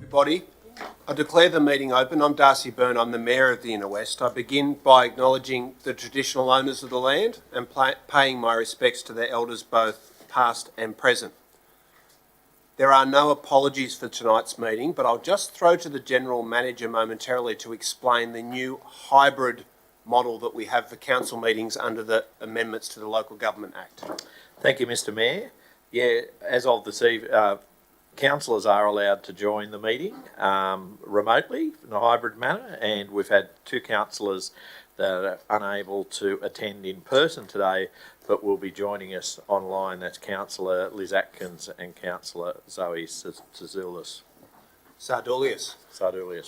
everybody. I declare the meeting open. I'm Darcy Byrne. I'm the Mayor of the Inner West. I begin by acknowledging the traditional owners of the land and paying my respects to their elders, both past and present. There are no apologies for tonight's meeting, but I'll just throw to the General Manager momentarily to explain the new hybrid model that we have for council meetings under the amendments to the Local Government Act. Thank you, Mr. Mayor. Yeah, as of this evening, councillors are allowed to join the meeting remotely in a hybrid manner, and we've had two councillors that are unable to attend in person today, but will be joining us online. That's Councillor Liz Atkins and Councillor Zoe Sardulius.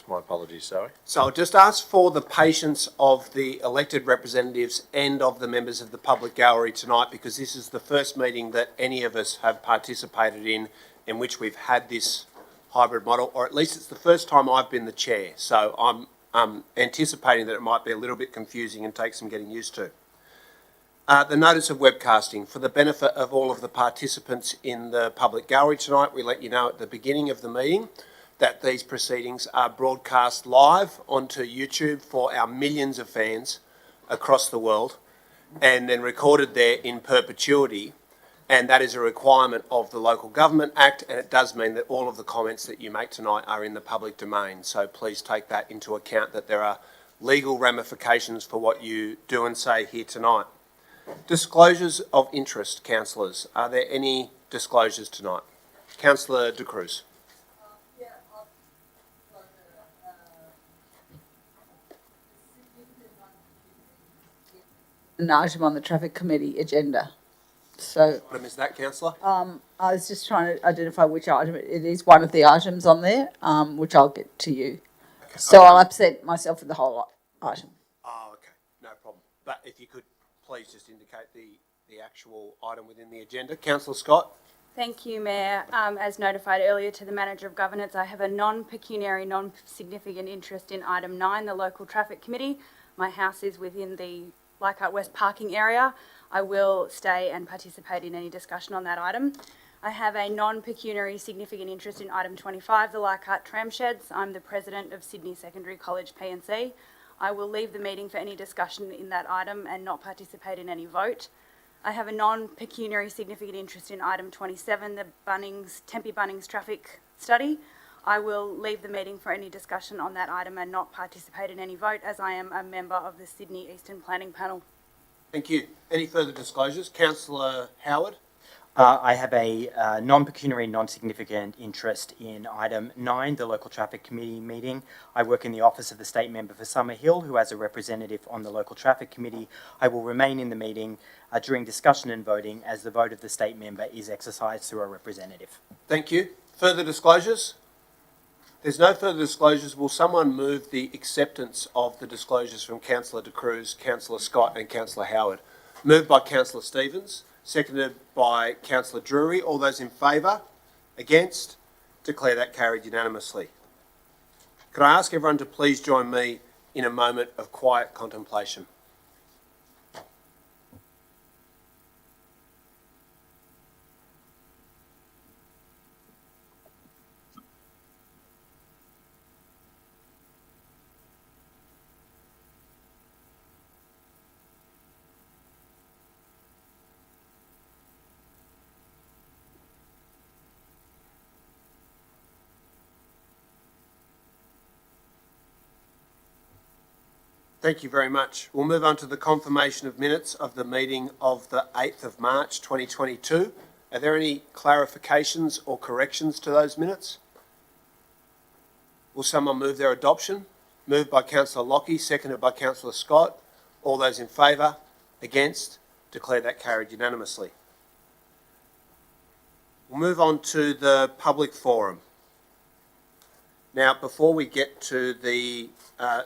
My apologies, Zoe. So I'll just ask for the patience of the elected representatives and of the members of the public gallery tonight, because this is the first meeting that any of us have participated in which we've had this hybrid model, or at least it's the first time I've been the chair. So I'm anticipating that it might be a little bit confusing and take some getting used to. The notice of webcasting. For the benefit of all of the participants in the public gallery tonight, we let you know at the beginning of the meeting that these proceedings are broadcast live onto YouTube for our millions of fans across the world, and then recorded there in perpetuity. And that is a requirement of the Local Government Act, and it does mean that all of the comments that you make tonight are in the public domain. So please take that into account, that there are legal ramifications for what you do and say here tonight. Disclosures of interest, councillors. Are there any disclosures tonight? Councillor De Cruz. An item on the Traffic Committee agenda. So, What is that, councillor? I was just trying to identify which item. It is one of the items on there, which I'll get to you. Okay. So I'll upset myself with the whole item. Oh, okay. No problem. But if you could please just indicate the actual item within the agenda. Councillor Scott. Thank you, Mayor. As notified earlier to the Manager of Governance, I have a non-pecuniary, non-significant interest in item 9, the Local Traffic Committee. My house is within the Leichhardt West parking area. I will stay and participate in any discussion on that item. I have a non-pecuniary significant interest in item 25, the Leichhardt tram sheds. I'm the President of Sydney Secondary College P&C. I will leave the meeting for any discussion in that item and not participate in any vote. I have a non-pecuniary significant interest in item 27, the Tempe Bunnings traffic study. I will leave the meeting for any discussion on that item and not participate in any vote, as I am a member of the Sydney Eastern Planning Panel. Thank you. Any further disclosures? Councillor Howard. I have a non-pecuniary, non-significant interest in item 9, the Local Traffic Committee meeting. I work in the office of the State Member for Summerhill, who has a representative on the Local Traffic Committee. I will remain in the meeting during discussion and voting, as the vote of the State Member is exercised through a representative. Thank you. Further disclosures? There's no further disclosures. Will someone move the acceptance of the disclosures from Councillor De Cruz, Councillor Scott and Councillor Howard? Moved by Councillor Stevens, seconded by Councillor Drury. All those in favour? Against? Declare that carried unanimously. Could I ask everyone to please join me in a moment of quiet contemplation? Thank you very much. We'll move on to the confirmation of minutes of the meeting of the 8th of March 2022. Are there any clarifications or corrections to those minutes? Will someone move their adoption? Moved by Councillor Lockie, seconded by Councillor Scott. All those in favour? Against? Declare that carried unanimously. We'll move on to the public forum. Now, before we get to the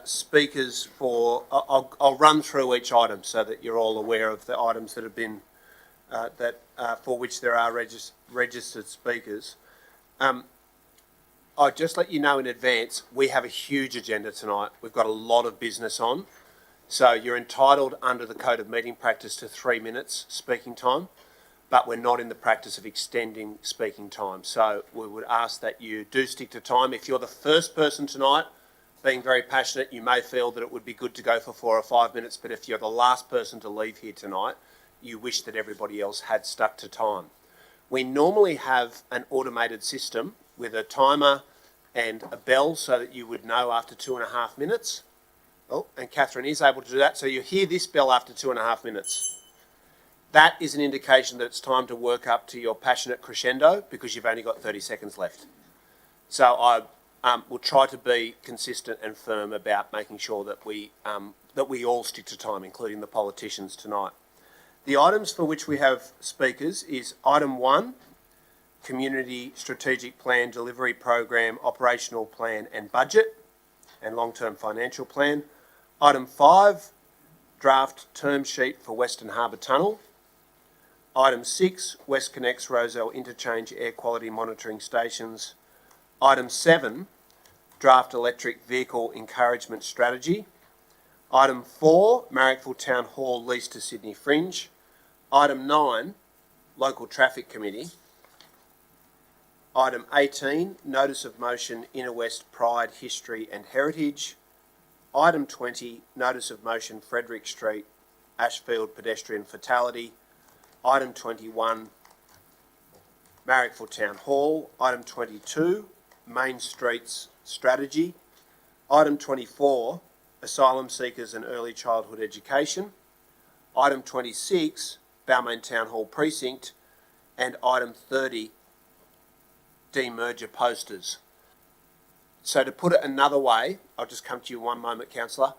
speakers I'll run through each item so that you're all aware of the items that have been, for which there are registered speakers. I'll just let you know in advance, we have a huge agenda tonight. We've got a lot of business on. So you're entitled under the Code of Meeting Practice to 3 minutes speaking time. but we're not in the practice of extending speaking time. So we would ask that you do stick to time. If you're the first person tonight, being very passionate, you may feel that it would be good to go for 4 or 5 minutes, but if you're the last person to leave here tonight, you wish that everybody else had stuck to time. We normally have an automated system with a timer and a bell so that you would know after 2.5 minutes. Oh, and Catherine is able to do that. So you hear this bell after 2.5 minutes. That is an indication that it's time to work up to your passionate crescendo because you've only got 30 seconds left. So I will try to be consistent and firm about making sure that we all stick to time, including the politicians tonight. The items for which we have speakers is item 1, Community Strategic Plan Delivery Program, Operational Plan and Budget, and Long-Term Financial Plan. Item 5, Draft Term Sheet for Western Harbour Tunnel. Item 6, WestConnex Rozelle Interchange Air Quality Monitoring Stations. Item 7, Draft Electric Vehicle Encouragement Strategy. Item 4, Marrickville Town Hall Lease to Sydney Fringe. Item 9, Local Traffic Committee. Item 18, Notice of Motion Inner West Pride, History and Heritage. Item 20, Notice of Motion Frederick Street, Ashfield Pedestrian Fatality. Item 21, Marrickville Town Hall. Item 22, Main Streets Strategy. Item 24, Asylum Seekers and Early Childhood Education. Item 26, Balmain Town Hall Precinct. And item 30, Demerger posters. So to put it another way, I'll just come to you one moment, Councillor.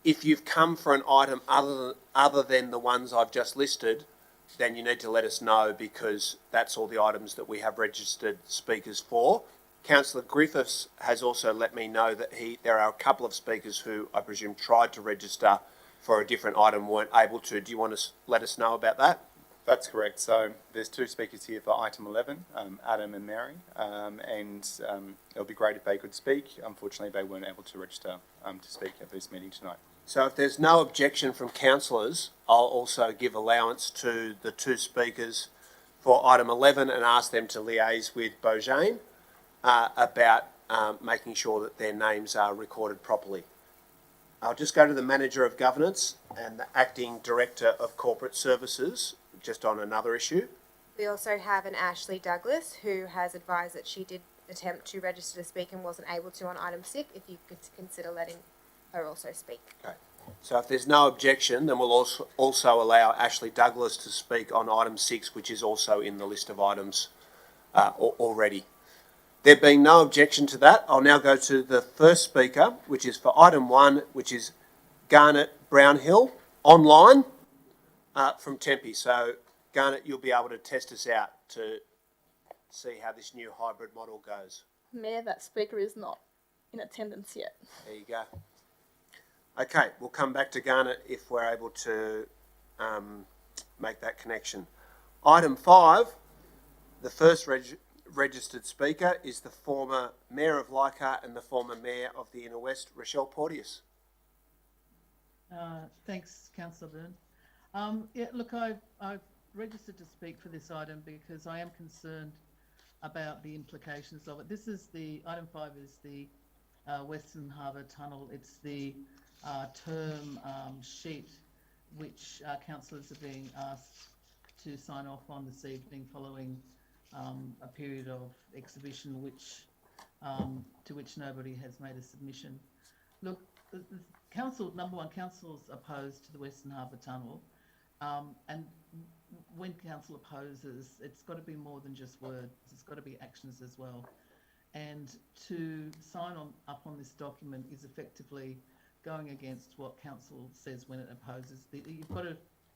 If you've come for an item other than the ones I've just listed, then you need to let us know because that's all the items that we have registered speakers for. Councillor Griffiths has also let me know that there are a couple of speakers who I presume tried to register for a different item, weren't able to. Do you want to let us know about that? That's correct. So there's 2 speakers here for item 11, Adam and Mary, and it would be great if they could speak. Unfortunately, they weren't able to register to speak at this meeting tonight. So if there's no objection from councillors, I'll also give allowance to the 2 speakers for item 11 and ask them to liaise with Beaujane about making sure that their names are recorded properly. I'll just go to the Manager of Governance and the Acting Director of Corporate Services, just on another issue. We also have an Ashley Douglas who has advised that she did attempt to register to speak and wasn't able to on item 6, if you could consider letting her also speak. Okay. So if there's no objection, then we'll also allow Ashley Douglas to speak on item 6, which is also in the list of items already. There being no objection to that, I'll now go to the first speaker, which is for item 1, which is Garnet Brownhill, online from Tempe. So, Garnet, you'll be able to test us out to see how this new hybrid model goes. Mayor, that speaker is not in attendance yet. There you go. Okay, we'll come back to Garnet if we're able to make that connection. Item 5, the first registered speaker is the former Mayor of Leichhardt and the former Mayor of the Inner West, Rochelle Porteous. Thanks, Councillor Byrne. Yeah, look, I've registered to speak for this item because I am concerned about the implications of it. This is item 5 is the Western Harbour Tunnel. It's the term sheet which councillors are being asked to sign off on this evening following a period of exhibition to which nobody has made a submission. Look, number one, council's opposed to the Western Harbour Tunnel, and when council opposes, it's got to be more than just words, it's got to be actions as well. And to sign up on this document is effectively going against what council says when it opposes.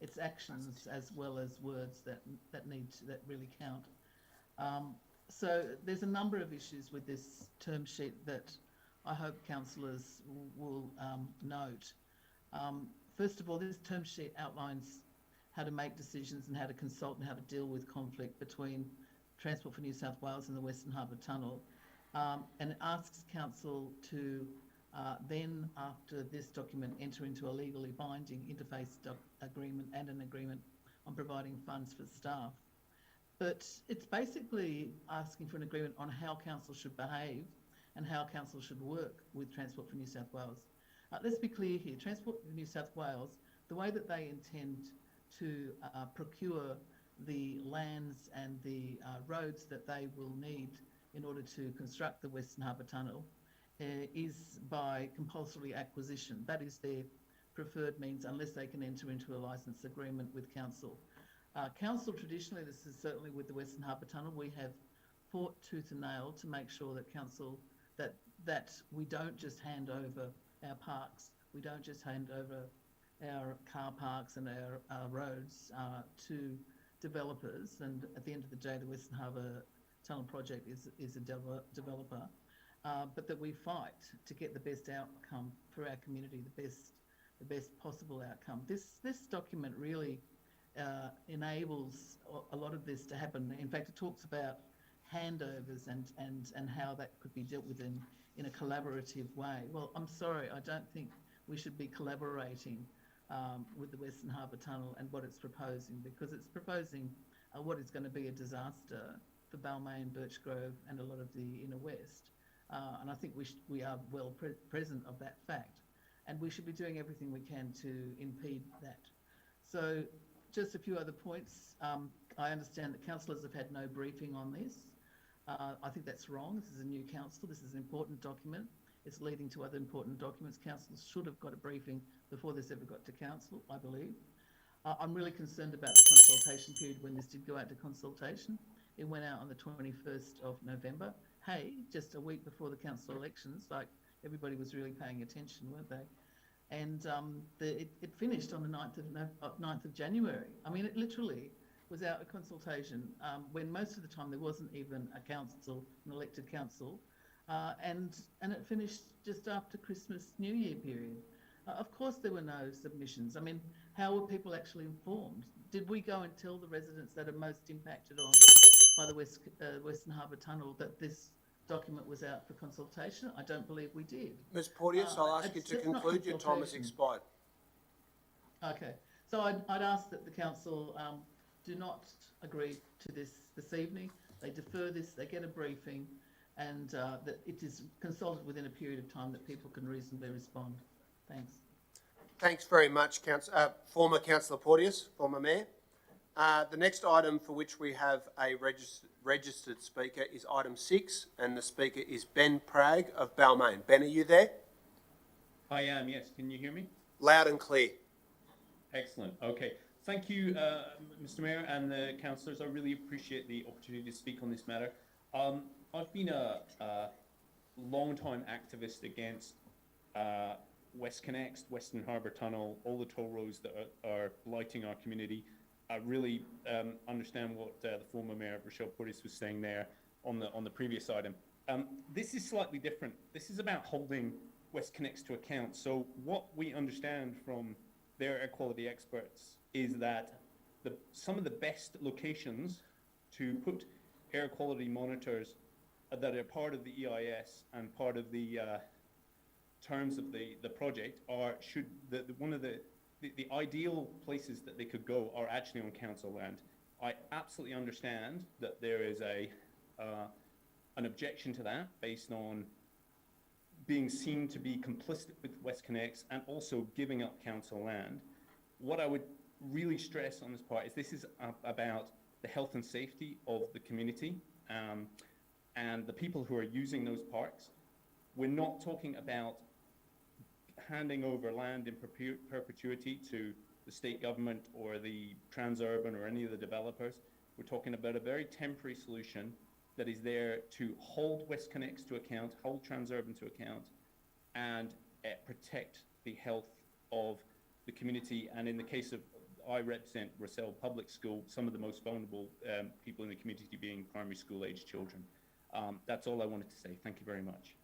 It's actions as well as words that really count. So there's a number of issues with this term sheet that I hope councillors will note. First of all, this term sheet outlines how to make decisions and how to consult and how to deal with conflict between Transport for New South Wales and the Western Harbour Tunnel. And it asks council to then, after this document, enter into a legally binding interface agreement and an agreement on providing funds for staff. But it's basically asking for an agreement on how council should behave and how council should work with Transport for New South Wales. Let's be clear here, Transport for New South Wales, the way that they intend to procure the lands and the roads that they will need in order to construct the Western Harbour Tunnel is by compulsory acquisition. That is their preferred means unless they can enter into a licence agreement with council. Council traditionally, this is certainly with the Western Harbour Tunnel, we have fought tooth and nail to make sure that council, that we don't just hand over our parks, we don't just hand over our car parks and our roads to developers. And at the end of the day, the Western Harbour Tunnel project is a developer, but that we fight to get the best outcome for our community, the best possible outcome. This document really enables a lot of this to happen. In fact, it talks about handovers and how that could be dealt with in a collaborative way. Well, I'm sorry, I don't think we should be collaborating with the Western Harbour Tunnel and what it's proposing, because it's proposing what is going to be a disaster for Balmain, Birchgrove and a lot of the inner west. And I think we are well present of that fact, and we should be doing everything we can to impede that. So just a few other points. I understand that councillors have had no briefing on this. I think that's wrong. This is a new council. This is an important document. It's leading to other important documents. Councillors should have got a briefing before this ever got to council, I believe. I'm really concerned about the consultation period when this did go out to consultation. It went out on the 21st of November. Hey, just a week before the council elections, like everybody was really paying attention, weren't they? And it finished on the 9th of January. I mean, it literally was out of consultation when most of the time there wasn't even a council, an elected council, and it finished just after Christmas, New Year period. Of course there were no submissions. I mean, how were people actually informed? Did we go and tell the residents that are most impacted on by the Western Harbour Tunnel that this document was out for consultation? I don't believe we did. Ms Porteous, I'll ask you to conclude. Your time has expired. Okay, so I'd ask that the council do not agree to this evening. They defer this, they get a briefing, and that it is consulted within a period of time that people can reasonably respond. Thanks. Thanks very much, former Councillor Porteous, former Mayor. The next item for which we have a registered speaker is item 6, and the speaker is Ben Pragg of Balmain. Ben, are you there? I am, yes. Can you hear me? Loud and clear. Excellent. Okay. Thank you, Mr. Mayor and the councillors. I really appreciate the opportunity to speak on this matter. I've been a long-time activist against WestConnex, Western Harbour Tunnel, all the toll roads that are blighting our community. I really understand what the former Mayor Rochelle Porteous was saying there on the previous item. This is slightly different. This is about holding WestConnex to account. So what we understand from their air quality experts is that some of the best locations to put air quality monitors that are part of the EIS and part of the terms of the project are one of the ideal places that they could go are actually on council land. I absolutely understand that there is an objection to that based on being seen to be complicit with WestConnex and also giving up council land. What I would really stress on this part is this is about the health and safety of the community and the people who are using those parks. We're not talking about handing over land in perpetuity to the state government or the Transurban or any of the developers. We're talking about a very temporary solution that is there to hold WestConnex to account, hold Transurban to account, and protect the health of the community. And in the case of, I represent Rossell Public School, some of the most vulnerable people in the community being primary school age children. That's all I wanted to say. Thank you very much.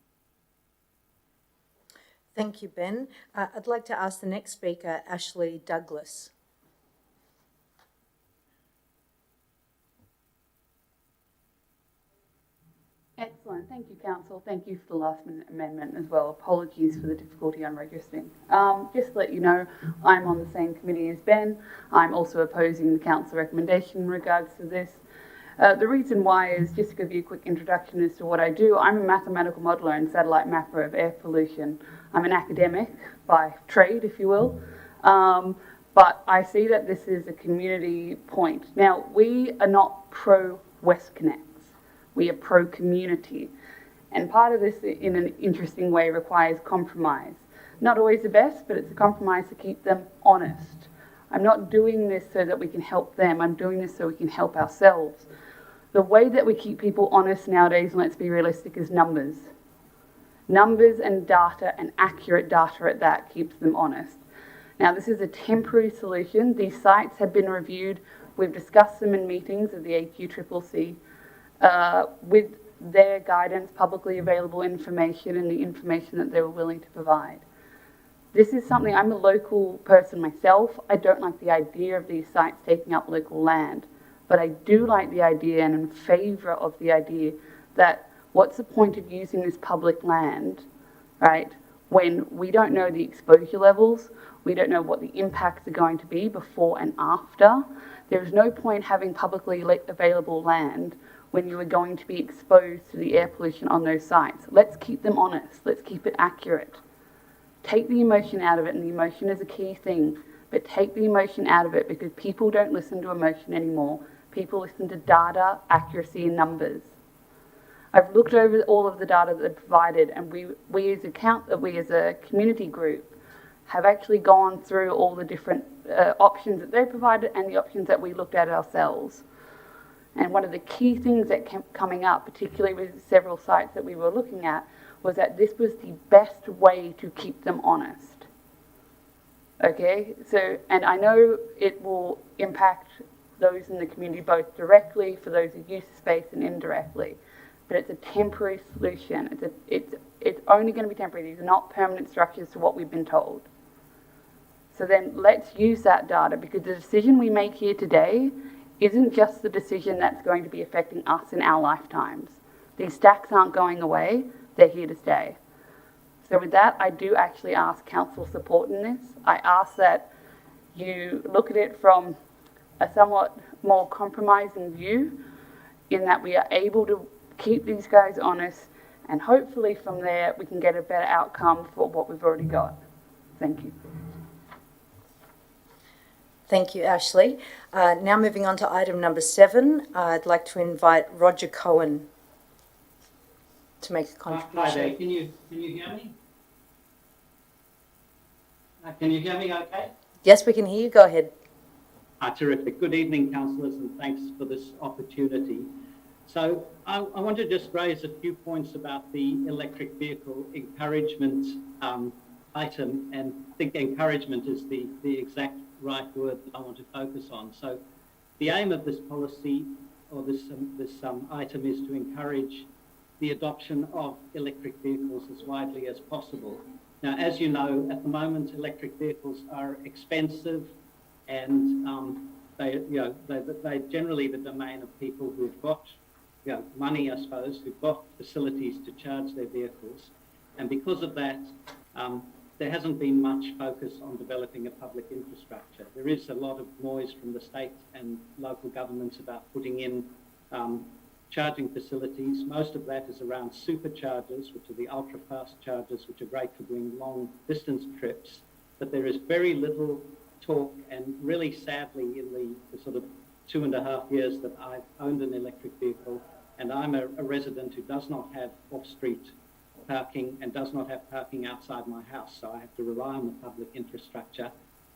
Thank you, Ben. I'd like to ask the next speaker, Ashley Douglas. Excellent. Thank you, Council. Thank you for the last minute amendment as well. Apologies for the difficulty on registering. Just to let you know, I'm on the same committee as Ben. I'm also opposing the Council recommendation in regards to this. The reason why is just to give you a quick introduction as to what I do. I'm a mathematical modeller and satellite mapper of air pollution. I'm an academic by trade, if you will. But I see that this is a community point. Now, we are not pro-WestConnex. We are pro-community. And part of this, in an interesting way, requires compromise. Not always the best, but it's a compromise to keep them honest. I'm not doing this so that we can help them. I'm doing this so we can help ourselves. The way that we keep people honest nowadays, and let's be realistic, is numbers. Numbers and data, and accurate data at that, keeps them honest. Now, this is a temporary solution. These sites have been reviewed. We've discussed them in meetings of the AQCCC. With their guidance, publicly available information, and the information that they were willing to provide. This is something, I'm a local person myself. I don't like the idea of these sites taking up local land, but I do like the idea and in favour of the idea that what's the point of using this public land, right, when we don't know the exposure levels, we don't know what the impacts are going to be before and after. There is no point having publicly available land when you are going to be exposed to the air pollution on those sites. Let's keep them honest. Let's keep it accurate. Take the emotion out of it, and the emotion is a key thing, but take the emotion out of it because people don't listen to emotion anymore. People listen to data, accuracy, and numbers. I've looked over all of the data that they've provided, and we as a community group have actually gone through all the different options that they provided and the options that we looked at ourselves. And one of the key things that kept coming up, particularly with several sites that we were looking at, was that this was the best way to keep them honest. Okay, so, and I know it will impact those in the community both directly for those who use the space and indirectly, but it's a temporary solution. It's only going to be temporary. These are not permanent structures to what we've been told. So then let's use that data, because the decision we make here today isn't just the decision that's going to be affecting us in our lifetimes. These stacks aren't going away, they're here to stay. So with that, I do actually ask council support in this. I ask that you look at it from a somewhat more compromising view, in that we are able to keep these guys honest, and hopefully from there we can get a better outcome for what we've already got. Thank you. Thank you, Ashley. Now moving on to item number 7, I'd like to invite Roger Cohen to make a contribution. Hi there, can you hear me? Can you hear me okay? Yes, we can hear you. Go ahead. Terrific. Good evening, councillors, and thanks for this opportunity. So I want to just raise a few points about the electric vehicle encouragement item, and I think encouragement is the exact right word that I want to focus on. So the aim of this policy, or this item, is to encourage the adoption of electric vehicles as widely as possible. Now, as you know, at the moment, electric vehicles are expensive, and they're generally the domain of people who've got money, I suppose, who've got facilities to charge their vehicles. And because of that, there hasn't been much focus on developing a public infrastructure. There is a lot of noise from the state and local governments about putting in charging facilities. Most of that is around superchargers, which are the ultra-fast chargers, which are great for doing long distance trips. But there is very little talk, and really sadly, in the sort of 2.5 years that I've owned an electric vehicle, and I'm a resident who does not have off-street parking and does not have parking outside my house, so I have to rely on the public infrastructure.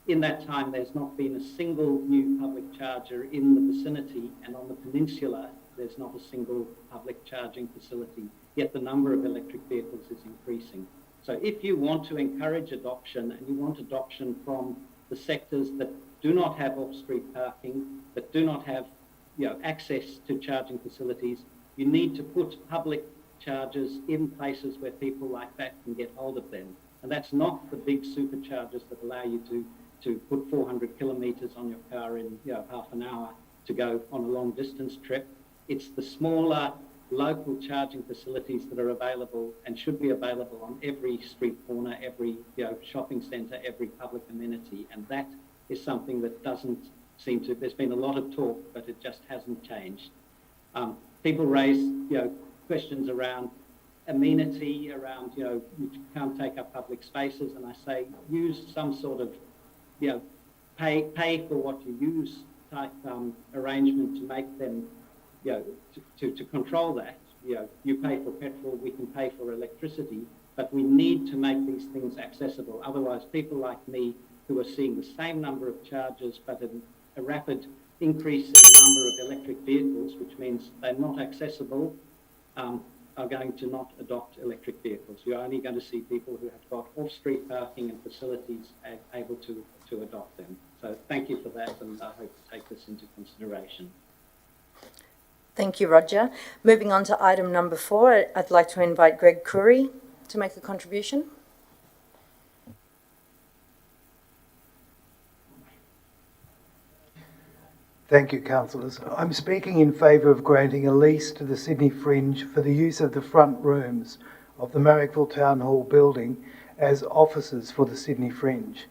In that time, there's not been a single new public charger in the vicinity, and on the peninsula, there's not a single public charging facility, yet the number of electric vehicles is increasing. So if you want to encourage adoption, and you want adoption from the sectors that do not have off-street parking, that do not have access to charging facilities, you need to put public chargers in places where people like that can get hold of them. And that's not the big superchargers that allow you to put 400 kilometres on your car in half an hour to go on a long distance trip. It's the smaller local charging facilities that are available and should be available on every street corner, every shopping centre, every public amenity, and that is something that doesn't seem to. There's been a lot of talk, but it just hasn't changed. People raise questions around amenity, around you can't take up public spaces, and I say use some sort of pay for what you use type arrangement to make them to control that. You pay for petrol, we can pay for electricity, but we need to make these things accessible. Otherwise, people like me who are seeing the same number of charges but a rapid increase in the number of electric vehicles, which means they're not accessible, are going to not adopt electric vehicles. You're only going to see people who have got off-street parking and facilities able to adopt them. So thank you for that, and I hope to take this into consideration. Thank you, Roger. Moving on to item number 4, I'd like to invite Greg Curry to make a contribution. Thank you, councillors. I'm speaking in favour of granting a lease to the Sydney Fringe for the use of the front rooms of the Marrickville Town Hall building as offices for the Sydney Fringe.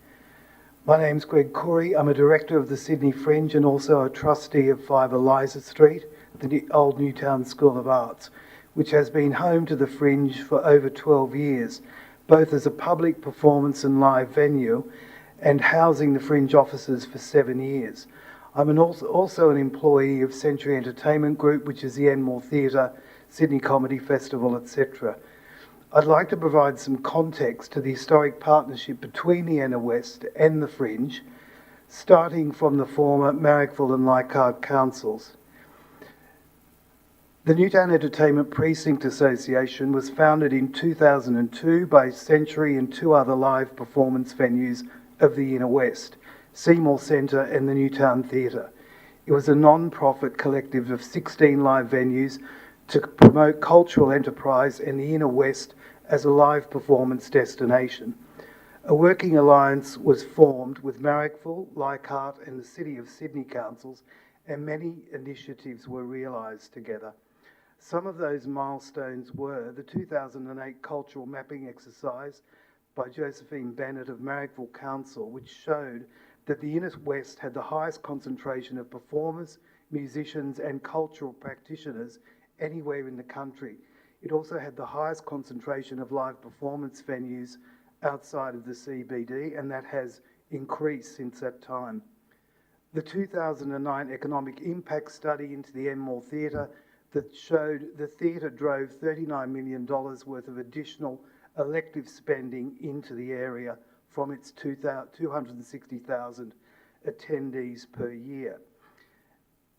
My name's Greg Curry. I'm a director of the Sydney Fringe and also a trustee of 5 Eliza Street, the old Newtown School of Arts, which has been home to the Fringe for over 12 years, both as a public performance and live venue and housing the Fringe offices for 7 years. I'm also an employee of Century Entertainment Group, which is the Enmore Theatre, Sydney Comedy Festival, etc. I'd like to provide some context to the historic partnership between the Inner West and the Fringe, starting from the former Marrickville and Leichhardt councils. The Newtown Entertainment Precinct Association was founded in 2002 by Century and 2 other live performance venues of the Inner West, Seymour Centre and the Newtown Theatre. It was a non-profit collective of 16 live venues to promote cultural enterprise in the Inner West as a live performance destination. A working alliance was formed with Marrickville, Leichhardt and the City of Sydney councils, and many initiatives were realised together. Some of those milestones were the 2008 cultural mapping exercise by Josephine Bennett of Marrickville Council, which showed that the Inner West had the highest concentration of performers, musicians and cultural practitioners anywhere in the country. It also had the highest concentration of live performance venues outside of the CBD, and that has increased since that time. The 2009 economic impact study into the Enmore Theatre that showed the theatre drove $39 million worth of additional elective spending into the area from its 260,000 attendees per year.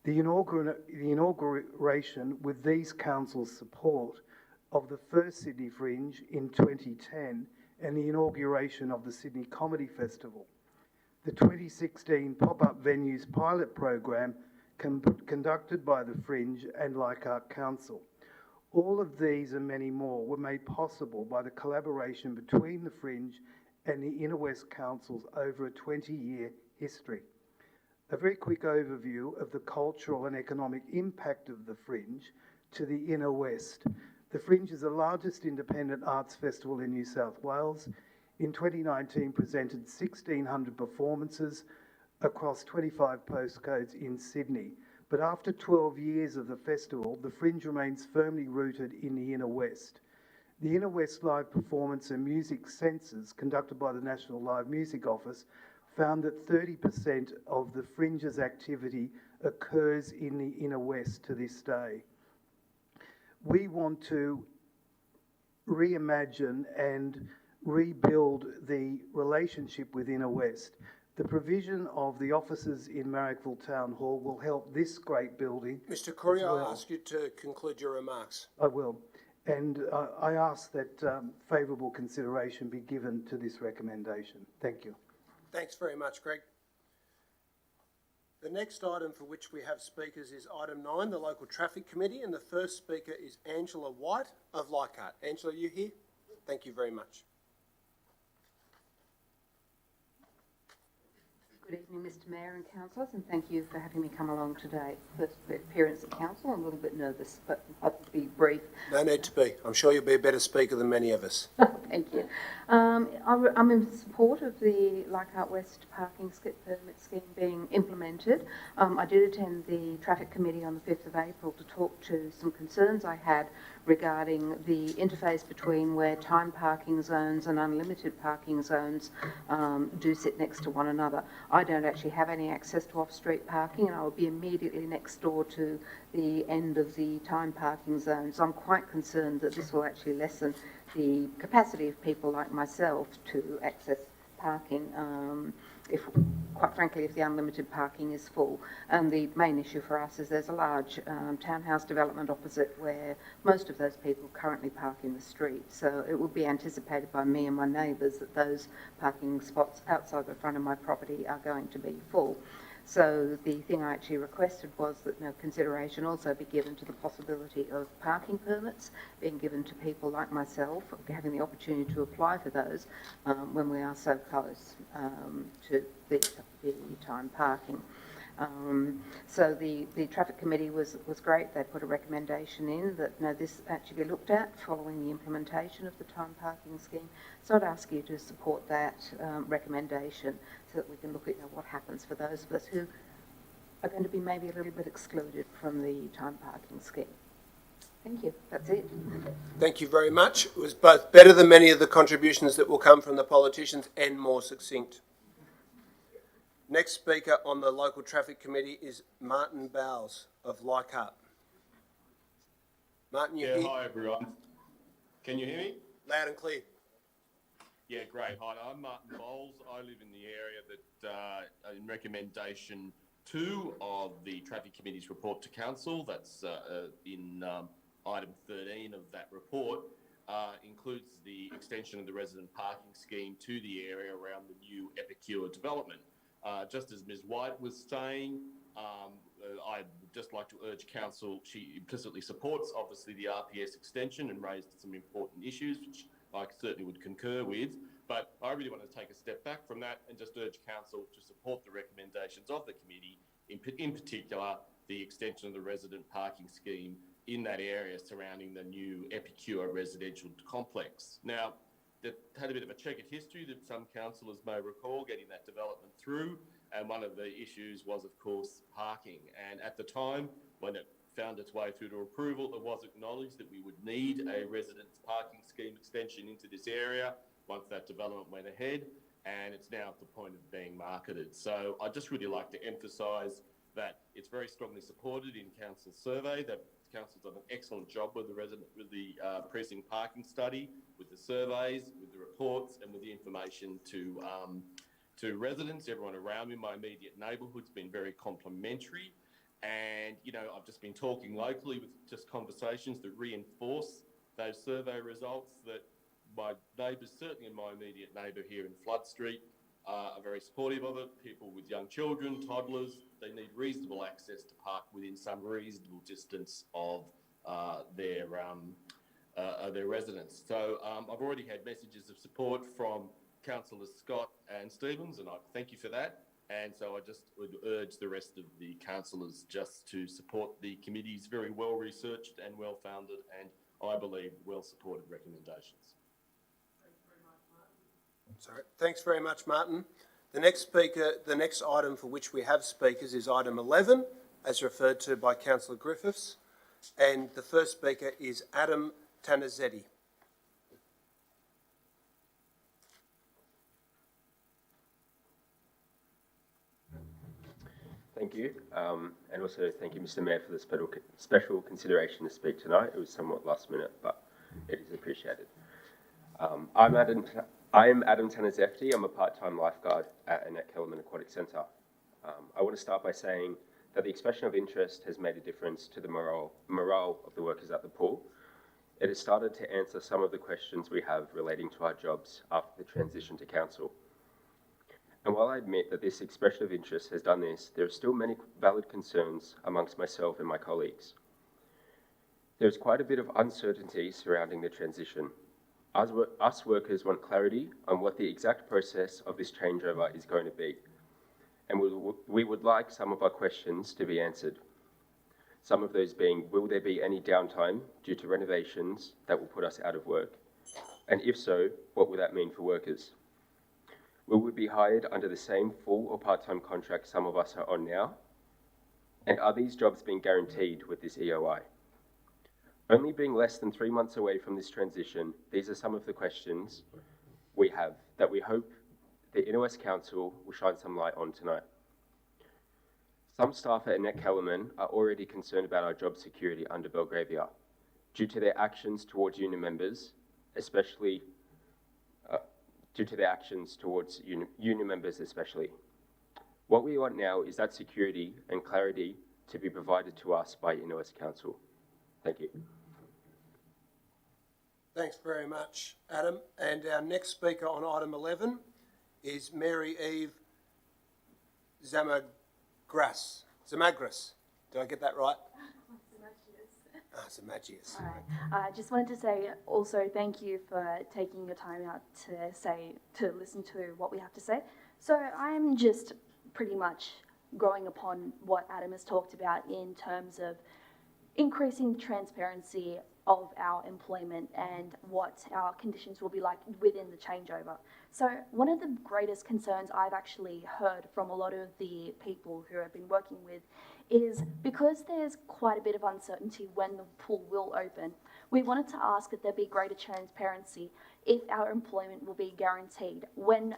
The inauguration with these councils' support of the first Sydney Fringe in 2010 and the inauguration of the Sydney Comedy Festival. The 2016 Pop-Up Venues pilot program conducted by the Fringe and Leichhardt Council. All of these and many more were made possible by the collaboration between the Fringe and the Inner West councils over a 20-year history. A very quick overview of the cultural and economic impact of the Fringe to the Inner West. The Fringe is the largest independent arts festival in New South Wales. In 2019 presented 1,600 performances across 25 postcodes in Sydney. But after 12 years of the festival, the Fringe remains firmly rooted in the Inner West. The Inner West Live Performance and Music Census, conducted by the National Live Music Office, found that 30% of the Fringe's activity occurs in the Inner West to this day. We want to reimagine and rebuild the relationship with Inner West. The provision of the offices in Marrickville Town Hall will help this great building. Mr. Curry, I'll ask you to conclude your remarks. I will. And I ask that favourable consideration be given to this recommendation. Thank you. Thanks very much, Greg. The next item for which we have speakers is item 9, the Local Traffic Committee, and the first speaker is Angela White of Leichhardt. Angela, are you here? Thank you very much. Good evening, Mr Mayor and councillors, and thank you for having me come along today. First appearance at council, I'm a little bit nervous, but I'll be brief. No need to be. I'm sure you'll be a better speaker than many of us. Thank you. I'm in support of the Leichhardt West parking permit scheme being implemented. I did attend the Traffic Committee on the 5th of April to talk to some concerns I had regarding the interface between where time parking zones and unlimited parking zones do sit next to one another. I don't actually have any access to off-street parking, and I will be immediately next door to the end of the time parking zone. So I'm quite concerned that this will actually lessen the capacity of people like myself to access parking, if, quite frankly, if the unlimited parking is full. And the main issue for us is there's a large townhouse development opposite where most of those people currently park in the street. So it would be anticipated by me and my neighbours that those parking spots outside the front of my property are going to be full. So the thing I actually requested was that consideration also be given to the possibility of parking permits being given to people like myself, having the opportunity to apply for those when we are so close to the time parking. So the Traffic Committee was great. They put a recommendation in that this actually be looked at following the implementation of the time parking scheme. So I'd ask you to support that recommendation so that we can look at what happens for those of us who are going to be maybe a little bit excluded from the time parking scheme. Thank you. That's it. Thank you very much. It was both better than many of the contributions that will come from the politicians and more succinct. Next speaker on the Local Traffic Committee is Martin Bowles of Leichhardt. Martin, you here? Hi everyone. Can you hear me? Loud and clear. Yeah, great. Hi, I'm Martin Bowles. I live in the area that, in recommendation 2 of the Traffic Committee's report to Council, that's in item 13 of that report, includes the extension of the resident parking scheme to the area around the new Epicure development. Just as Ms White was saying, I'd just like to urge Council, she implicitly supports obviously the RPS extension and raised some important issues, which I certainly would concur with, but I really want to take a step back from that and just urge Council to support the recommendations of the committee, in particular the extension of the resident parking scheme in that area surrounding the new Epicure residential complex. Now, that had a bit of a checkered history that some councillors may recall getting that development through, and one of the issues was, of course, parking. And at the time, when it found its way through to approval, it was acknowledged that we would need a residence parking scheme extension into this area once that development went ahead, and it's now at the point of being marketed. So I'd just really like to emphasise that it's very strongly supported in Council's survey, that Council's done an excellent job with the precinct parking study, with the surveys, with the reports, and with the information to residents. Everyone around me in my immediate neighbourhood's been very complimentary, and I've just been talking locally with just conversations that reinforce those survey results, that my neighbours, certainly in my immediate neighbour here in Flood Street, are very supportive of it. People with young children, toddlers, they need reasonable access to park within some reasonable distance of their residence. So I've already had messages of support from Councillors Scott and Stevens, and I thank you for that. And so I just would urge the rest of the councillors just to support the committee's very well-researched and well-founded and, I believe, well-supported recommendations. Sorry. Thanks very much, Martin. The next item for which we have speakers is item 11, as referred to by Councillor Griffiths. And the first speaker is Adam Tanazetti. Thank you, and also thank you, Mr. Mayor, for the special consideration to speak tonight. It was somewhat last minute, but it is appreciated. I am Adam Tanazetti. I'm a part-time lifeguard at Annette Kellerman Aquatic Centre. I want to start by saying that the expression of interest has made a difference to the morale of the workers at the pool. It has started to answer some of the questions we have relating to our jobs after the transition to council. And while I admit that this expression of interest has done this, there are still many valid concerns amongst myself and my colleagues. There is quite a bit of uncertainty surrounding the transition. Us workers want clarity on what the exact process of this changeover is going to be. and we would like some of our questions to be answered. Some of those being, will there be any downtime due to renovations that will put us out of work? And if so, what will that mean for workers? Will we be hired under the same full or part-time contract some of us are on now? And are these jobs being guaranteed with this EOI? Only being less than 3 months away from this transition, these are some of the questions we have that we hope the Inner West Council will shine some light on tonight. Some staff at Annette Kellerman are already concerned about our job security under Belgravia due to their actions towards union members, especially What we want now is that security and clarity to be provided to us by Inner West Council. Thank you. Thanks very much, Adam. And our next speaker on item 11 is Mary Eve Zamagras. Did I get that right? Zamagius. All right. I just wanted to say also thank you for taking your time out to listen to what we have to say. So I'm just pretty much going upon what Adam has talked about in terms of increasing transparency of our employment and what our conditions will be like within the changeover. So one of the greatest concerns I've actually heard from a lot of the people who I've been working with is because there's quite a bit of uncertainty when the pool will open, we wanted to ask that there be greater transparency if our employment will be guaranteed when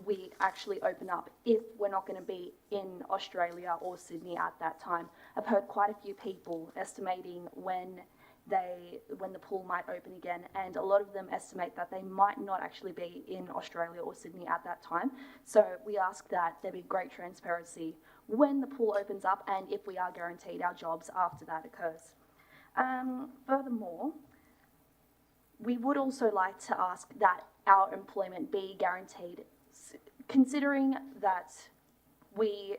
we actually open up, if we're not going to be in Australia or Sydney at that time. I've heard quite a few people estimating when the pool might open again, and a lot of them estimate that they might not actually be in Australia or Sydney at that time. So we ask that there be great transparency when the pool opens up and if we are guaranteed our jobs after that occurs. Furthermore, we would also like to ask that our employment be guaranteed, considering that we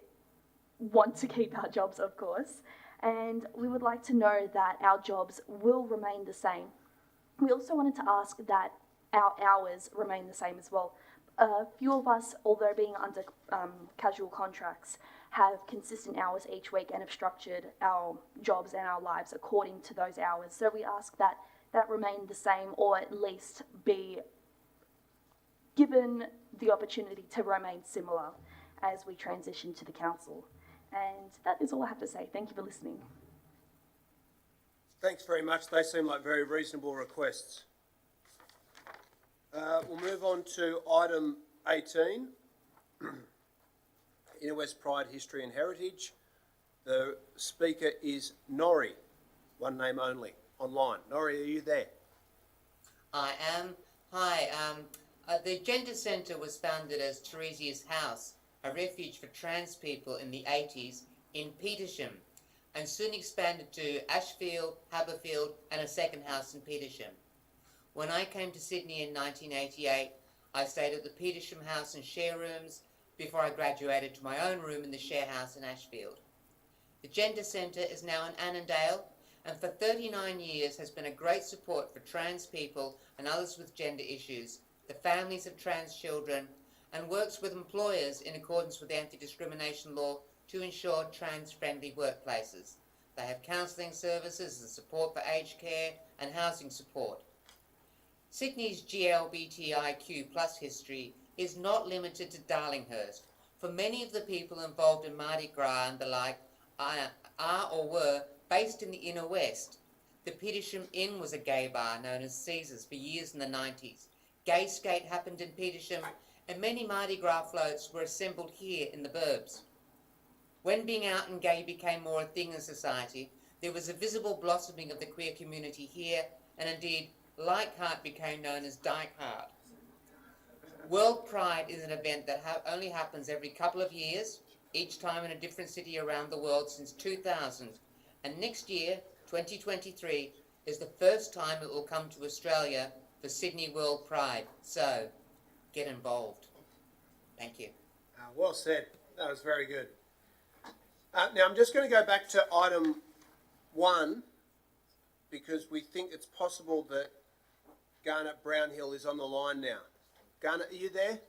want to keep our jobs, of course, and we would like to know that our jobs will remain the same. We also wanted to ask that our hours remain the same as well. A few of us, although being under casual contracts, have consistent hours each week and have structured our jobs and our lives according to those hours. So we ask that that remain the same, or at least be given the opportunity to remain similar as we transition to the council. And that is all I have to say. Thank you for listening. Thanks very much. They seem like very reasonable requests. We'll move on to item 18, Inner West Pride, History and Heritage. The speaker is Norrie, one name only, online. Norrie, are you there? I am. Hi. The Gender Centre was founded as Theresia's House, a refuge for trans people in the 80s in Petersham, and soon expanded to Ashfield, Haberfield, and a second house in Petersham. When I came to Sydney in 1988, I stayed at the Petersham House and share rooms before I graduated to my own room in the share house in Ashfield. The Gender Centre is now in Annandale, and for 39 years has been a great support for trans people and others with gender issues, the families of trans children, and works with employers in accordance with anti-discrimination law to ensure trans-friendly workplaces. They have counselling services and support for aged care and housing support. Sydney's GLBTIQ+ history is not limited to Darlinghurst. For many of the people involved in Mardi Gras and the like are or were based in the Inner West. The Petersham Inn was a gay bar known as Caesars for years in the 90s. Gay skate happened in Petersham, and many Mardi Gras floats were assembled here in the burbs. When being out and gay became more a thing in society, there was a visible blossoming of the queer community here, and indeed, Leichhardt became known as Dykehart. World Pride is an event that only happens every couple of years, each time in a different city around the world since 2000, and next year, 2023, is the first time it will come to Australia for Sydney World Pride. So, get involved. Thank you. Well said. That was very good. Now, I'm just going to go back to item 1 because we think it's possible that Garnet Brownhill is on the line now. Garnet, are you there?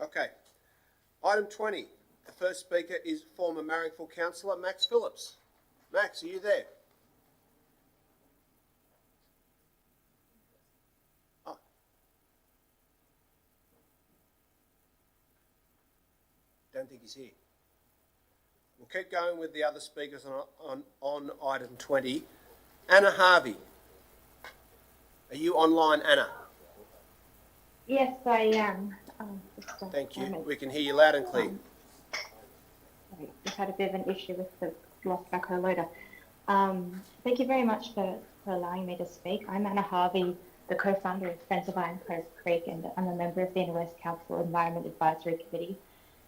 Okay. Item 20. The first speaker is former Marrickville councillor Max Phillips. Max, are you there? Oh. Don't think he's here. We'll keep going with the other speakers on item 20. Anna Harvey. Are you online, Anna? Yes, I am. Thank you. We can hear you loud and clear. Sorry, we've had a bit of an issue with the lost backhoe loader. Thank you very much for allowing me to speak. I'm Anna Harvey, the co-founder of Friends of Iron Cove Creek, and I'm a member of the Inner West Council Environment Advisory Committee,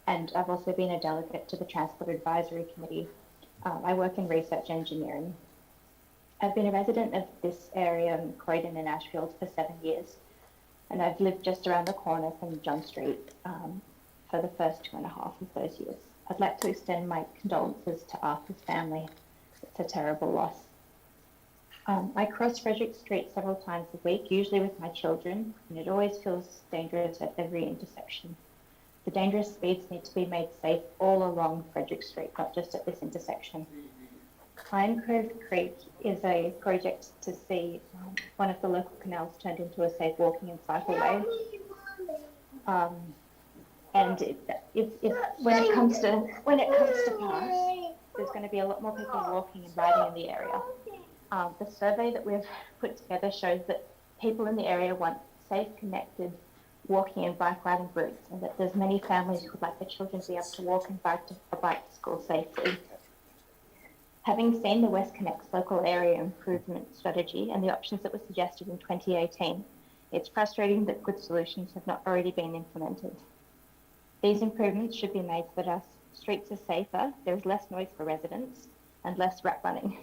and I've also been a delegate to the Transport Advisory Committee. I work in research engineering. I've been a resident of this area, Croydon and Ashfield, for 7 years, and I've lived just around the corner from John Street for the first 2.5 of those years. I'd like to extend my condolences to Arthur's family. It's a terrible loss. I cross Frederick Street several times a week, usually with my children, and it always feels dangerous at every intersection. The dangerous speeds need to be made safe all along Frederick Street, not just at this intersection. Iron Cove Creek is a project to see one of the local canals turned into a safe walking and cycleway. And when it comes to pass, there's going to be a lot more people walking and riding in the area. The survey that we've put together shows that people in the area want safe, connected walking and bike riding routes, and that there's many families who would like their children to be able to walk and bike to school safely. Having seen the West Connect's local area improvement strategy and the options that were suggested in 2018, it's frustrating that good solutions have not already been implemented. These improvements should be made so that our streets are safer, there is less noise for residents, and less rat running.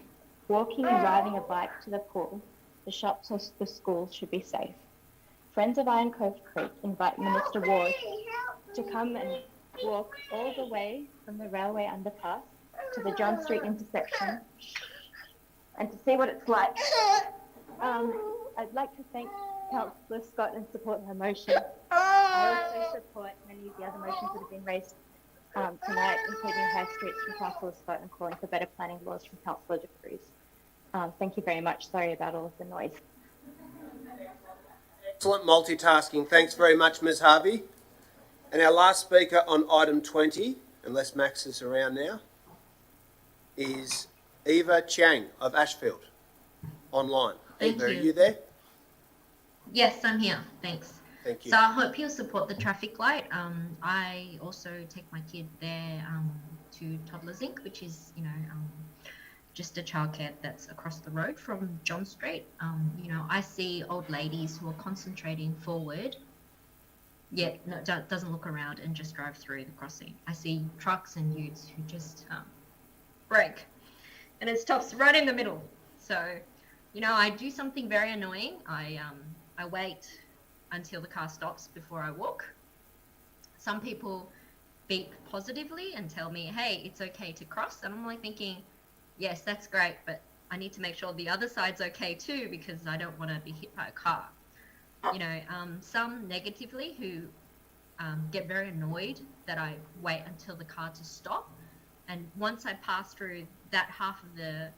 Walking and riding a bike to the pool, the shops or the schools should be safe. Friends of Iron Cove Creek invite Minister Ward to come and walk all the way from the railway underpass to the John Street intersection and to see what it's like. I'd like to thank Councillor Scott and support her motion. I also support many of the other motions that have been raised tonight, including High Streets from Councillor Scott and calling for better planning laws from Councillor De Cruz. Thank you very much. Sorry about all of the noise. Excellent multitasking. Thanks very much, Ms. Harvey. And our last speaker on item 20, unless Max is around now, is Eva Chiang of Ashfield, online. Thank Eva, you. are you there? Yes, I'm here. Thanks. Thank you. So I hope you'll support the traffic light. I also take my kid there to Toddlers Inc., which is, just a childcare that's across the road from John Street. I see old ladies who are concentrating forward, yet doesn't look around and just drive through the crossing. I see trucks and utes who just brake, and it stops right in the middle. So, I do something very annoying. I wait until the car stops before I walk. Some people beep positively and tell me, hey, it's okay to cross. And I'm like thinking, yes, that's great, but I need to make sure the other side's okay too, because I don't want to be hit by a car. Some negatively who get very annoyed that I wait until the car to stop. And once I pass through that half of the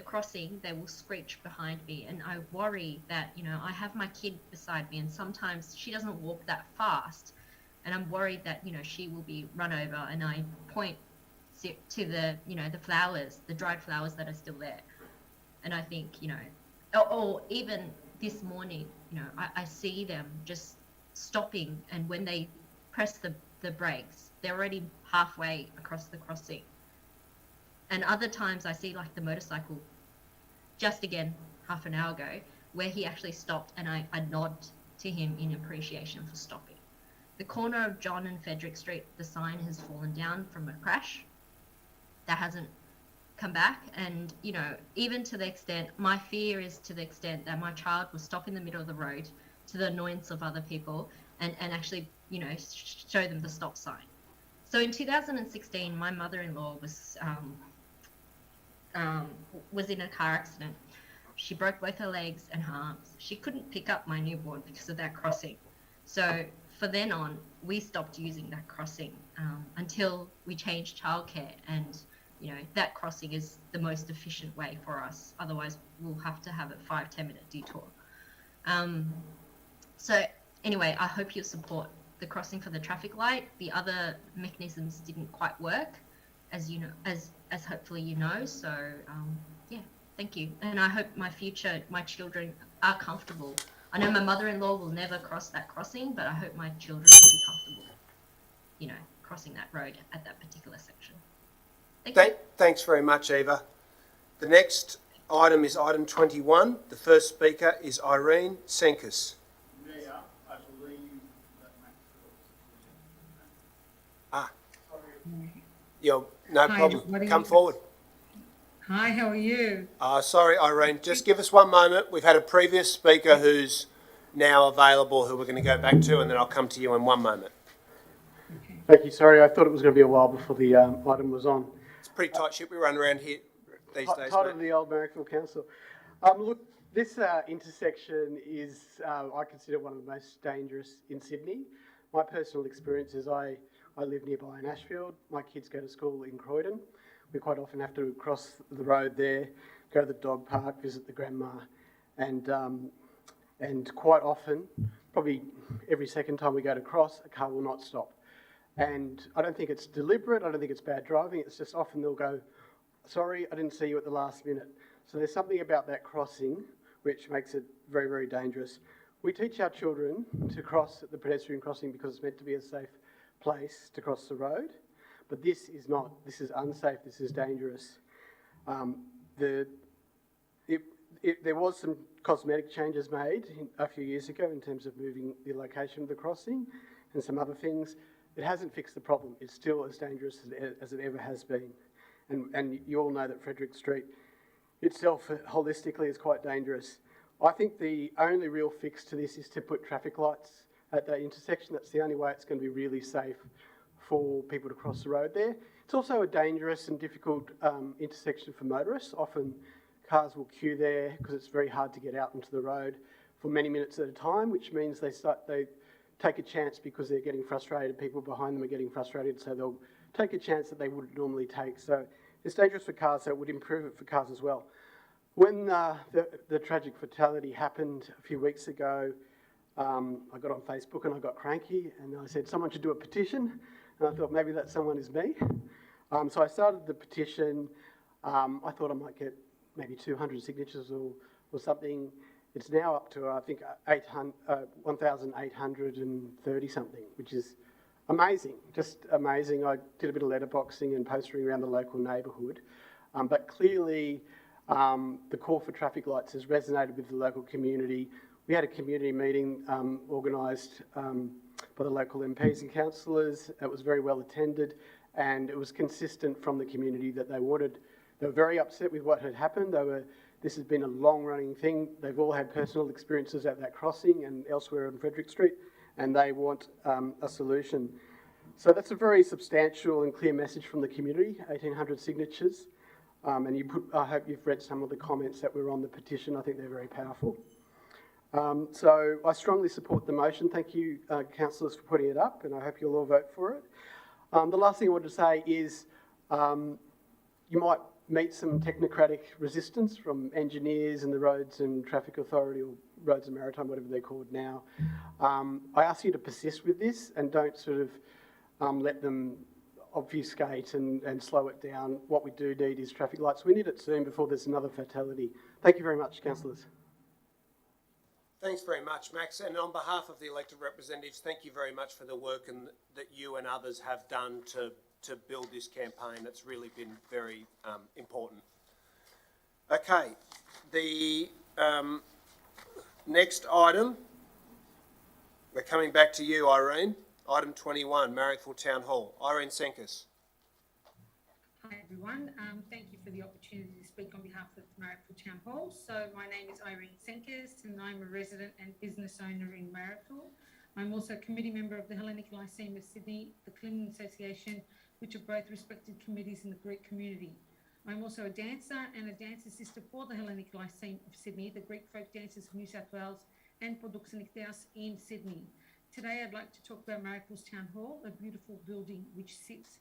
crossing, they will screech behind me. And I worry that, I have my kid beside me, and sometimes she doesn't walk that fast. And I'm worried that, she will be run over, and I point to the, the flowers, the dried flowers that are still there. And I think, or even this morning, I see them just stopping, and when they press the brakes, they're already halfway across the crossing. And other times I see like the motorcycle, just again, half an hour ago, where he actually stopped, and I nod to him in appreciation for stopping. The corner of John and Frederick Street, the sign has fallen down from a crash. That hasn't come back. And, even to the extent, my fear is to the extent that my child will stop in the middle of the road to the annoyance of other people and actually, show them the stop sign. So in 2016, my mother-in-law was in a car accident. She broke both her legs and her arms. She couldn't pick up my newborn because of that crossing. So for then on, we stopped using that crossing until we changed childcare, and that crossing is the most efficient way for us. Otherwise, we'll have to have a 5-10 minute detour. So anyway, I hope you'll support the crossing for the traffic light. The other mechanisms didn't quite work, as you know, as hopefully you know. So yeah, thank you, and I hope my children are comfortable. I know my mother-in-law will never cross that crossing, but I hope my children will be comfortable, crossing that road at that particular section. Thanks very much, Eva. The next item is item 21. The first speaker is Irene Senkis. Mayor, I believe that No Hi, problem. Come forward. Hi, how are you? Sorry, Irene. Just give us 1 moment. We've had a previous speaker who's now available who we're going to go back to, and then I'll come to you in 1 moment. Thank you. Sorry, I thought it was going to be a while before the item was on. It's a pretty tight ship we run around here these days. Tight of the old Marrickville Council. Look, this intersection is, I consider, one of the most dangerous in Sydney. My personal experience is I live nearby in Ashfield. My kids go to school in Croydon. We quite often have to cross the road there, go to the dog park, visit the grandma, and quite often, probably every second time we go to cross, a car will not stop. And I don't think it's deliberate, I don't think it's bad driving, it's just often they'll go, sorry, I didn't see you at the last minute. So there's something about that crossing which makes it very, very dangerous. We teach our children to cross at the pedestrian crossing because it's meant to be a safe place to cross the road. But this is not. This is unsafe. This is dangerous. There was some cosmetic changes made a few years ago in terms of moving the location of the crossing and some other things. It hasn't fixed the problem. It's still as dangerous as it ever has been. And you all know that Frederick Street itself holistically is quite dangerous. I think the only real fix to this is to put traffic lights at that intersection. That's the only way it's going to be really safe for people to cross the road there. It's also a dangerous and difficult intersection for motorists. Often cars will queue there because it's very hard to get out onto the road for many minutes at a time, which means they take a chance because they're getting frustrated. People behind them are getting frustrated, so they'll take a chance that they wouldn't normally take. So it's dangerous for cars, so it would improve it for cars as well. When the tragic fatality happened a few weeks ago, I got on Facebook and I got cranky and I said someone should do a petition. And I thought maybe that someone is me. So I started the petition. I thought I might get maybe 200 signatures or something. It's now up to, I think, 1,830 something, which is amazing, just amazing. I did a bit of letterboxing and postering around the local neighbourhood. But clearly, the call for traffic lights has resonated with the local community. We had a community meeting organised by the local MPs and councillors. It was very well attended, and it was consistent from the community that they were very upset with what had happened. This has been a long-running thing. They've all had personal experiences at that crossing and elsewhere on Frederick Street, and they want a solution. So that's a very substantial and clear message from the community, 1,800 signatures. And I hope you've read some of the comments that were on the petition. I think they're very powerful. So I strongly support the motion. Thank you, councillors, for putting it up, and I hope you'll all vote for it. The last thing I want to say is you might meet some technocratic resistance from engineers and the Roads and Traffic Authority, or Roads and Maritime, whatever they're called now. I ask you to persist with this and don't sort of let them obfuscate and slow it down. What we do need is traffic lights. We need it soon before there's another fatality. Thank you very much, councillors. Thanks very much, Max. And on behalf of the elected representatives, thank you very much for the work that you and others have done to build this campaign. It's really been very important. Okay, the next item, we're coming back to you, Irene. Item 21, Marrickville Town Hall. Irene Senkis. Hi everyone, thank you for the opportunity to speak on behalf of Marrickville Town Hall. So my name is Irene Senkis and I'm a resident and business owner in Marrickville. I'm also a committee member of the Hellenic Lyceum of Sydney, the Clinton Association, which are both respected committees in the Greek community. I'm also a dancer and a dance assistant for the Hellenic Lyceum of Sydney, the Greek folk dancers of New South Wales and Procedural in Sydney. Today I'd like to talk about Marrickville's Town Hall, a beautiful building which sits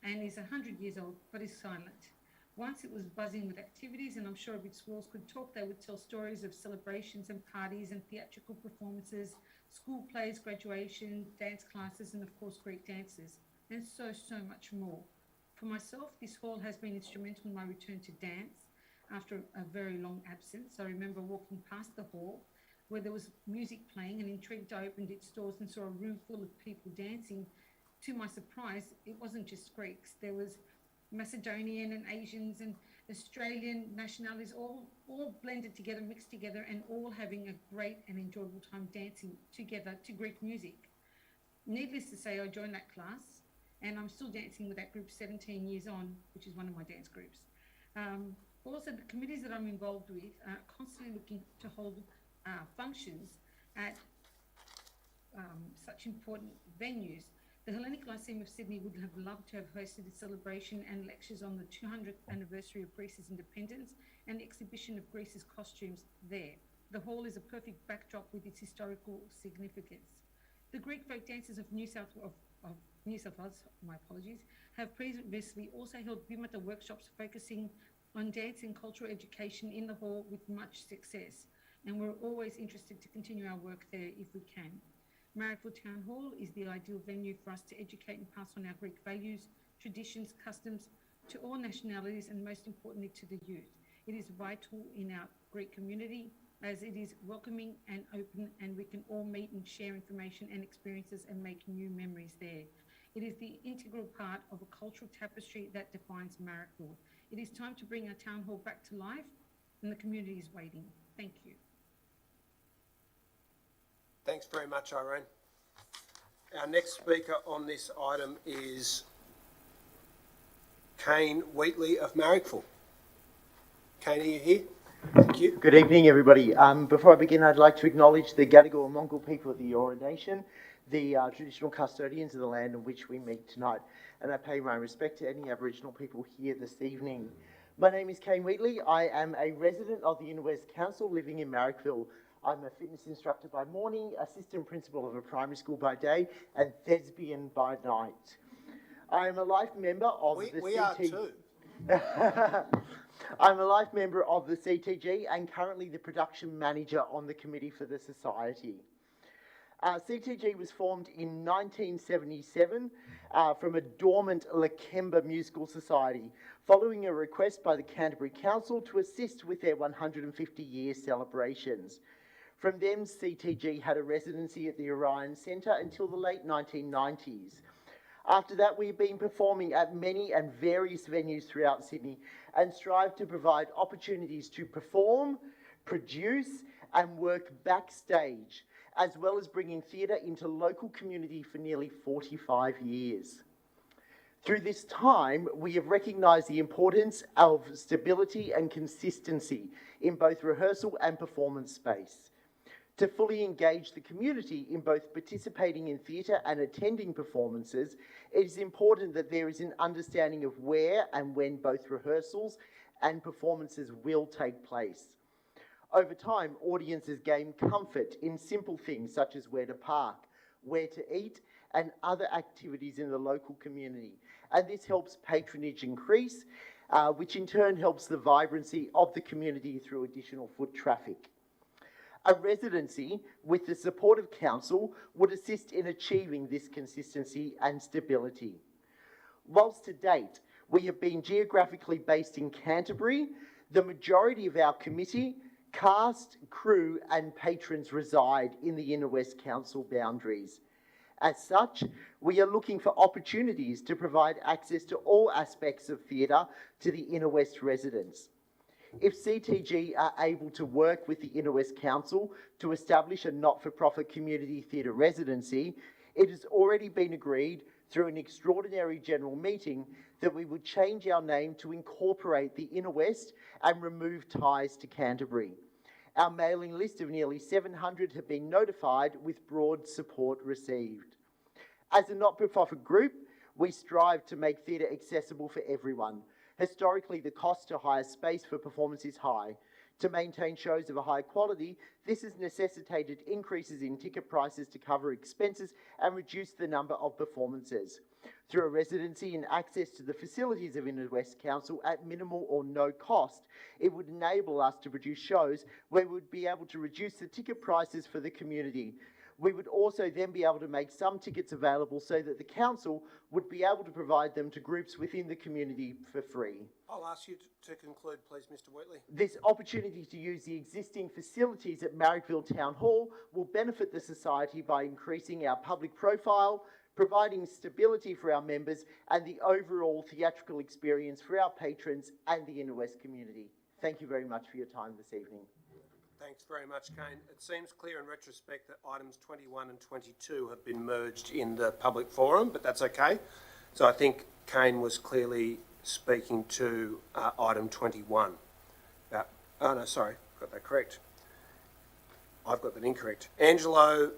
and is 100 years old but is silent. Once it was buzzing with activities, and I'm sure if its walls could talk, they would tell stories of celebrations and parties and theatrical performances, school plays, graduation, dance classes, and of course Greek dances, and so much more. For myself, this hall has been instrumental in my return to dance after a very long absence. I remember walking past the hall where there was music playing, and intrigued I opened its doors and saw a room full of people dancing. To my surprise, it wasn't just Greeks. There was Macedonian and Asians and Australian nationalities all blended together, mixed together, and all having a great and enjoyable time dancing together to Greek music. Needless to say, I joined that class, and I'm still dancing with that group 17 years on, which is one of my dance groups. Also, the committees that I'm involved with are constantly looking to hold functions at such important venues. The Hellenic Lyceum of Sydney would have loved to have hosted a celebration and lectures on the 200th anniversary of Greece's independence and the exhibition of Greece's costumes there. The hall is a perfect backdrop with its historical significance. The Greek folk dancers of New South Wales, my apologies, have previously also held Bimata workshops focusing on dance and cultural education in the hall with much success, and we're always interested to continue our work there if we can. Marrickville Town Hall is the ideal venue for us to educate and pass on our Greek values, traditions, customs to all nationalities, and most importantly to the youth. It is vital in our Greek community as it is welcoming and open, and we can all meet and share information and experiences and make new memories there. It is the integral part of a cultural tapestry that defines Marrickville. It is time to bring our town hall back to life, and the community is waiting. Thank you. Thanks very much, Irene. Our next speaker on this item is Kane Wheatley of Marrickville. Kane, are you here? Thank you. Good evening, everybody. Before I begin, I'd like to acknowledge the Gadigal and Mongol people of the Eora Nation, the traditional custodians of the land on which we meet tonight, and I pay my respect to any Aboriginal people here this evening. My name is Kane Wheatley. I am a resident of the Inner West Council living in Marrickville. I'm a fitness instructor by morning, assistant principal of a primary school by day, and thespian by night. I am a life member of the We are too. I'm a life member of the CTG and currently the production manager on the committee for the society. CTG was formed in 1977 from a dormant Lakemba musical society, following a request by the Canterbury Council to assist with their 150-year celebrations. From them, CTG had a residency at the Orion Centre until the late 1990s. After that, we've been performing at many and various venues throughout Sydney and strive to provide opportunities to perform, produce, and work backstage, as well as bringing theatre into local community for nearly 45 years. Through this time, we have recognised the importance of stability and consistency in both rehearsal and performance space. To fully engage the community in both participating in theatre and attending performances, it is important that there is an understanding of where and when both rehearsals and performances will take place. Over time, audiences gain comfort in simple things such as where to park, where to eat, and other activities in the local community. And this helps patronage increase, which in turn helps the vibrancy of the community through additional foot traffic. A residency with the support of council would assist in achieving this consistency and stability. Whilst to date we have been geographically based in Canterbury, the majority of our committee, cast, crew and patrons reside in the Inner West Council boundaries. As such, we are looking for opportunities to provide access to all aspects of theatre to the Inner West residents. If CTG are able to work with the Inner West Council to establish a not-for-profit community theatre residency, it has already been agreed through an extraordinary general meeting that we would change our name to incorporate the Inner West and remove ties to Canterbury. Our mailing list of nearly 700 have been notified with broad support received. As a not-for-profit group, we strive to make theatre accessible for everyone. Historically, the cost to hire space for performance is high. To maintain shows of a high quality, this has necessitated increases in ticket prices to cover expenses and reduce the number of performances. Through a residency and access to the facilities of Inner West Council at minimal or no cost, it would enable us to produce shows where we would be able to reduce the ticket prices for the community. We would also then be able to make some tickets available so that the council would be able to provide them to groups within the community for free. I'll ask you to conclude, please, Mr. Wheatley. This opportunity to use the existing facilities at Marrickville Town Hall will benefit the society by increasing our public profile, providing stability for our members, and the overall theatrical experience for our patrons and the Inner West community. Thank you very much for your time this evening. Thanks very much, Kane. It seems clear in retrospect that items 21 and 22 have been merged in the public forum, but that's okay. So I think Kane was clearly speaking to item 21. Oh, no, sorry, got that correct. I've got that incorrect. Angelo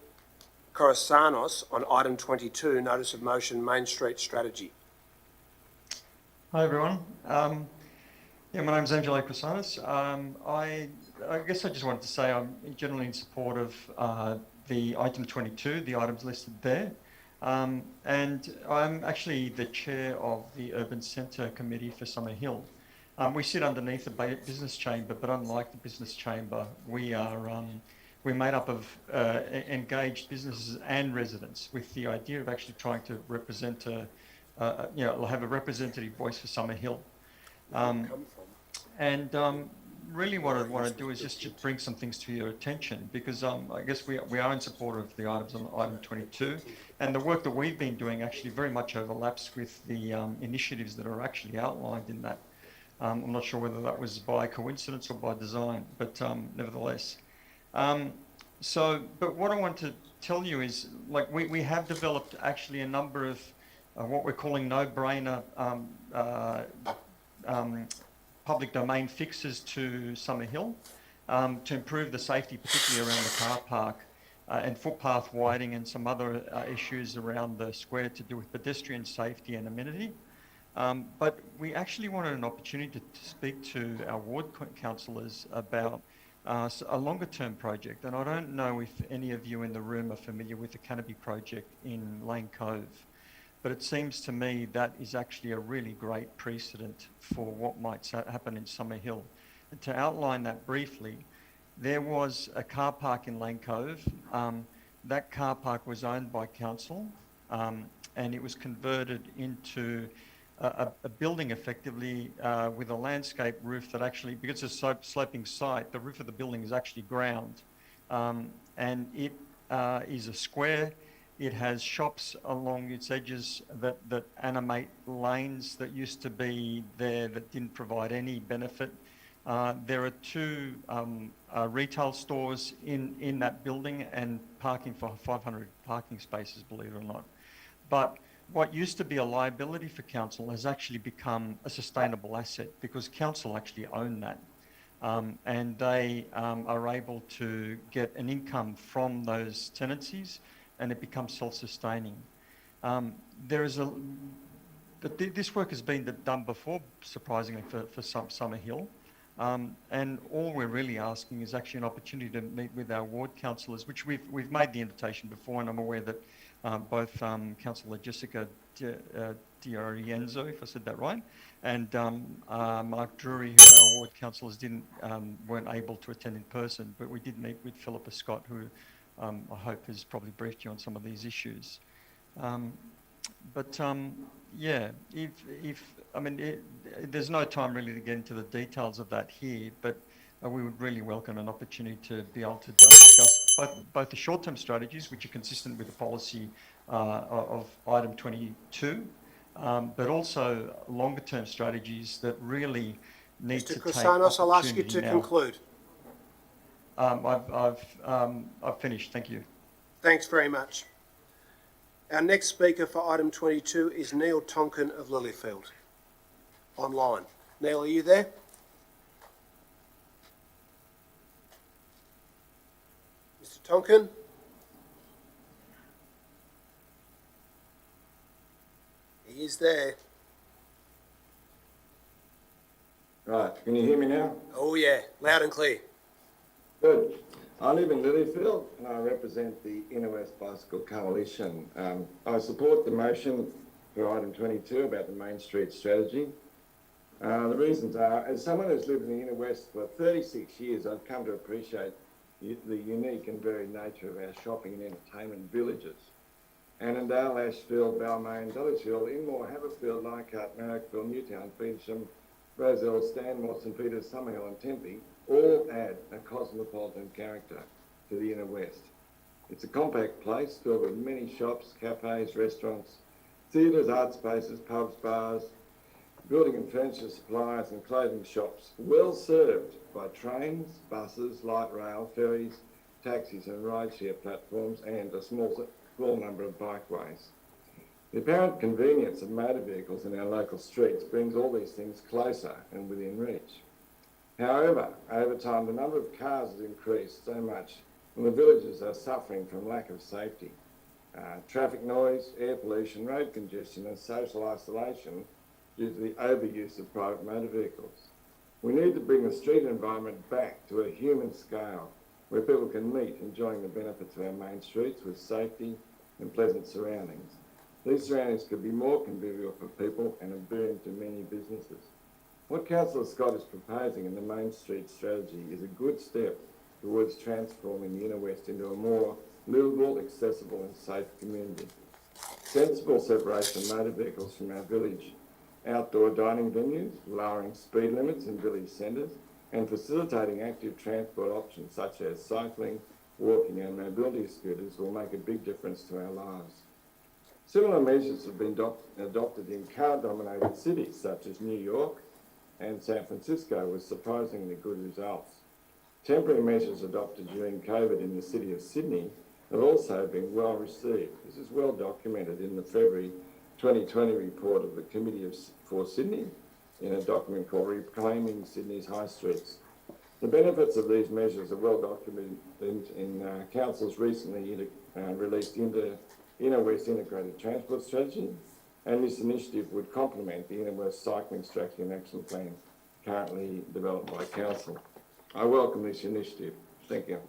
Corosanos on item 22, notice of motion, Main Street strategy. Hi everyone. Yeah, my name's Angelo Corosanos. I guess I just wanted to say I'm generally in support of the item 22, the items listed there. And I'm actually the chair of the Urban Centre Committee for Summer Hill. We sit underneath the business chamber, but unlike the business chamber, we're made up of engaged businesses and residents with the idea of actually trying to represent have a representative voice for Summer Hill. Really what I want to do is just to bring some things to your attention, because I guess we are in support of the items on item 22, and the work that we've been doing actually very much overlaps with the initiatives that are actually outlined in that. I'm not sure whether that was by coincidence or by design, but nevertheless. But what I want to tell you is, like, we have developed actually a number of what we're calling no-brainer public domain fixes to Summer Hill to improve the safety, particularly around the car park and footpath widening and some other issues around the square to do with pedestrian safety and amenity. But we actually wanted an opportunity to speak to our ward councillors about a longer term project. And I don't know if any of you in the room are familiar with the Canopy project in Lane Cove. But it seems to me that is actually a really great precedent for what might happen in Summer Hill. And to outline that briefly, there was a car park in Lane Cove. That car park was owned by council, and it was converted into a building effectively with a landscape roof that actually, because it's a sloping site, the roof of the building is actually ground. And it is a square. It has shops along its edges that animate lanes that used to be there that didn't provide any benefit. There are two retail stores in that building and parking for 500 parking spaces, believe it or not. But what used to be a liability for council has actually become a sustainable asset because council actually own that. And they are able to get an income from those tenancies, and it becomes self-sustaining. This work has been done before, surprisingly, for Summer Hill. And all we're really asking is actually an opportunity to meet with our ward councillors, which we've made the invitation before, and I'm aware that both Councillor Jessica Diorienzo, if I said that right, and Mark Drury, who are our ward councillors, weren't able to attend in person, but we did meet with Philippa Scott, who I hope has probably briefed you on some of these issues. Yeah, there's no time really to get into the details of that here, but we would really welcome an opportunity to be able to discuss both the short-term strategies, which are consistent with the policy of item 22, but also longer-term strategies that really need to take opportunity now. Mr. Corosanos, I'll ask you to conclude. I've finished, thank you. Thanks very much. Our next speaker for item 22 is Neil Tonkin of Lilyfield, online. Neil, are you there? Mr. Tonkin? He is there. Can you hear me now? Oh yeah, loud and clear. Good. I live in Lilyfield and I represent the Inner West Bicycle Coalition. I support the motion for item 22 about the Main Street strategy. The reasons are, as someone who's lived in the Inner West for 36 years, I've come to appreciate the unique and varied nature of our shopping and entertainment villages. Annandale, Ashfield, Balmain, Dulwich-Hill, Inmore, Haverfield, Leichhardt, Marrickville, Newtown, Feversham, Roselle, Stanmore, St Peters, Summerhill and Tempe all add a cosmopolitan character to the Inner West. It's a compact place filled with many shops, cafes, restaurants, theatres, art spaces, pubs, bars, building and furniture suppliers and clothing shops, well served by trains, buses, light rail, ferries, taxis and rideshare platforms and a small number of bikeways. The apparent convenience of motor vehicles in our local streets brings all these things closer and within reach. However, over time, the number of cars has increased so much and the villages are suffering from lack of safety. Traffic noise, air pollution, road congestion and social isolation due to the overuse of private motor vehicles. We need to bring the street environment back to a human scale where people can meet enjoying the benefits of our main streets with safety and pleasant surroundings. These surroundings could be more convivial for people and a boon to many businesses. What Councillor Scott is proposing in the Main Street strategy is a good step towards transforming the Inner West into a more livable, accessible and safe community. Sensible separation of motor vehicles from our village outdoor dining venues, lowering speed limits in village centres and facilitating active transport options such as cycling, walking and mobility scooters will make a big difference to our lives. Similar measures have been adopted in car-dominated cities such as New York and San Francisco with surprisingly good results. Temporary measures adopted during COVID in the city of Sydney have also been well received. This is well documented in the February 2020 report of the Committee for Sydney in a document called Reclaiming Sydney's High Streets. The benefits of these measures are well documented in Council's recently released Inner West Integrated Transport Strategy, and this initiative would complement the Inner West Cycling Strategy and Action Plan currently developed by Council. I welcome this initiative. Thank you.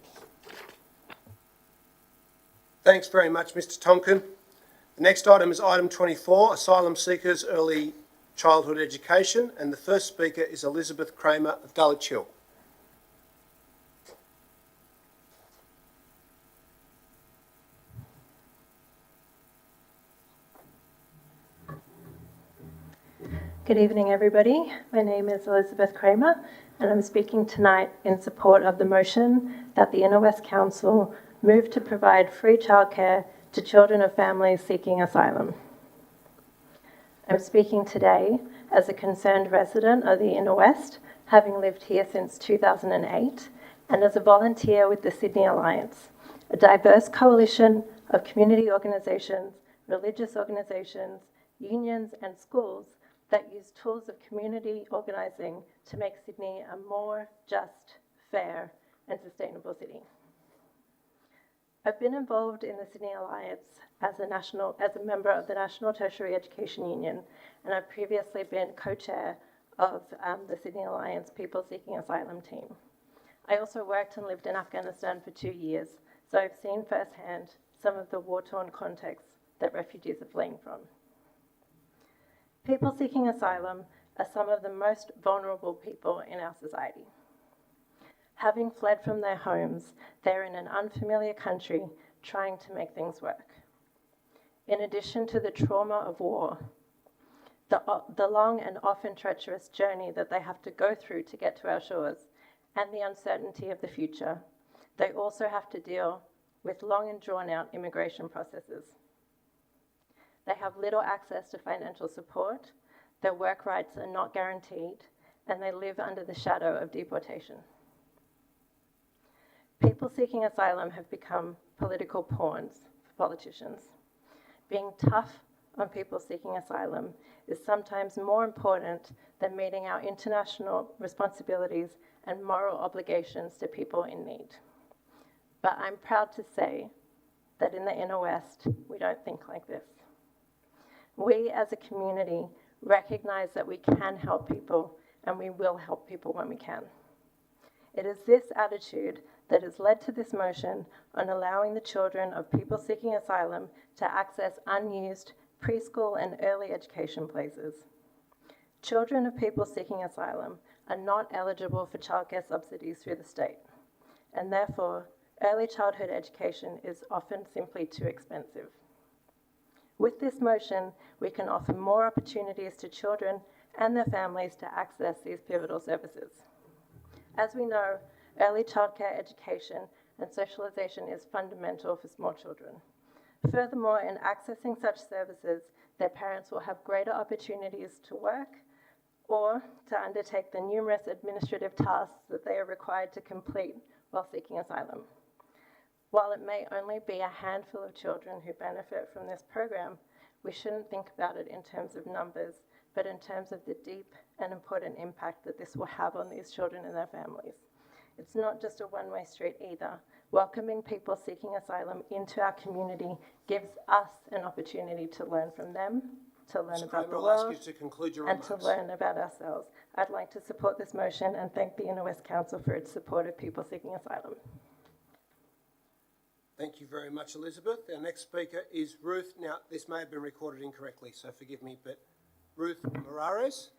Thanks very much, Mr Tonkin. The next item is item 24, Asylum Seekers Early Childhood Education, and the first speaker is Elizabeth Kramer of Dulwich Hill. Good evening, everybody. My name is Elizabeth Kramer, and I'm speaking tonight in support of the motion that the Inner West Council move to provide free childcare to children of families seeking asylum. I'm speaking today as a concerned resident of the Inner West, having lived here since 2008, and as a volunteer with the Sydney Alliance, a diverse coalition of community organisations, religious organisations, unions and schools that use tools of community organising to make Sydney a more just, fair and sustainable city. I've been involved in the Sydney Alliance as a member of the National Tertiary Education Union, and I've previously been co-chair of the Sydney Alliance People Seeking Asylum team. I also worked and lived in Afghanistan for 2 years, so I've seen firsthand some of the war-torn contexts that refugees are fleeing from. People seeking asylum are some of the most vulnerable people in our society. Having fled from their homes, they're in an unfamiliar country trying to make things work. In addition to the trauma of war, the long and often treacherous journey that they have to go through to get to our shores, and the uncertainty of the future, they also have to deal with long and drawn-out immigration processes. They have little access to financial support, their work rights are not guaranteed, and they live under the shadow of deportation. People seeking asylum have become political pawns for politicians. Being tough on people seeking asylum is sometimes more important than meeting our international responsibilities and moral obligations to people in need. But I'm proud to say that in the Inner West, we don't think like this. We as a community recognize that we can help people and we will help people when we can. It is this attitude that has led to this motion on allowing the children of people seeking asylum to access unused preschool and early education places. Children of people seeking asylum are not eligible for childcare subsidies through the state, and therefore early childhood education is often simply too expensive. With this motion, we can offer more opportunities to children and their families to access these pivotal services. As we know, early childcare education and socialisation is fundamental for small children. Furthermore, in accessing such services, their parents will have greater opportunities to work or to undertake the numerous administrative tasks that they are required to complete while seeking asylum. While it may only be a handful of children who benefit from this program, we shouldn't think about it in terms of numbers, but in terms of the deep and important impact that this will have on these children and their families. It's not just a one-way street either. Welcoming people seeking asylum into our community gives us an opportunity to learn from them, to learn about the world, I'll ask you to conclude your and to remarks. learn about ourselves. I'd like to support this motion and thank the Inner West Council for its support of people seeking asylum. Thank you very much, Elizabeth. Our next speaker is Ruth. Now, this may have been recorded incorrectly, so forgive me, but Ruth Moraes.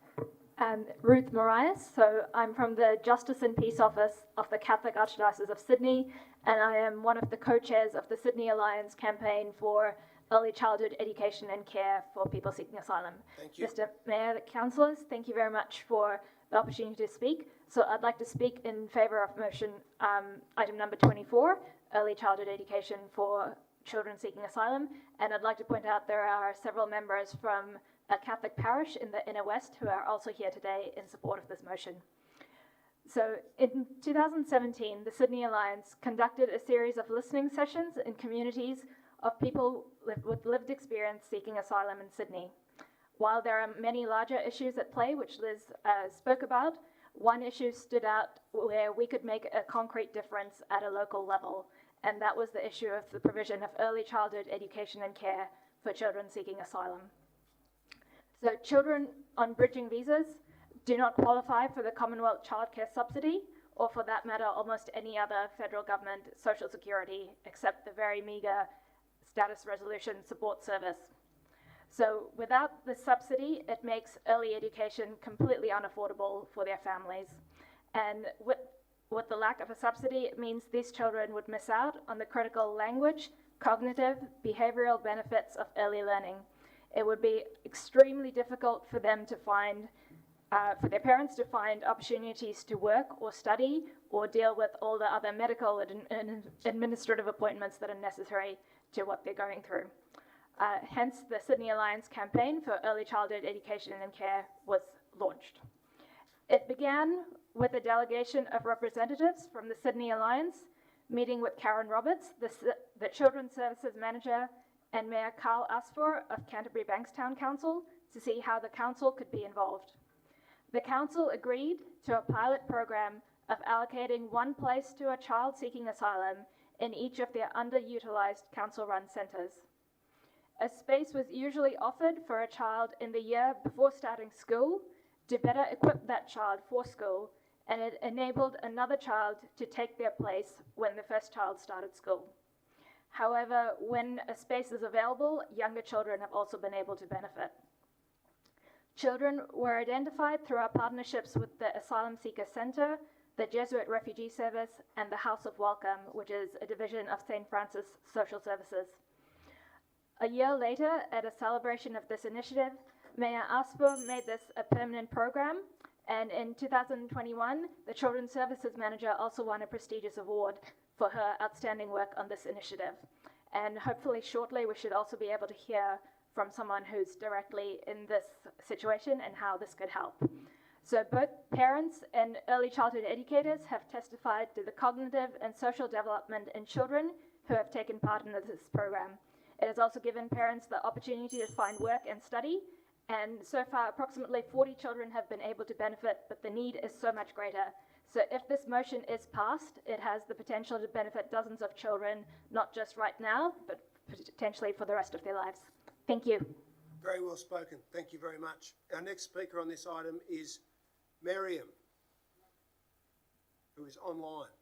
Ruth Moraes. So I'm from the Justice and Peace Office of the Catholic Archdiocese of Sydney, and I am one of the co-chairs of the Sydney Alliance campaign for early childhood education and care for people seeking asylum. Thank you. Mr. Mayor, councillors, thank you very much for the opportunity to speak. So I'd like to speak in favour of motion item number 24, early childhood education for children seeking asylum. And I'd like to point out there are several members from a Catholic parish in the Inner West who are also here today in support of this motion. So in 2017, the Sydney Alliance conducted a series of listening sessions in communities of people with lived experience seeking asylum in Sydney. While there are many larger issues at play, which Liz spoke about, one issue stood out where we could make a concrete difference at a local level, and that was the issue of the provision of early childhood education and care for children seeking asylum. So children on bridging visas do not qualify for the Commonwealth Childcare Subsidy, or for that matter, almost any other federal government social security, except the very meagre status resolution support service. So without the subsidy, it makes early education completely unaffordable for their families. And with the lack of a subsidy, it means these children would miss out on the critical language, cognitive, behavioural benefits of early learning. It would be extremely difficult for them to find, for their parents to find opportunities to work or study or deal with all the other medical and administrative appointments that are necessary to what they're going through. Hence, the Sydney Alliance campaign for early childhood education and care was launched. It began with a delegation of representatives from the Sydney Alliance meeting with Karen Roberts, the Children's Services Manager, and Mayor Carl Asfor of Canterbury Bankstown Council to see how the council could be involved. The council agreed to a pilot program of allocating one place to a child seeking asylum in each of their underutilised council-run centres. A space was usually offered for a child in the year before starting school to better equip that child for school, and it enabled another child to take their place when the first child started school. However, when a space is available, younger children have also been able to benefit. Children were identified through our partnerships with the Asylum Seeker Centre, the Jesuit Refugee Service, and the House of Welcome, which is a division of St. Francis Social Services. A year later, at a celebration of this initiative, Mayor Asper made this a permanent program, and in 2021, the Children's Services Manager also won a prestigious award for her outstanding work on this initiative. And hopefully shortly, we should also be able to hear from someone who's directly in this situation and how this could help. So both parents and early childhood educators have testified to the cognitive and social development in children who have taken part in this program. It has also given parents the opportunity to find work and study, and so far approximately 40 children have been able to benefit, but the need is so much greater. So if this motion is passed, it has the potential to benefit dozens of children, not just right now, but potentially for the rest of their lives. Thank you. Very well spoken. Thank you very much. Our next speaker on this item is Miriam, who is online.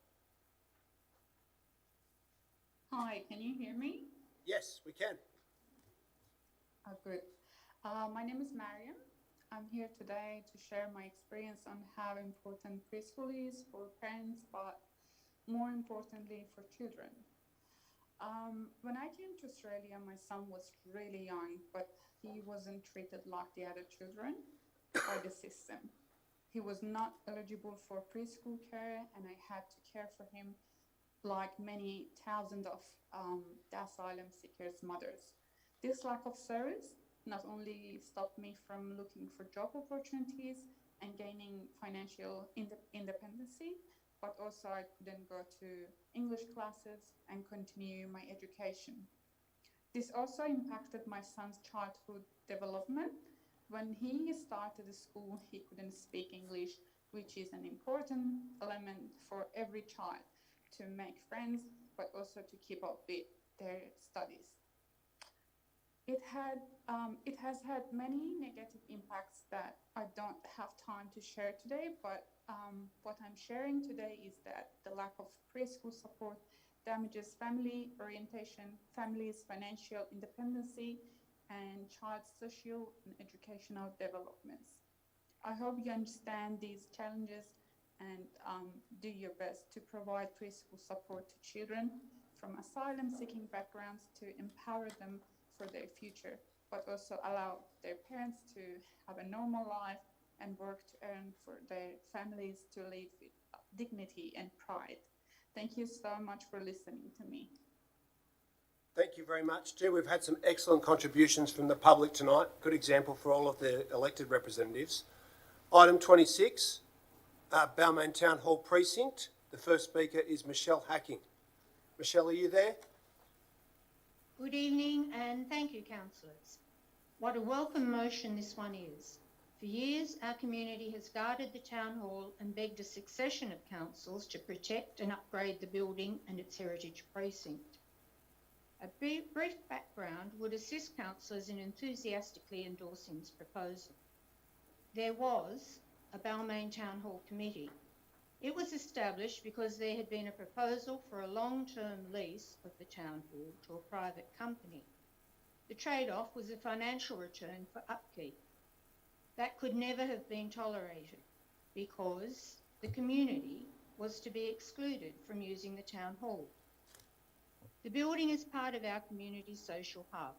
Hi, can you hear me? Yes, we can. Oh, good. My name is Mariam. I'm here today to share my experience on how important preschool is for parents, but more importantly for children. When I came to Australia, my son was really young, but he wasn't treated like the other children by the system. He was not eligible for preschool care, and I had to care for him like many thousands of the asylum seekers' mothers. This lack of service not only stopped me from looking for job opportunities and gaining financial independency, but also I couldn't go to English classes and continue my education. This also impacted my son's childhood development. When he started school, he couldn't speak English, which is an important element for every child to make friends, but also to keep up with their studies. It has had many negative impacts that I don't have time to share today, but what I'm sharing today is that the lack of preschool support damages family orientation, families' financial independency, and child's social and educational developments. I hope you understand these challenges and do your best to provide preschool support to children from asylum-seeking backgrounds to empower them for their future, but also allow their parents to have a normal life and work to earn for their families to live with dignity and pride. Thank you so much for listening to me. Thank you very much. Gee, we've had some excellent contributions from the public tonight. Good example for all of the elected representatives. Item 26, Balmain Town Hall Precinct. The first speaker is Michelle Hacking. Michelle, are you there? Good evening and thank you, councillors. What a welcome motion this one is. For years, our community has guarded the Town Hall and begged a succession of councils to protect and upgrade the building and its heritage precinct. A brief background would assist councillors in enthusiastically endorsing this proposal. There was a Balmain Town Hall Committee. It was established because there had been a proposal for a long-term lease of the Town Hall to a private company. The trade-off was a financial return for upkeep. That could never have been tolerated because the community was to be excluded from using the Town Hall. The building is part of our community's social hub.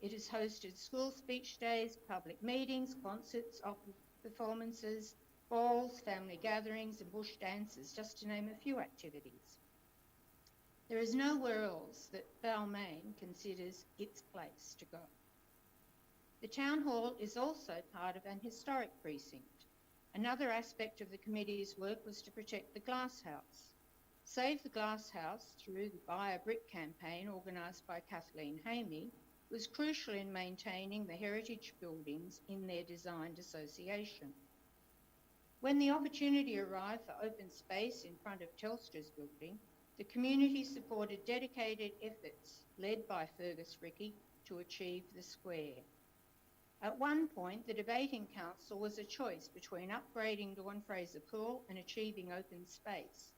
It has hosted school speech days, public meetings, concerts, opera performances, balls, family gatherings and bush dances, just to name a few activities. There is nowhere else that Balmain considers its place to go. The Town Hall is also part of an historic precinct. Another aspect of the committee's work was to protect the Glass House. Save the Glass House, through the Buy a Brick campaign organised by Kathleen Hamey, was crucial in maintaining the heritage buildings in their designed association. When the opportunity arrived for open space in front of Telstra's building, the community supported dedicated efforts led by Fergus Rickey to achieve the square. At one point, the debating council was a choice between upgrading Dawn Fraser Pool and achieving open space,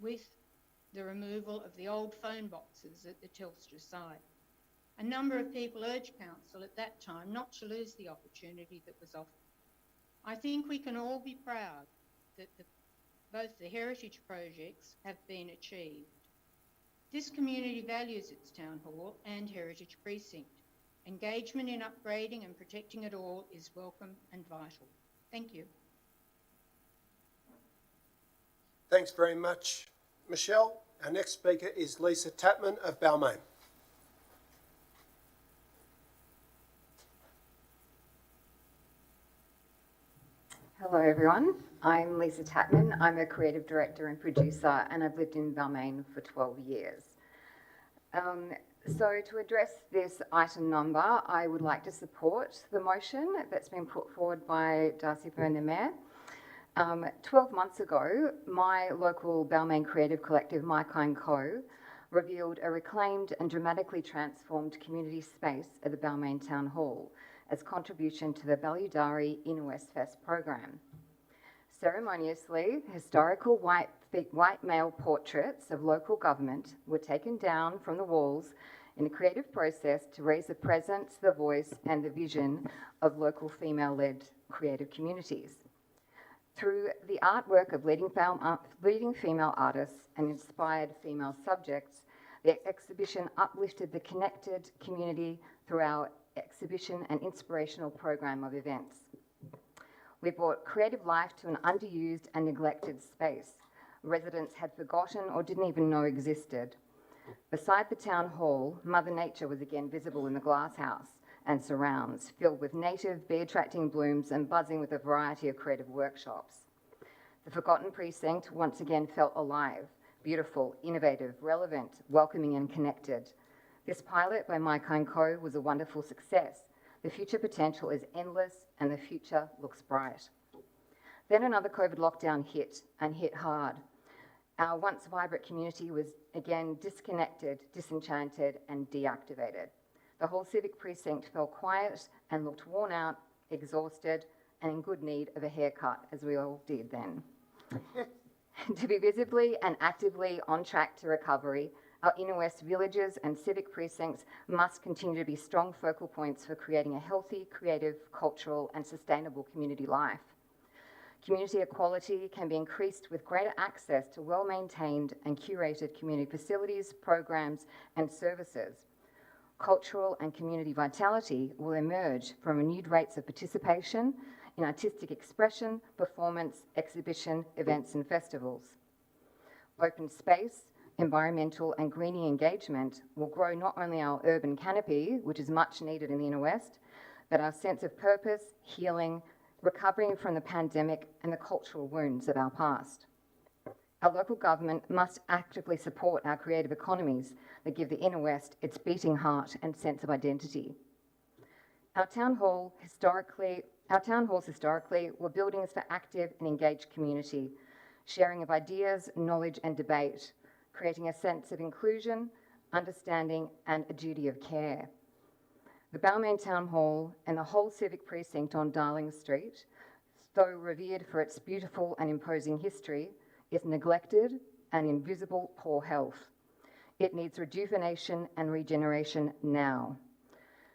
with the removal of the old phone boxes at the Telstra site. A number of people urged council at that time not to lose the opportunity that was offered. I think we can all be proud that both the heritage projects have been achieved. This community values its Town Hall and heritage precinct. Engagement in upgrading and protecting it all is welcome and vital. Thank you. Thanks very much, Michelle. Our next speaker is Lisa Tatman of Balmain. Hello everyone, I'm Lisa Tatman. I'm a creative director and producer and I've lived in Balmain for 12 years. So to address this item number, I would like to support the motion that's been put forward by Darcy Byrne, the Mayor. 12 months ago, my local Balmain creative collective, My Kind Co, revealed a reclaimed and dramatically transformed community space at the Balmain Town Hall as contribution to the Balyudari Inner West Fest program. Ceremoniously, historical white male portraits of local government were taken down from the walls in a creative process to raise the presence, the voice, and the vision of local female-led creative communities. Through the artwork of leading female artists and inspired female subjects, the exhibition uplifted the connected community through our exhibition and inspirational program of events. We brought creative life to an underused and neglected space residents had forgotten or didn't even know existed. Beside the town hall, Mother Nature was again visible in the glass house and surrounds, filled with native bee-attracting blooms and buzzing with a variety of creative workshops. The forgotten precinct once again felt alive, beautiful, innovative, relevant, welcoming and connected. This pilot by My Kind Co was a wonderful success. The future potential is endless and the future looks bright. Then another COVID lockdown hit, and hit hard. Our once vibrant community was again disconnected, disenchanted and deactivated. The whole civic precinct fell quiet and looked worn out, exhausted and in good need of a haircut, as we all did then. To be visibly and actively on track to recovery, our Inner West villages and civic precincts must continue to be strong focal points for creating a healthy, creative, cultural and sustainable community life. Community equality can be increased with greater access to well-maintained and curated community facilities, programs and services. Cultural and community vitality will emerge from renewed rates of participation in artistic expression, performance, exhibition, events and festivals. Open space, environmental and greening engagement will grow not only our urban canopy, which is much needed in the Inner West, but our sense of purpose, healing, recovering from the pandemic and the cultural wounds of our past. Our local government must actively support our creative economies that give the Inner West its beating heart and sense of identity. Our town halls historically were buildings for active and engaged community, sharing of ideas, knowledge and debate, creating a sense of inclusion, understanding and a duty of care. The Balmain Town Hall and the whole civic precinct on Darling Street, though revered for its beautiful and imposing history, is neglected and in visible poor health. It needs rejuvenation and regeneration now.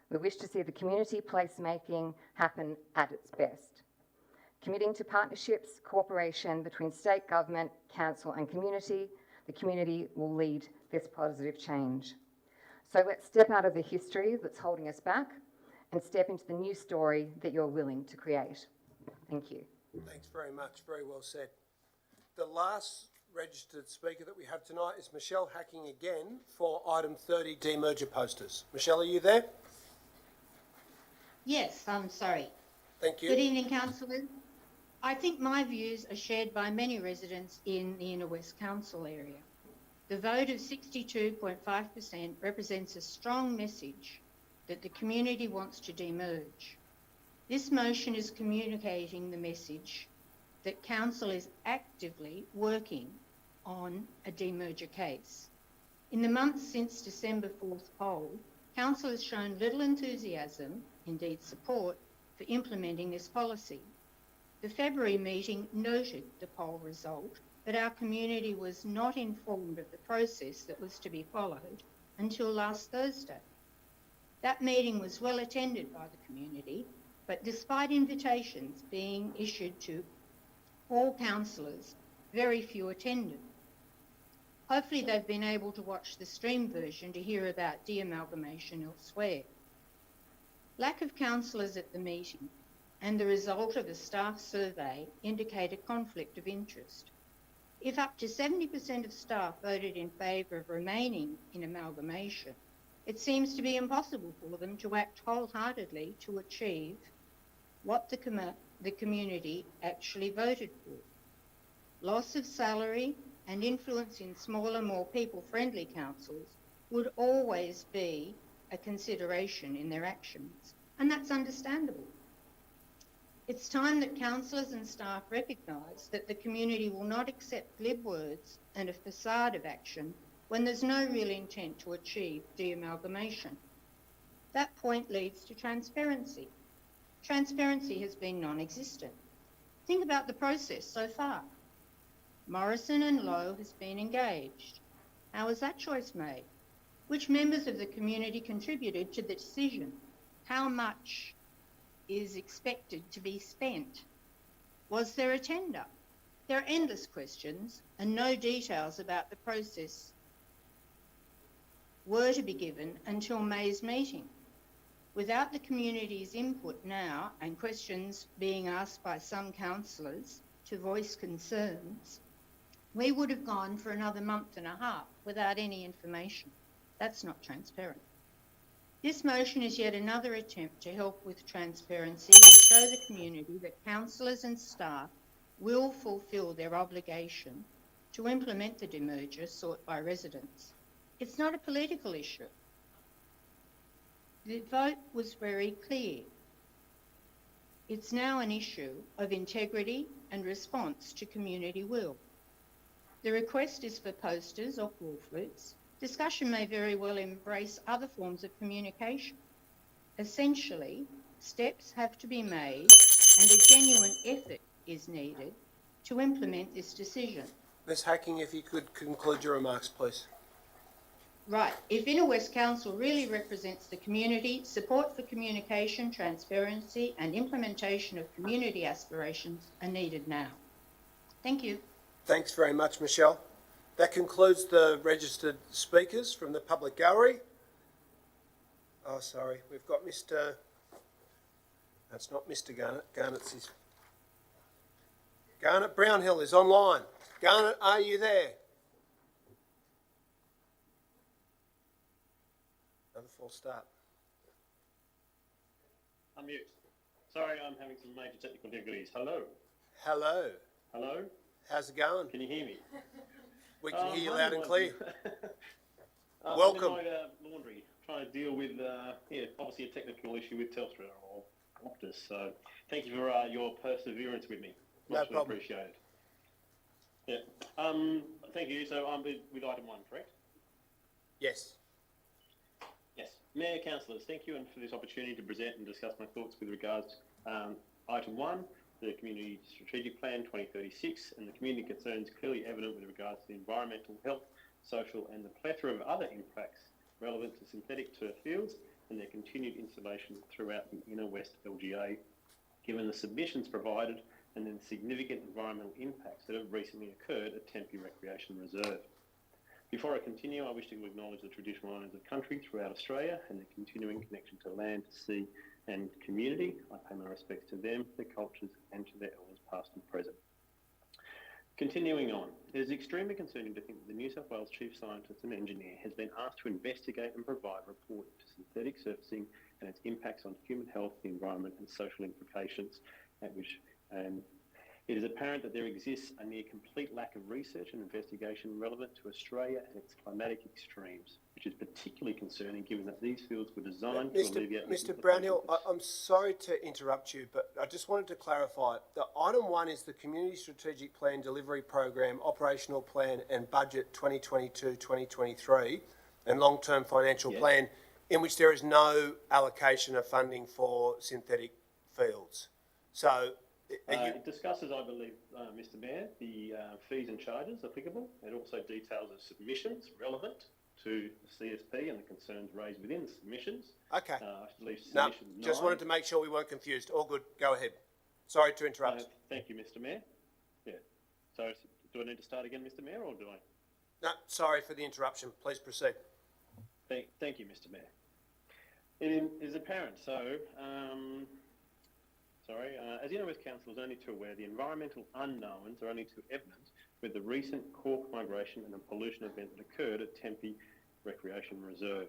We wish to see the community placemaking happen at its best. Committing to partnerships, cooperation between state government, council and community, the community will lead this positive change. So let's step out of the history that's holding us back and step into the new story that you're willing to create. Thank you. Thanks very much. Very well said. The last registered speaker that we have tonight is Michelle Hacking again for item 30, demerger posters. Michelle, are you there? Yes, I'm sorry. Thank you. Good evening, councillors. I think my views are shared by many residents in the Inner West Council area. The vote of 62.5% represents a strong message that the community wants to demerge. This motion is communicating the message that Council is actively working on a demerger case. In the months since December 4th poll, Council has shown little enthusiasm, indeed support, for implementing this policy. The February meeting noted the poll result, but our community was not informed of the process that was to be followed until last Thursday. That meeting was well attended by the community, but despite invitations being issued to all councillors, very few attended. Hopefully they've been able to watch the stream version to hear about de-amalgamation elsewhere. Lack of councillors at the meeting and the result of a staff survey indicate a conflict of interest. If up to 70% of staff voted in favour of remaining in amalgamation, it seems to be impossible for them to act wholeheartedly to achieve what the community actually voted for. Loss of salary and influence in smaller, more people-friendly councils would always be a consideration in their actions, and that's understandable. It's time that councillors and staff recognise that the community will not accept glib words and a facade of action when there's no real intent to achieve de-amalgamation. That point leads to transparency. Transparency has been non-existent. Think about the process so far. Morrison and Lowe has been engaged. How was that choice made? Which members of the community contributed to the decision? How much is expected to be spent? Was there a tender? There are endless questions and no details about the process were to be given until May's meeting. Without the community's input now and questions being asked by some councillors to voice concerns, we would have gone for another month and a half without any information. That's not transparent. This motion is yet another attempt to help with transparency and show the community that councillors and staff will fulfil their obligation to implement the demerger sought by residents. It's not a political issue. The vote was very clear. It's now an issue of integrity and response to community will. The request is for posters or pamphlets. Discussion may very well embrace other forms of communication. Essentially, steps have to be made and a genuine effort is needed to implement this decision. Ms Hacking, if you could conclude your remarks, please. Right, if Inner West Council really represents the community, support for communication, transparency and implementation of community aspirations are needed now. Thank you. Thanks very much, Michelle. That concludes the registered speakers from the public gallery. Oh, sorry, we've got Mr. That's not Mr. Garnett. Garnett's his. Garnett Brownhill is online. Garnett, are you there? Another false start. I'm mute. Sorry, I'm having some major technical difficulties. Hello. Hello. Hello. How's it going? Can you hear me? We can hear you loud and clear. Welcome. I'm in my laundry, trying to deal with, obviously a technical issue with Telstra or Optus. So thank you for your perseverance with me. Much appreciated. Yeah. Thank you. So I'm with item 1, correct? Yes. Yes. Mayor, councillors, thank you and for this opportunity to present and discuss my thoughts with regards to item 1, the Community Strategic Plan 2036, and the community concerns clearly evident with regards to the environmental, health, social and the plethora of other impacts relevant to synthetic turf fields and their continued installation throughout the Inner West LGA, given the submissions provided and the significant environmental impacts that have recently occurred at Tempe Recreation Reserve. Before I continue, I wish to acknowledge the traditional owners of country throughout Australia and their continuing connection to land, sea and community. I pay my respects to them, their cultures and to their elders past and present. Continuing on, it is extremely concerning to think that the New South Wales Chief Scientist and Engineer has been asked to investigate and provide a report to synthetic surfacing and its impacts on human health, the environment and social implications, at which it is apparent that there exists a near complete lack of research and investigation relevant to Australia and its climatic extremes, which is particularly concerning given that these fields were designed to alleviate... Mr Brownhill, I'm sorry to interrupt you, but I just wanted to clarify. The item 1 is the Community Strategic Plan Delivery Program, Operational Plan and Budget 2022-2023 and Long-Term Financial Plan, in which there is no allocation of funding for synthetic fields. So... it discusses, I believe, Mr Mayor, the fees and charges applicable. It also details the submissions relevant to the CSP and the concerns raised within the submissions. Okay. I believe No, submissions just wanted to make sure we weren't confused. All good. Go ahead. Sorry to interrupt. Thank you, Mr Mayor. Yeah. So do I need to start again, Mr Mayor, or do I? No, sorry for the interruption. Please proceed. Thank you, Mr Mayor. It is apparent, as Inner West Council is only too aware, the environmental unknowns are only too evident with the recent cork migration and the pollution event that occurred at Tempe Recreation Reserve.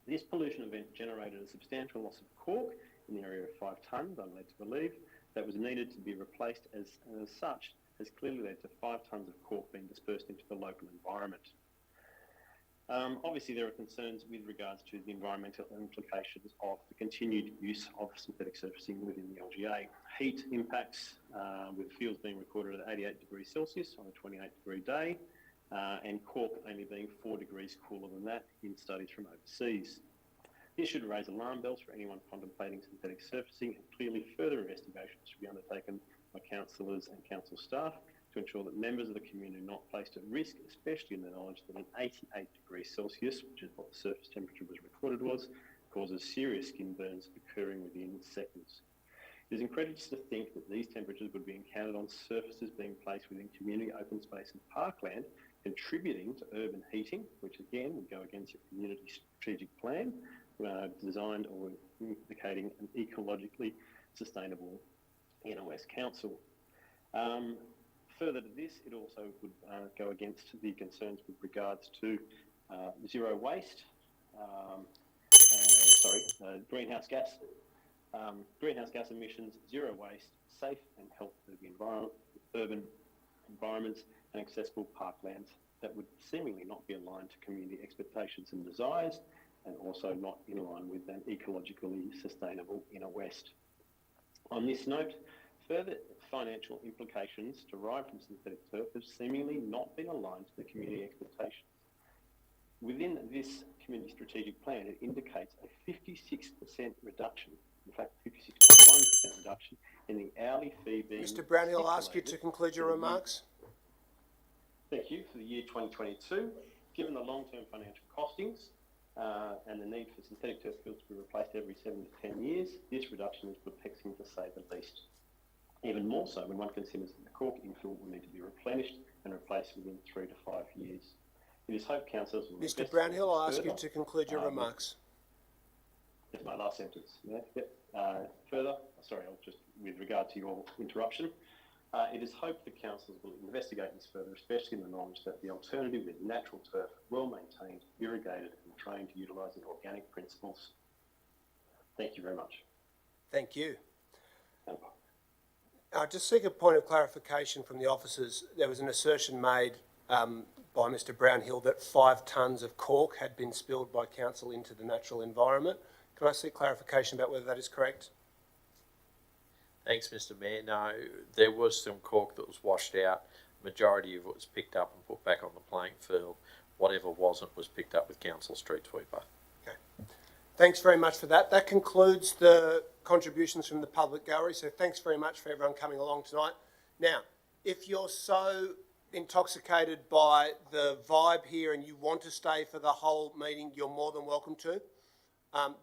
This pollution event generated a substantial loss of cork in the area of 5 tonnes, I'm led to believe, that was needed to be replaced as such has clearly led to 5 tonnes of cork being dispersed into the local environment. Obviously, there are concerns with regards to the environmental implications of the continued use of synthetic surfacing within the LGA. Heat impacts, with fields being recorded at 88 degrees Celsius on a 28-degree day, and cork only being 4 degrees cooler than that in studies from overseas. This should raise alarm bells for anyone contemplating synthetic surfacing, and clearly further investigations should be undertaken by councillors and council staff to ensure that members of the community are not placed at risk, especially in the knowledge that an 88 degrees Celsius, which is what the surface temperature was recorded was, causes serious skin burns occurring within seconds. It is incredible to think that these temperatures would be encountered on surfaces being placed within community open space and parkland, contributing to urban heating, which again would go against your community strategic plan, designed or indicating an ecologically sustainable NOS council. Further to this, it also would go against the concerns with regards to zero waste, greenhouse gas emissions, zero waste, safe and healthy urban environments, and accessible parklands that would seemingly not be aligned to community expectations and desires, and also not in line with an ecologically sustainable inner west. On this note, further financial implications derived from synthetic turf have seemingly not been aligned to the community expectations. Within this community strategic plan, it indicates a 56% reduction, in fact 56.1% reduction in the hourly fee being... Mr Brownhill, I'll ask you to conclude your remarks. Thank you. For the year 2022, given the long-term financial costings and the need for synthetic turf fields to be replaced every 7 to 10 years, this reduction is perplexing to say the least. Even more so when one considers that the cork infill will need to be replenished and replaced within 3 to 5 years. It is hoped councils will... Mr Brownhill, I'll ask you to conclude your remarks. That's my last sentence. Yeah. Further, sorry, I'll just, with regard to your interruption, it is hoped that councils will investigate this further, especially in the knowledge that the alternative is natural turf, well maintained, irrigated and trained to utilising organic principles. Thank you very much. Thank you. I just seek a point of clarification from the officers. There was an assertion made by Mr Brownhill that 5 tonnes of cork had been spilled by council into the natural environment. Can I seek clarification about whether that is correct? Thanks, Mr Mayor. No, there was some cork that was washed out. Majority of it was picked up and put back on the playing field. Whatever wasn't was picked up with council street sweeper. Okay. Thanks very much for that. That concludes the contributions from the public gallery. So thanks very much for everyone coming along tonight. Now, if you're so intoxicated by the vibe here and you want to stay for the whole meeting, you're more than welcome to.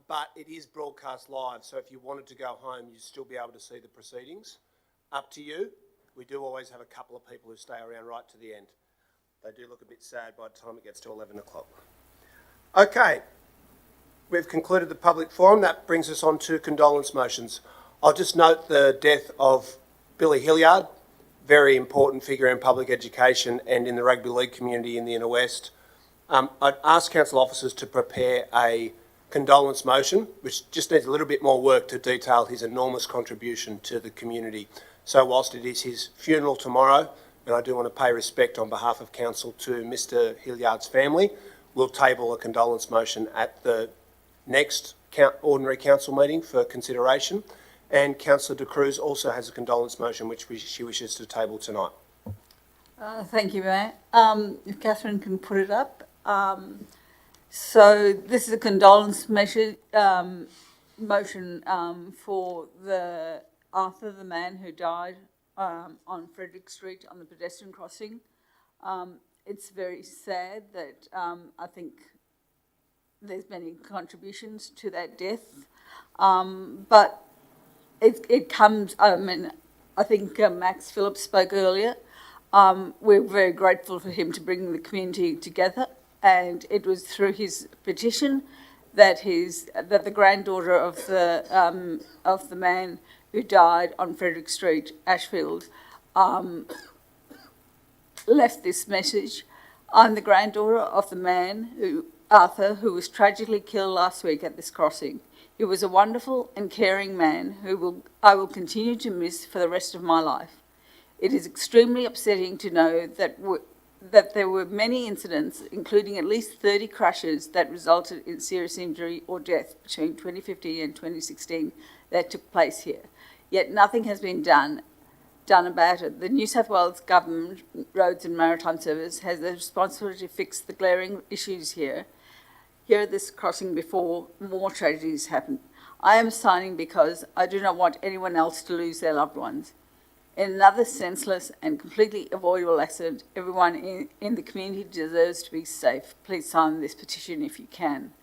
But it is broadcast live, so if you wanted to go home, you'd still be able to see the proceedings. Up to you. We do always have a couple of people who stay around right to the end. They do look a bit sad by the time it gets to 11 o'clock. Okay, we've concluded the public forum. That brings us on to condolence motions. I'll just note the death of Billy Hilliard, very important figure in public education and in the rugby league community in the Inner West. I'd ask council officers to prepare a condolence motion, which just needs a little bit more work to detail his enormous contribution to the community. So whilst it is his funeral tomorrow, and I do want to pay respect on behalf of council to Mr Hilliard's family, we'll table a condolence motion at the next ordinary council meeting for consideration. And Councillor De Cruz also has a condolence motion which she wishes to table tonight. Thank you, Mayor. If Catherine can put it up. So this is a condolence motion for Arthur, the man who died on Frederick Street on the pedestrian crossing. It's very sad that I think there's many contributions to that death, but it comes, I mean, I think Max Phillips spoke earlier. We're very grateful for him to bring the community together. And it was through his petition that the granddaughter of the man who died on Frederick Street, Ashfield, left this message. I'm the granddaughter of the man, Arthur, who was tragically killed last week at this crossing. He was a wonderful and caring man who I will continue to miss for the rest of my life. It is extremely upsetting to know that there were many incidents, including at least 30 crashes that resulted in serious injury or death between 2015 and 2016 that took place here. Yet nothing has been done about it. The New South Wales Government Roads and Maritime Service has the responsibility to fix the glaring issues here at this crossing before more tragedies happen. I am signing because I do not want anyone else to lose their loved ones. In another senseless and completely avoidable accident, everyone in the community deserves to be safe. Please sign this petition if you can.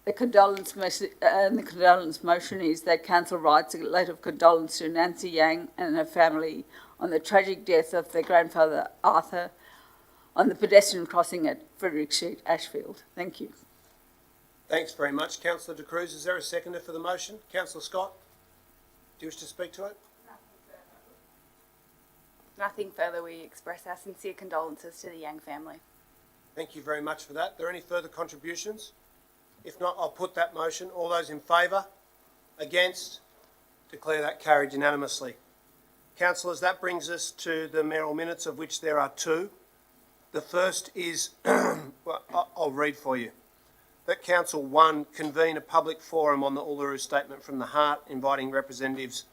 The condolence motion is that Council writes a letter of condolence to Nancy Yang and her family on the tragic death of their grandfather Arthur on the pedestrian crossing at Frederick Street, Ashfield. Thank you. Thanks very much, Councillor De Cruz. Is there a seconder for the motion? Councillor Scott, do you wish to speak to it? Nothing further. We express our sincere condolences to the Yang family. Thank you very much for that. Are there any further contributions? If not, I'll put that motion. All those in favour? Against? Declare that carried unanimously. Councillors, that brings us to the mayoral minutes, of which there are two. The first is, well, I'll read for you. That Council 1 convene a public forum on the Uluru Statement from the Heart, inviting representatives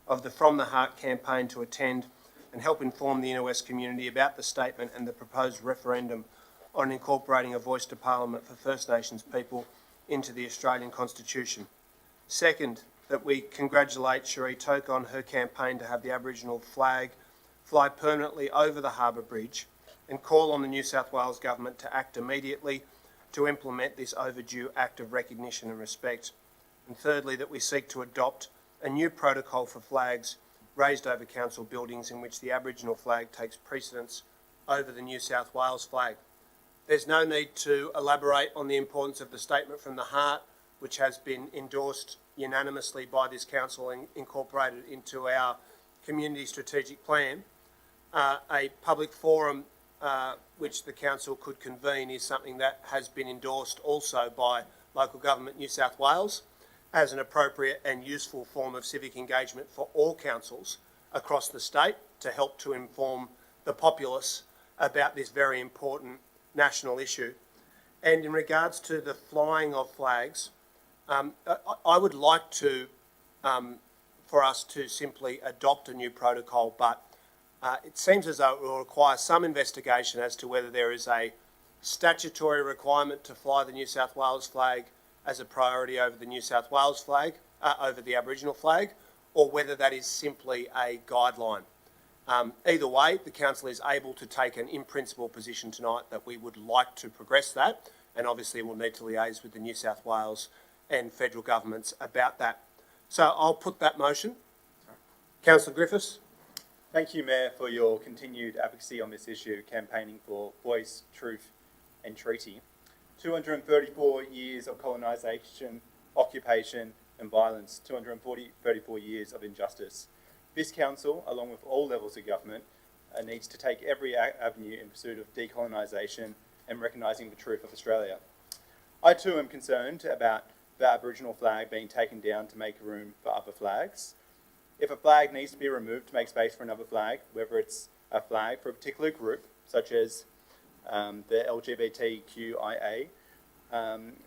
of the From the Heart campaign to attend and help inform the Inner West community about the statement and the proposed referendum on incorporating a voice to Parliament for First Nations people into the Australian Constitution. Second, that we congratulate Cherie Toke on her campaign to have the Aboriginal flag fly permanently over the Harbour Bridge and call on the New South Wales Government to act immediately to implement this overdue act of recognition and respect. And thirdly, that we seek to adopt a new protocol for flags raised over council buildings in which the Aboriginal flag takes precedence over the New South Wales flag. There's no need to elaborate on the importance of the Statement from the Heart, which has been endorsed unanimously by this council and incorporated into our community strategic plan. A public forum which the council could convene is something that has been endorsed also by Local Government New South Wales as an appropriate and useful form of civic engagement for all councils across the state to help to inform the populace about this very important national issue. And in regards to the flying of flags, I would like to, for us to simply adopt a new protocol, but it seems as though it will require some investigation as to whether there is a statutory requirement to fly the New South Wales flag as a priority over the New South Wales flag, over the Aboriginal flag, or whether that is simply a guideline. Either way, the council is able to take an in-principle position tonight that we would like to progress that, and obviously we'll need to liaise with the New South Wales and federal governments about that. So I'll put that motion. Councillor Griffiths. Thank you, Mayor, for your continued advocacy on this issue, campaigning for voice, truth and treaty. 234 years of colonisation, occupation and violence, 234 years of injustice. This council, along with all levels of government, needs to take every avenue in pursuit of decolonisation and recognising the truth of Australia. I too am concerned about the Aboriginal flag being taken down to make room for other flags. If a flag needs to be removed to make space for another flag, whether it's a flag for a particular group, such as the LGBTQIA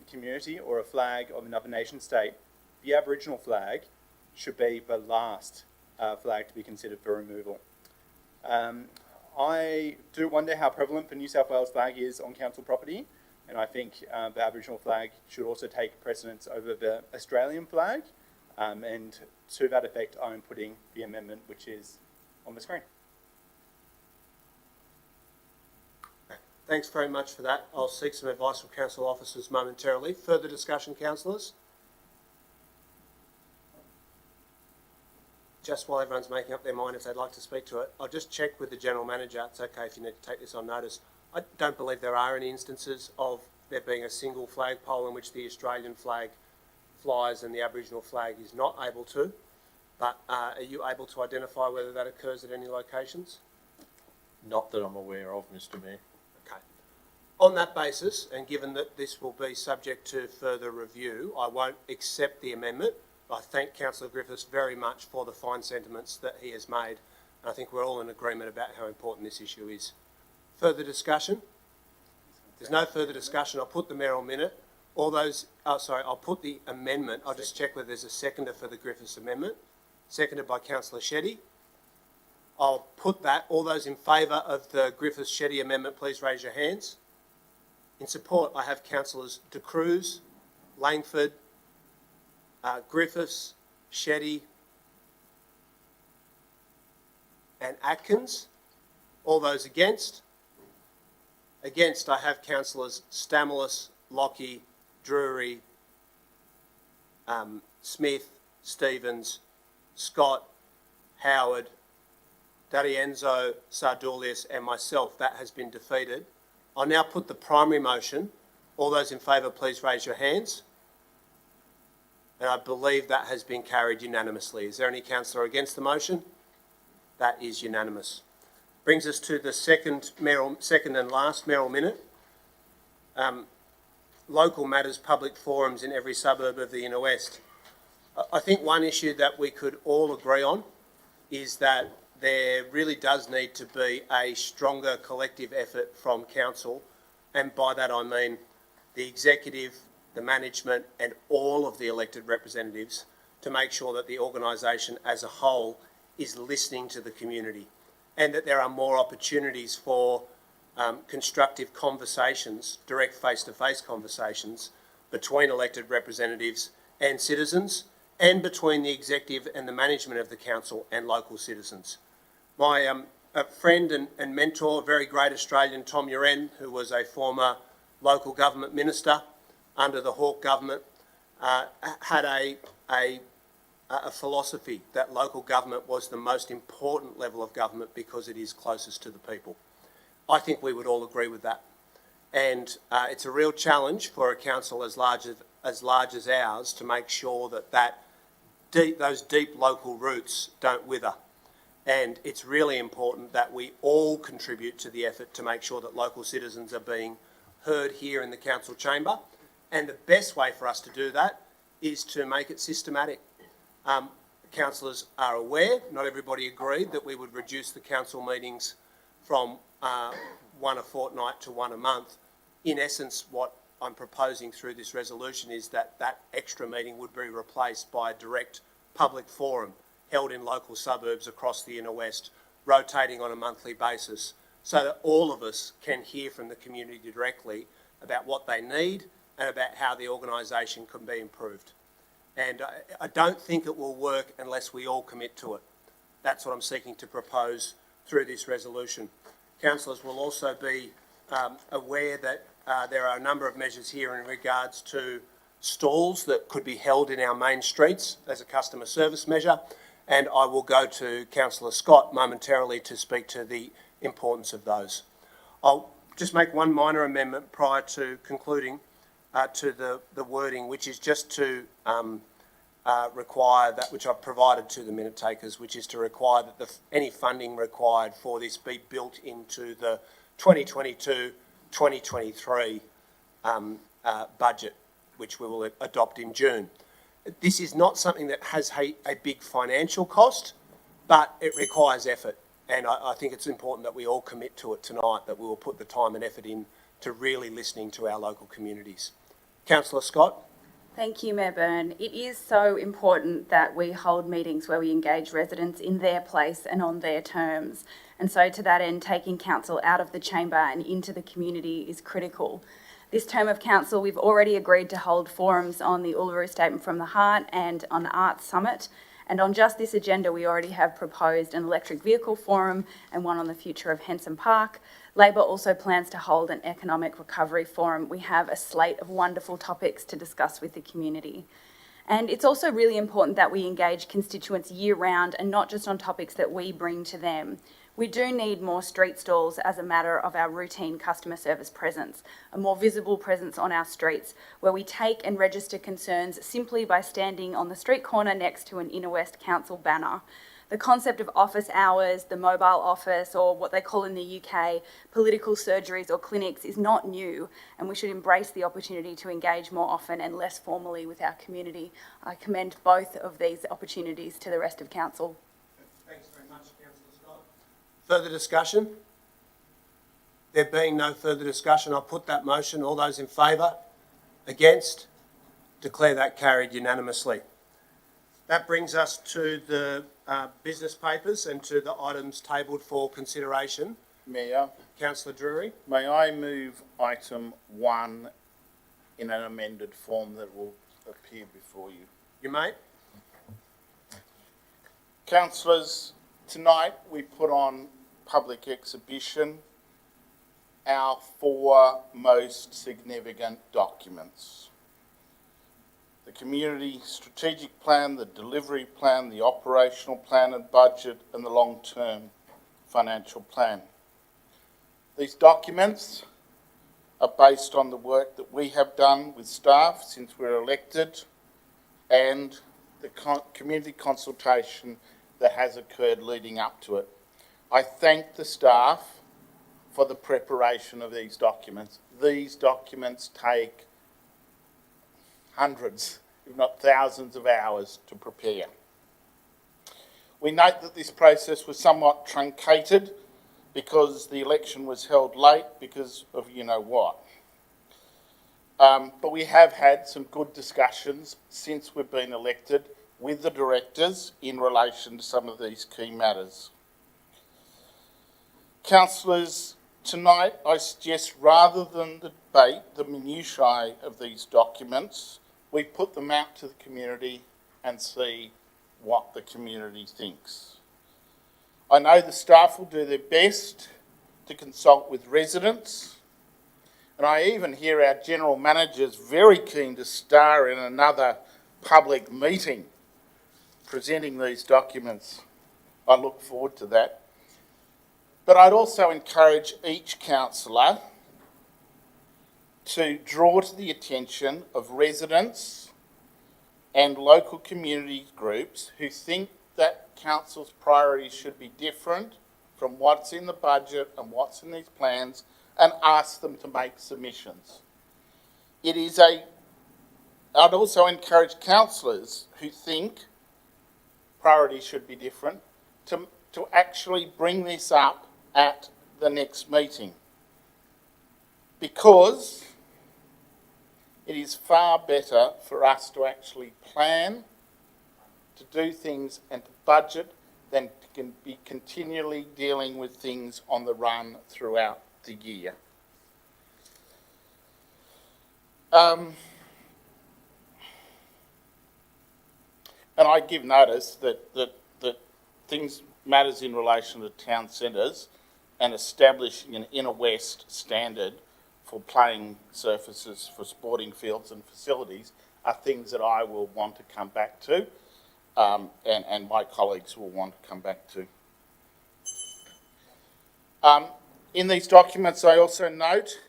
community, or a flag of another nation state, the Aboriginal flag should be the last flag to be considered for removal. I do wonder how prevalent the New South Wales flag is on council property, and I think the Aboriginal flag should also take precedence over the Australian flag, and to that effect I'm putting the amendment which is on the screen. Thanks very much for that. I'll seek some advice from council officers momentarily. Further discussion, councillors? Just while everyone's making up their mind if they'd like to speak to it, I'll just check with the General Manager. It's okay if you need to take this on notice. I don't believe there are any instances of there being a single flagpole in which the Australian flag flies and the Aboriginal flag is not able to, but are you able to identify whether that occurs at any locations? Not that I'm aware of, Mr. Mayor. Okay. On that basis, and given that this will be subject to further review, I won't accept the amendment. I thank Councillor Griffiths very much for the fine sentiments that he has made. And I think we're all in agreement about how important this issue is. Further discussion? There's no further discussion. I'll put the mayoral minute. I'll put the amendment. I'll just check whether there's a seconder for the Griffiths amendment. Seconded by Councillor Shetty. I'll put that. All those in favour of the Griffiths-Shetty amendment, please raise your hands. In support, I have Councillors De Cruz, Langford, Griffiths, Shetty, and Atkins. All those against? Against, I have councillors Stamoulis, Lockie, Drury, Smith, Stevens, Scott, Howard, D'Arienzo, Sardulius and myself. That has been defeated. I'll now put the primary motion. All those in favour, please raise your hands. And I believe that has been carried unanimously. Is there any councillor against the motion? That is unanimous. Brings us to the second and last mayoral minute. Local matters, public forums in every suburb of the Inner West. I think one issue that we could all agree on is that there really does need to be a stronger collective effort from council, and by that I mean the executive, the management and all of the elected representatives, to make sure that the organisation as a whole is listening to the community, and that there are more opportunities for constructive conversations, direct face-to-face conversations between elected representatives and citizens, and between the executive and the management of the council and local citizens. My friend and mentor, a very great Australian, Tom Uren, who was a former local government minister under the Hawke government, had a philosophy that local government was the most important level of government because it is closest to the people. I think we would all agree with that. And it's a real challenge for a council as large as ours to make sure that those deep local roots don't wither. And it's really important that we all contribute to the effort to make sure that local citizens are being heard here in the council chamber. And the best way for us to do that is to make it systematic. Councillors are aware, not everybody agreed, that we would reduce the council meetings from one a fortnight to one a month. In essence, what I'm proposing through this resolution is that that extra meeting would be replaced by a direct public forum held in local suburbs across the Inner West, rotating on a monthly basis, so that all of us can hear from the community directly about what they need and about how the organisation can be improved. And I don't think it will work unless we all commit to it. That's what I'm seeking to propose through this resolution. Councillors will also be aware that there are a number of measures here in regards to stalls that could be held in our main streets as a customer service measure, and I will go to Councillor Scott momentarily to speak to the importance of those. I'll just make one minor amendment prior to concluding to the wording, which is just to require that, which I've provided to the minute takers, which is to require that any funding required for this be built into the 2022-2023 budget, which we will adopt in June. This is not something that has a big financial cost, but it requires effort. And I think it's important that we all commit to it tonight, that we will put the time and effort in to really listening to our local communities. Councillor Scott. Thank you, Mayor Byrne. It is so important that we hold meetings where we engage residents in their place and on their terms. And so to that end, taking council out of the chamber and into the community is critical. This term of council, we've already agreed to hold forums on the Uluru Statement from the Heart and on the Arts Summit. And on just this agenda, we already have proposed an electric vehicle forum and one on the future of Henson Park. Labor also plans to hold an economic recovery forum. We have a slate of wonderful topics to discuss with the community. And it's also really important that we engage constituents year round and not just on topics that we bring to them. We do need more street stalls as a matter of our routine customer service presence, a more visible presence on our streets where we take and register concerns simply by standing on the street corner next to an Inner West Council banner. The concept of office hours, the mobile office, or what they call in the UK, political surgeries or clinics is not new, and we should embrace the opportunity to engage more often and less formally with our community. I commend both of these opportunities to the rest of Council. Thanks very much, Councillor Scott. Further discussion? There being no further discussion, I'll put that motion. All those in favour? Against? Declare that carried unanimously. That brings us to the business papers and to the items tabled for consideration. Mayor. Councillor Drury. May I move item 1 in an amended form that will appear before you? You may. Councillors, Tonight we put on public exhibition our 4 most significant documents. The Community Strategic Plan, the Delivery Plan, the Operational Plan and Budget, and the Long-Term Financial Plan. These documents are based on the work that we have done with staff since we were elected and the community consultation that has occurred leading up to it. I thank the staff for the preparation of these documents. These documents take hundreds, if not thousands of hours to prepare. We note that this process was somewhat truncated because the election was held late because of you know what. But we have had some good discussions since we've been elected with the directors in relation to some of these key matters. Councillors, tonight I suggest rather than debate the minutiae of these documents, we put them out to the community and see what the community thinks. I know the staff will do their best to consult with residents, and I even hear our general managers very keen to star in another public meeting presenting these documents. I look forward to that. But I'd also encourage each councillor to draw to the attention of residents and local community groups who think that council's priorities should be different from what's in the budget and what's in these plans, and ask them to make submissions. I'd also encourage councillors who think priorities should be different to actually bring this up at the next meeting, because it is far better for us to actually plan, to do things and to budget than to be continually dealing with things on the run throughout the year. And I give notice that things matters in relation to town centres and establishing an inner west standard for playing surfaces for sporting fields and facilities are things that I will want to come back to, and my colleagues will want to come back to. In these documents, I also note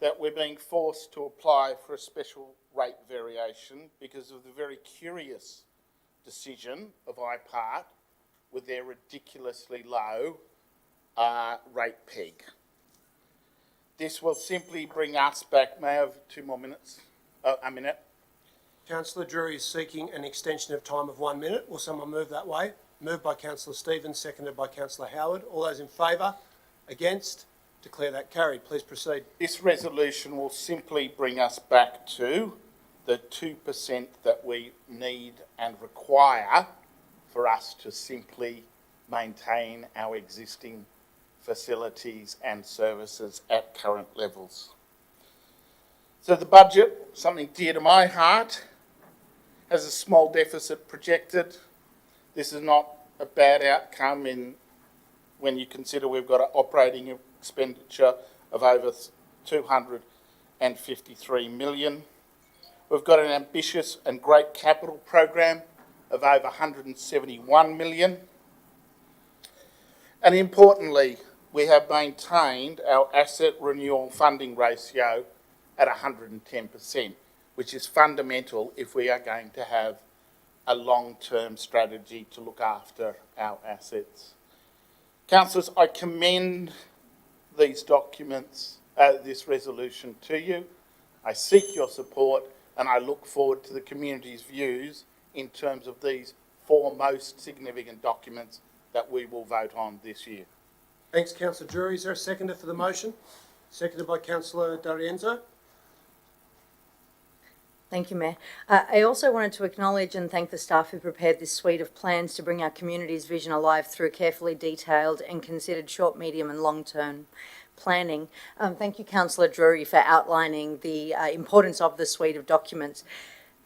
that we're being forced to apply for a special rate variation because of the very curious decision of IPART with their ridiculously low rate peg. This will simply bring us back. May I have 2 more minutes? A minute. Councillor Drury is seeking an extension of time of 1 minute. Will someone move that way? Moved by Councillor Stevens, seconded by Councillor Howard. All those in favour? Against? Declare that carried. Please proceed. This resolution will simply bring us back to the 2% that we need and require for us to simply maintain our existing facilities and services at current levels. So the budget, something dear to my heart, has a small deficit projected. This is not a bad outcome when you consider we've got an operating expenditure of over 253 million. We've got an ambitious and great capital program of over 171 million. And importantly, we have maintained our asset renewal funding ratio at 110%, which is fundamental if we are going to have a long-term strategy to look after our assets. Councillors, I commend these documents, this resolution to you. I seek your support and I look forward to the community's views in terms of these 4 most significant documents that we will vote on this year. Thanks, Councillor Drury. Is there a seconder for the motion? Seconded by Councillor D'Arienzo. Thank you, Mayor. I also wanted to acknowledge and thank the staff who prepared this suite of plans to bring our community's vision alive through carefully detailed and considered short, medium and long-term planning. Thank you, Councillor Drury, for outlining the importance of the suite of documents.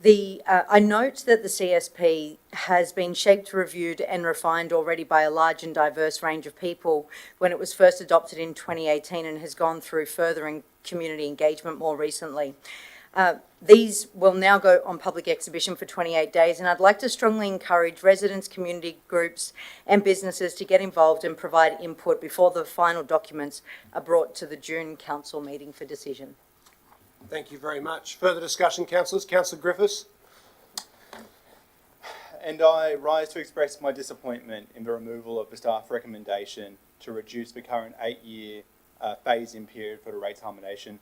I note that the CSP has been shaped, reviewed and refined already by a large and diverse range of people when it was first adopted in 2018 and has gone through further community engagement more recently. These will now go on public exhibition for 28 days, and I'd like to strongly encourage residents, community groups and businesses to get involved and provide input before the final documents are brought to the June Council meeting for decision. Thank you very much. Further discussion, councillors? Councillor Griffiths? And I rise to express my disappointment in the removal of the staff recommendation to reduce the current 8-year phase-in period for the rates harmonisation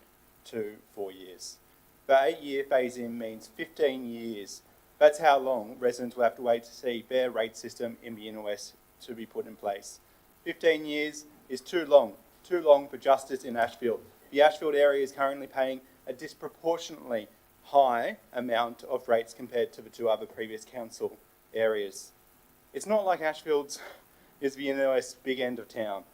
to 4 years. The 8-year phase-in means 15 years. That's how long residents will have to wait to see their rate system in the inner west to be put in place. 15 years is too long for justice in Ashfield. The Ashfield area is currently paying a disproportionately high amount of rates compared to the two other previous council areas. It's not like Ashfield's is the inner west big end of town.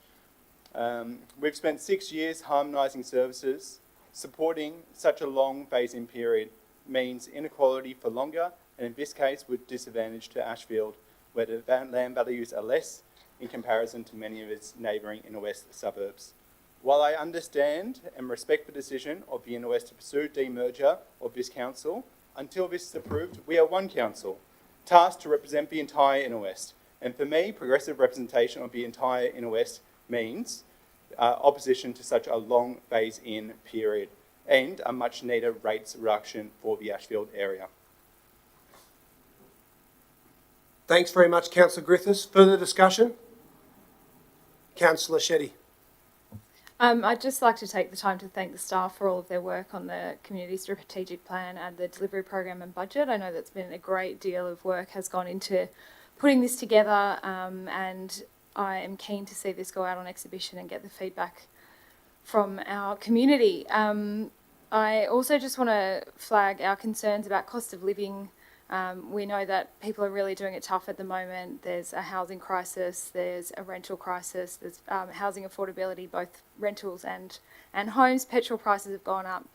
We've spent 6 years harmonising services. Supporting such a long phase-in period means inequality for longer, and in this case would disadvantage to Ashfield, where the land values are less in comparison to many of its neighbouring inner west suburbs. While I understand and respect the decision of the inner west to pursue demerger of this council, until this is approved, we are one council, tasked to represent the entire inner west. And for me, progressive representation of the entire inner west means opposition to such a long phase-in period and a much needed rates reduction for the Ashfield area. Thanks very much, Councillor Griffiths. Further discussion? Councillor Shetty. I'd just like to take the time to thank the staff for all of their work on the community strategic plan and the delivery program and budget. I know that's been a great deal of work has gone into putting this together, and I am keen to see this go out on exhibition and get the feedback from our community. I also just want to flag our concerns about cost of living. We know that people are really doing it tough at the moment. There's a housing crisis, there's a rental crisis, there's housing affordability, both rentals and homes. Petrol prices have gone up,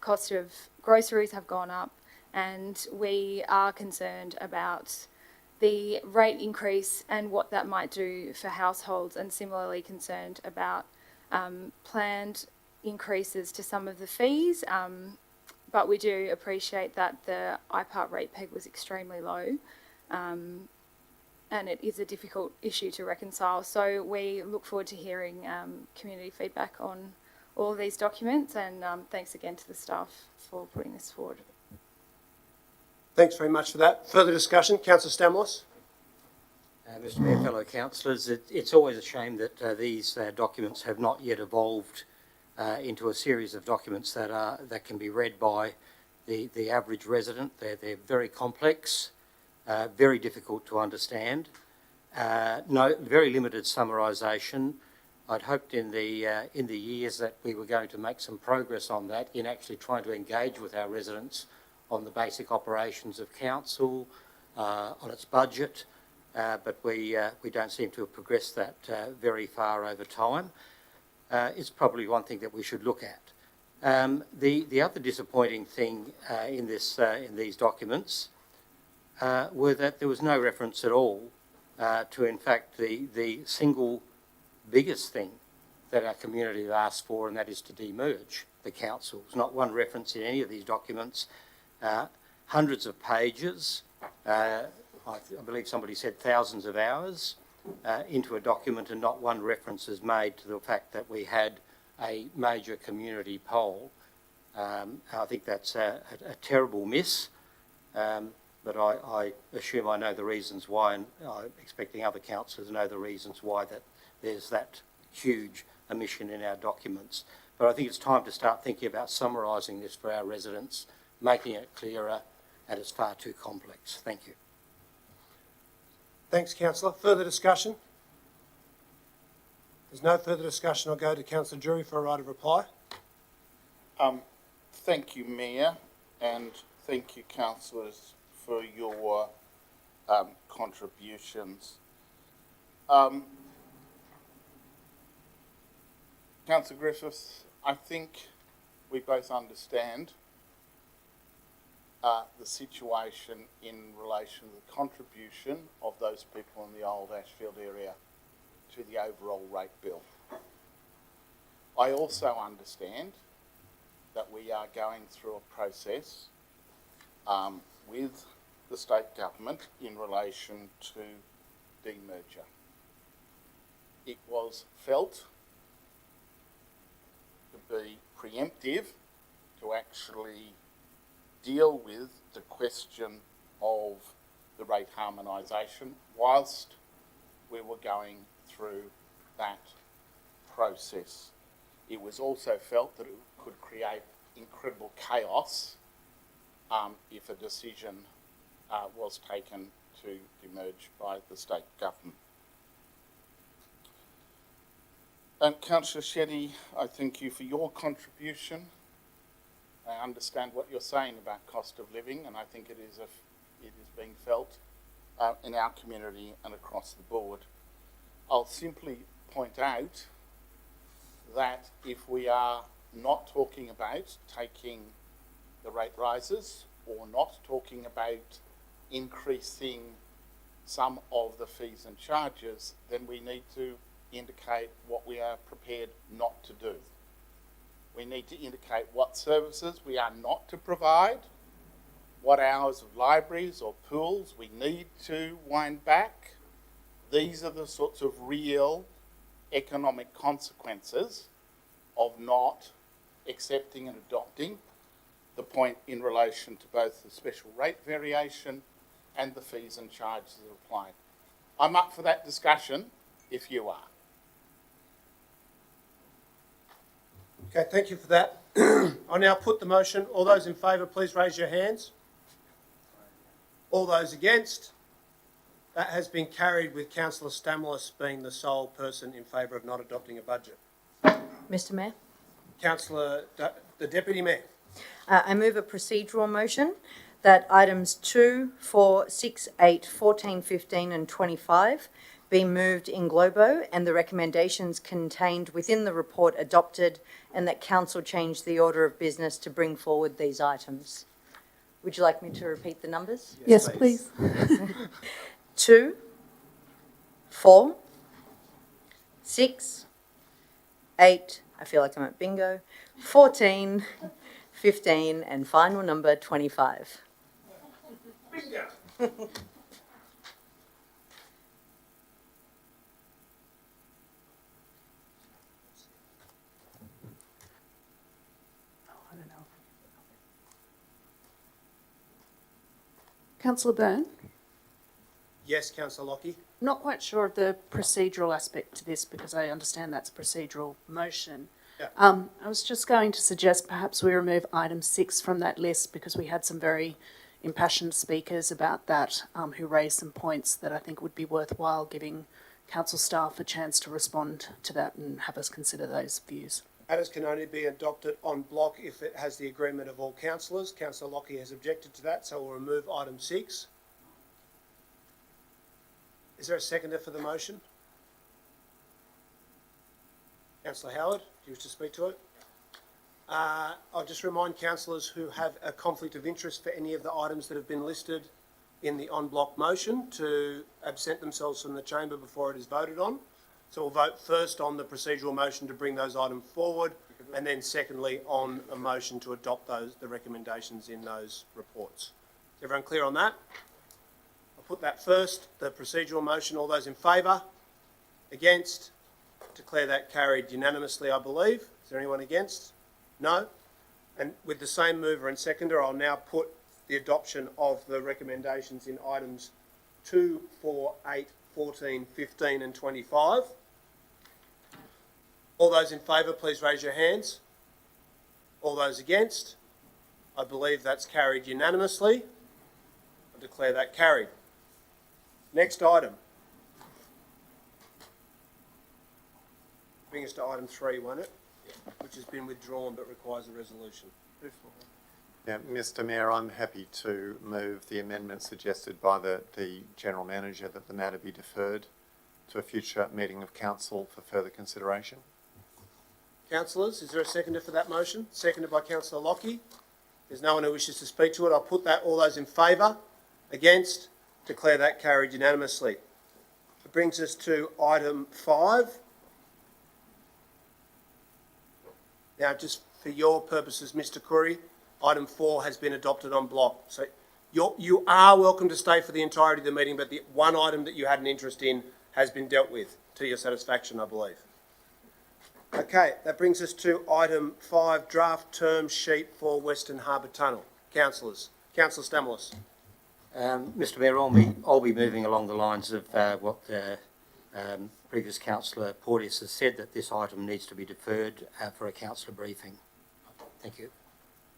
cost of groceries have gone up, and we are concerned about the rate increase and what that might do for households, and similarly concerned about planned increases to some of the fees. But we do appreciate that the IPART rate peg was extremely low, and it is a difficult issue to reconcile. So we look forward to hearing community feedback on all of these documents, and thanks again to the staff for putting this forward. Thanks very much for that. Further discussion? Councillor Stamoulis. Mr Mayor, fellow councillors, it's always a shame that these documents have not yet evolved into a series of documents that can be read by the average resident. They're very complex, very difficult to understand. Very limited summarisation. I'd hoped in the years that we were going to make some progress on that, in actually trying to engage with our residents on the basic operations of council, on its budget, but we don't seem to have progressed that very far over time. It's probably one thing that we should look at. The other disappointing thing in these documents were that there was no reference at all to, in fact, the single biggest thing that our community have asked for, and that is to demerge the councils. Not one reference in any of these documents. Hundreds of pages, I believe somebody said thousands of hours into a document, and not one reference is made to the fact that we had a major community poll. I think that's a terrible miss, but I assume I know the reasons why, and I'm expecting other councillors know the reasons why that there's that huge omission in our documents. But I think it's time to start thinking about summarising this for our residents, making it clearer, and it's far too complex. Thank you. Thanks, Councillor. Further discussion? There's no further discussion. I'll go to Councillor Drury for a right of reply. Thank you, Mayor, and thank you, councillors, for your contributions. Councillor Griffiths, I think we both understand the situation in relation to the contribution of those people in the old Ashfield area to the overall rate bill. I also understand that we are going through a process with the state government in relation to demerger. It was felt to be preemptive to actually deal with the question of the rate harmonisation whilst we were going through that process. It was also felt that it could create incredible chaos if a decision was taken to demerge by the state government. And Councillor Shetty, I thank you for your contribution. I understand what you're saying about cost of living, and I think it is being felt in our community and across the board. I'll simply point out that if we are not talking about taking the rate rises or not talking about increasing some of the fees and charges, then we need to indicate what we are prepared not to do. We need to indicate what services we are not to provide, what hours of libraries or pools we need to wind back. These are the sorts of real economic consequences of not accepting and adopting the point in relation to both the special rate variation and the fees and charges applied. I'm up for that discussion if you are. Okay, thank you for that. I now put the motion. All those in favour, please raise your hands. All those against? That has been carried with Councillor Stamoulis being the sole person in favour of not adopting a budget. Mr Mayor? Councillor, the Deputy Mayor. I move a procedural motion that items 2, 4, 6, 8, 14, 15 and 25 be moved in globo and the recommendations contained within the report adopted, and that Council change the order of business to bring forward these items. Would you like me to repeat the numbers? Yes, please. 2, 4, 6, 8, I feel like I'm at bingo, 14, 15 and final number 25. Bingo. Councillor Byrne? Yes, Councillor Lockie. Not quite sure of the procedural aspect to this because I understand that's a procedural motion. Yeah. I was just going to suggest perhaps we remove item 6 from that list because we had some very impassioned speakers about that who raised some points that I think would be worthwhile giving council staff a chance to respond to that and have us consider those views. Matters can only be adopted en bloc if it has the agreement of all councillors. Councillor Lockie has objected to that, so we'll remove item 6. Is there a seconder for the motion? Councillor Howard, do you wish to speak to it? I'll just remind councillors who have a conflict of interest for any of the items that have been listed in the en bloc motion to absent themselves from the chamber before it is voted on. So we'll vote first on the procedural motion to bring those items forward, and then secondly on a motion to adopt the recommendations in those reports. Is everyone clear on that? I'll put that first, the procedural motion. All those in favour? Against? Declare that carried unanimously, I believe. Is there anyone against? No? And with the same mover and seconder, I'll now put the adoption of the recommendations in items 2, 4, 8, 14, 15 and 25. All those in favour, please raise your hands. All those against? I believe that's carried unanimously. I declare that carried. Next item. Bring us to item 3, won't it? Which has been withdrawn but requires a resolution. Yeah, Mr Mayor, I'm happy to move the amendment suggested by the General Manager that the matter be deferred to a future meeting of Council for further consideration. Councillors, is there a seconder for that motion? Seconded by Councillor Lockie. There's no one who wishes to speak to it. I'll put that. All those in favour? Against? Declare that carried unanimously. It brings us to item 5. Now, just for your purposes, Mr. Curry, item 4 has been adopted en bloc. So you are welcome to stay for the entirety of the meeting, but the one item that you had an interest in has been dealt with to your satisfaction, I believe. Okay, that brings us to item 5, draft term sheet for Western Harbour Tunnel. Councillors. Councillor Stamoulis. Mr Mayor, I'll be moving along the lines of what the previous councillor Porteous has said, that this item needs to be deferred for a councillor briefing. Thank you.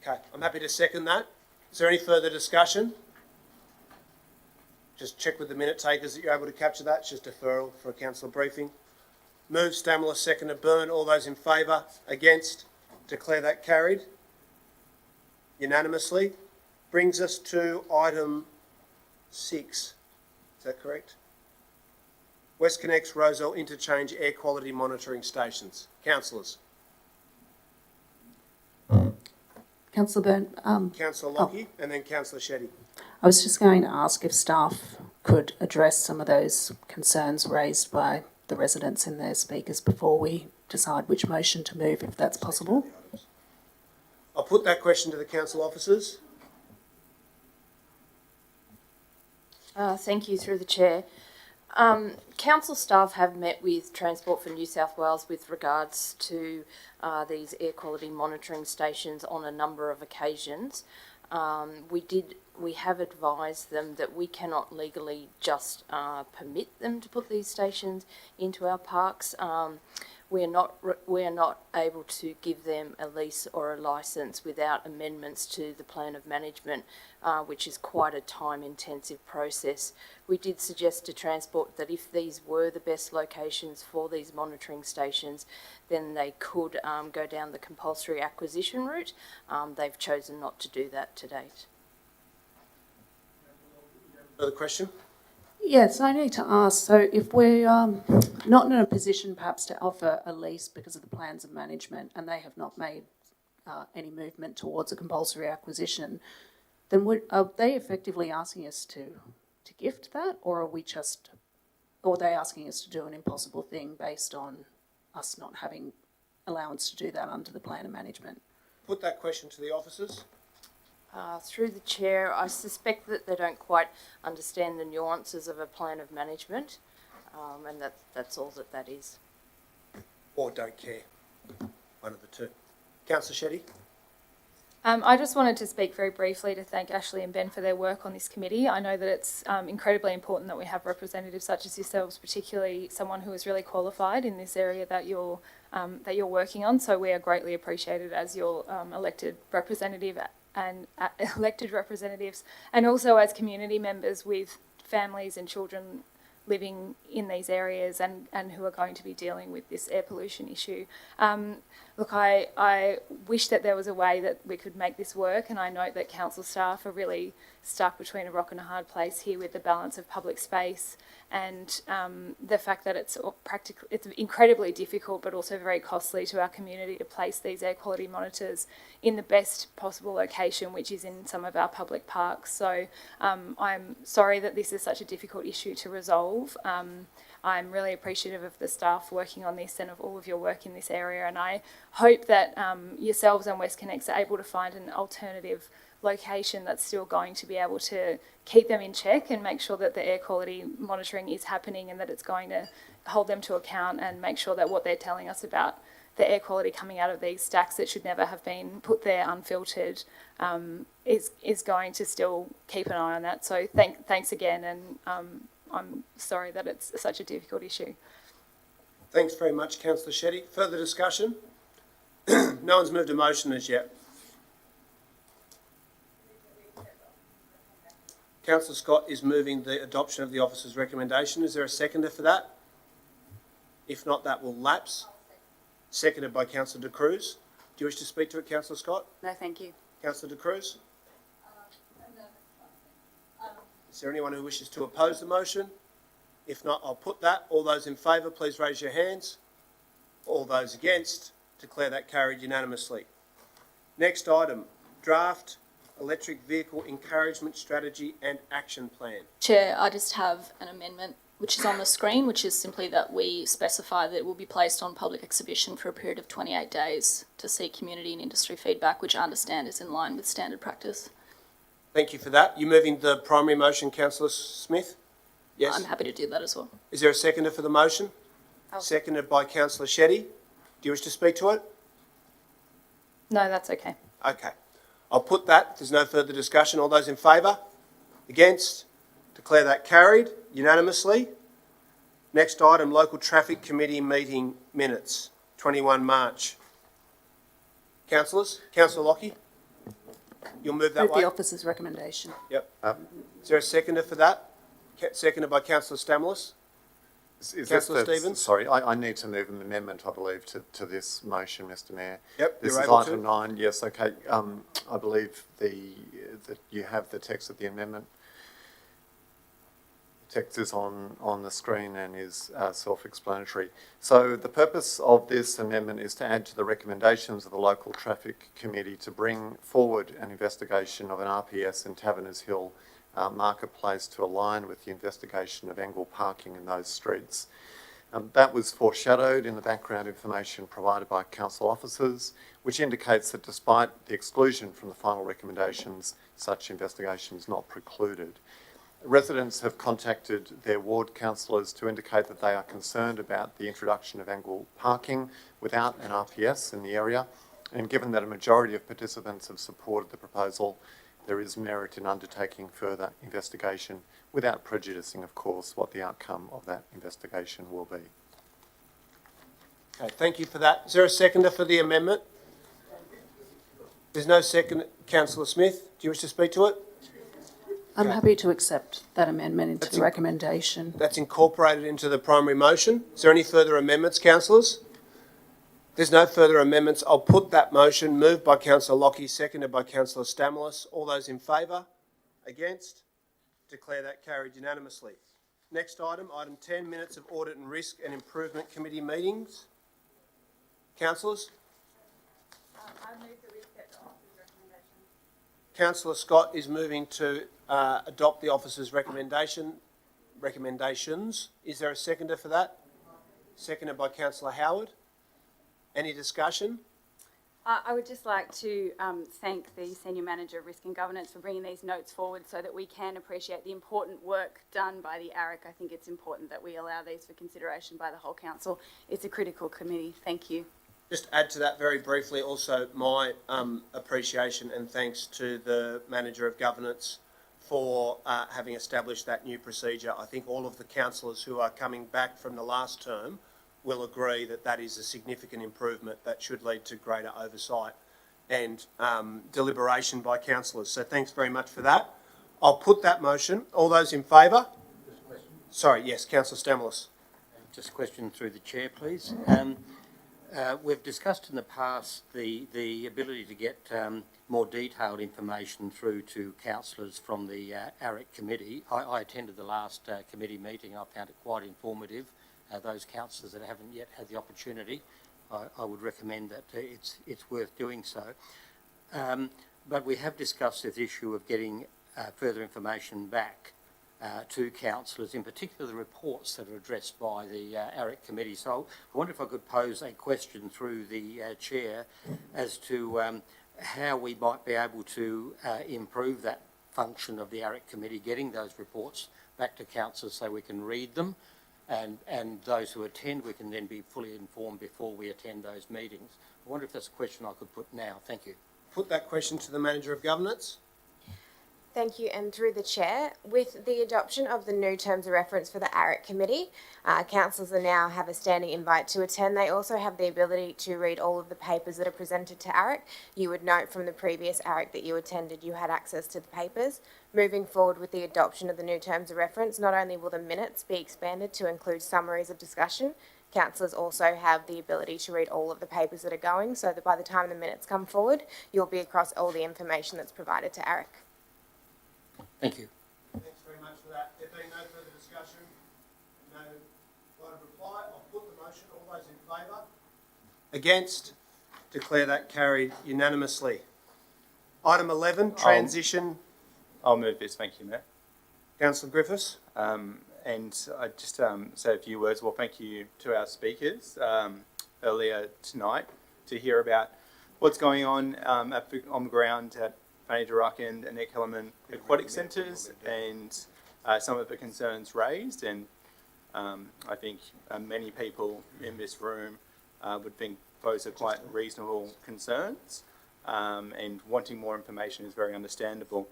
Okay, I'm happy to second that. Is there any further discussion? Just check with the minute takers that you're able to capture that. It's just deferral for a councillor briefing. Move Stamoulis, seconded Byrne. All those in favour? Against? Declare that carried unanimously. Brings us to item 6. Is that correct? WestConnex Roselle Interchange Air Quality Monitoring Stations. Councillors. Councillor Byrne. Councillor Lockie and then Councillor Shetty. I was just going to ask if staff could address some of those concerns raised by the residents and their speakers before we decide which motion to move, if that's possible. I'll put that question to the council officers. Thank you, through the chair. Council staff have met with Transport for New South Wales with regards to these air quality monitoring stations on a number of occasions. We have advised them that we cannot legally just permit them to put these stations into our parks. We are not able to give them a lease or a licence without amendments to the plan of management, which is quite a time-intensive process. We did suggest to Transport that if these were the best locations for these monitoring stations, then they could go down the compulsory acquisition route. They've chosen not to do that to date. Further question? Yes, I need to ask, so if we're not in a position perhaps to offer a lease because of the plans of management and they have not made any movement towards a compulsory acquisition, then are they effectively asking us to gift that, or are they asking us to do an impossible thing based on us not having allowance to do that under the plan of management? Put that question to the officers. Through the chair, I suspect that they don't quite understand the nuances of a plan of management, and that's all that is. Or don't care. One of the two. Councillor Shetty. I just wanted to speak very briefly to thank Ashley and Ben for their work on this committee. I know that it's incredibly important that we have representatives such as yourselves, particularly someone who is really qualified in this area that you're working on. So we are greatly appreciated as your elected representative and elected representatives, and also as community members with families and children living in these areas and who are going to be dealing with this air pollution issue. Look, I wish that there was a way that we could make this work, and I note that council staff are really stuck between a rock and a hard place here with the balance of public space and the fact that it's incredibly difficult but also very costly to our community to place these air quality monitors in the best possible location, which is in some of our public parks. So I'm sorry that this is such a difficult issue to resolve. I'm really appreciative of the staff working on this and of all of your work in this area, and I hope that yourselves and WestConnex are able to find an alternative location that's still going to be able to keep them in check and make sure that the air quality monitoring is happening and that it's going to hold them to account and make sure that what they're telling us about the air quality coming out of these stacks that should never have been put there unfiltered is going to still keep an eye on that. So thanks again, and I'm sorry that it's such a difficult issue. Thanks very much, Councillor Shetty. Further discussion? No one's moved a motion as yet. Councillor Scott is moving the adoption of the officer's recommendation. Is there a seconder for that? If not, that will lapse. Seconded by Councillor De Cruz. Do you wish to speak to it, Councillor Scott? No, thank you. Councillor De Cruz? Is there anyone who wishes to oppose the motion? If not, I'll put that. All those in favour, please raise your hands. All those against, declare that carried unanimously. Next item, draft Electric Vehicle Encouragement Strategy and Action Plan. Chair, I just have an amendment which is on the screen, which is simply that we specify that it will be placed on public exhibition for a period of 28 days to seek community and industry feedback, which I understand is in line with standard practice. Thank you for that. You moving the primary motion, Councillor Smith? Yes. I'm happy to do that as well. Is there a seconder for the motion? Seconded by Councillor Shetty. Do you wish to speak to it? No, that's okay. Okay. I'll put that. If there's no further discussion. All those in favour? Against? Declare that carried unanimously. Next item, Local Traffic Committee meeting minutes, 21 March. Councillors? Councillor Lockie? You'll move that Move way? the officer's recommendation. Yep. Is there a seconder for that? Seconded by Councillor Stamoulis. Councillor Stevens? Sorry, I need to move an amendment, I believe, to this motion, Mr Mayor. Yep, this you're is able item to. 9. Yes, okay. I believe that you have the text of the amendment. The text is on the screen and is self-explanatory. So the purpose of this amendment is to add to the recommendations of the Local Traffic Committee to bring forward an investigation of an RPS in Taverners Hill marketplace to align with the investigation of angle parking in those streets. That was foreshadowed in the background information provided by council officers, which indicates that despite the exclusion from the final recommendations, such investigation is not precluded. Residents have contacted their ward councillors to indicate that they are concerned about the introduction of angle parking without an RPS in the area, and given that a majority of participants have supported the proposal, there is merit in undertaking further investigation without prejudicing, of course, what the outcome of that investigation will be. Okay, thank you for that. Is there a seconder for the amendment? There's no second. Councillor Smith, do you wish to speak to it? I'm happy to accept that amendment into the recommendation. That's incorporated into the primary motion. Is there any further amendments, councillors? There's no further amendments. I'll put that motion, moved by Councillor Lockie, seconded by Councillor Stamoulis. All those in favour? Against? Declare that carried unanimously. Next item, item 10, minutes of Audit and Risk and Improvement Committee meetings. Councillors? I move that we accept the officer's recommendation. Councillor Scott is moving to adopt the officer's recommendations. Is there a seconder for that? Seconded by Councillor Howard. Any discussion? I would just like to thank the Senior Manager of Risk and Governance for bringing these notes forward so that we can appreciate the important work done by the ARIC. I think it's important that we allow these for consideration by the whole council. It's a critical committee. Thank you. Just add to that very briefly also my appreciation and thanks to the Manager of Governance for having established that new procedure. I think all of the councillors who are coming back from the last term will agree that that is a significant improvement that should lead to greater oversight and deliberation by councillors. So thanks very much for that. I'll put that motion. All those in favour? Sorry, yes, Councillor Stamoulis. Just a question through the chair, please. We've discussed in the past the ability to get more detailed information through to councillors from the ARIC committee. I attended the last committee meeting. I found it quite informative. Those councillors that haven't yet had the opportunity, I would recommend that it's worth doing so. But we have discussed this issue of getting further information back to councillors, in particular the reports that are addressed by the ARIC committee. So I wonder if I could pose a question through the chair as to how we might be able to improve that function of the ARIC committee, getting those reports back to councillors so we can read them. And those who attend, we can then be fully informed before we attend those meetings. I wonder if that's a question I could put now. Thank you. Put that question to the Manager of Governance. Thank you, and through the chair, with the adoption of the new terms of reference for the ARIC committee, councillors now have a standing invite to attend. They also have the ability to read all of the papers that are presented to ARIC. You would note from the previous ARIC that you attended, you had access to the papers. Moving forward with the adoption of the new terms of reference, not only will the minutes be expanded to include summaries of discussion, councillors also have the ability to read all of the papers that are going, so that by the time the minutes come forward, you'll be across all the information that's provided to ARIC. Thank you. Thanks very much for that. There being no further discussion, no right of reply, I'll put the motion. All those in favour? Against? Declare that carried unanimously. Item 11, transition. I'll move this. Thank you, Mayor. Councillor Griffiths. And I just say a few words. Well, thank you to our speakers earlier tonight to hear about what's going on on the ground at Fanny Durakan and Nick Kellerman Aquatic Centres and some of the concerns raised. And I think many people in this room would think those are quite reasonable concerns, and wanting more information is very understandable.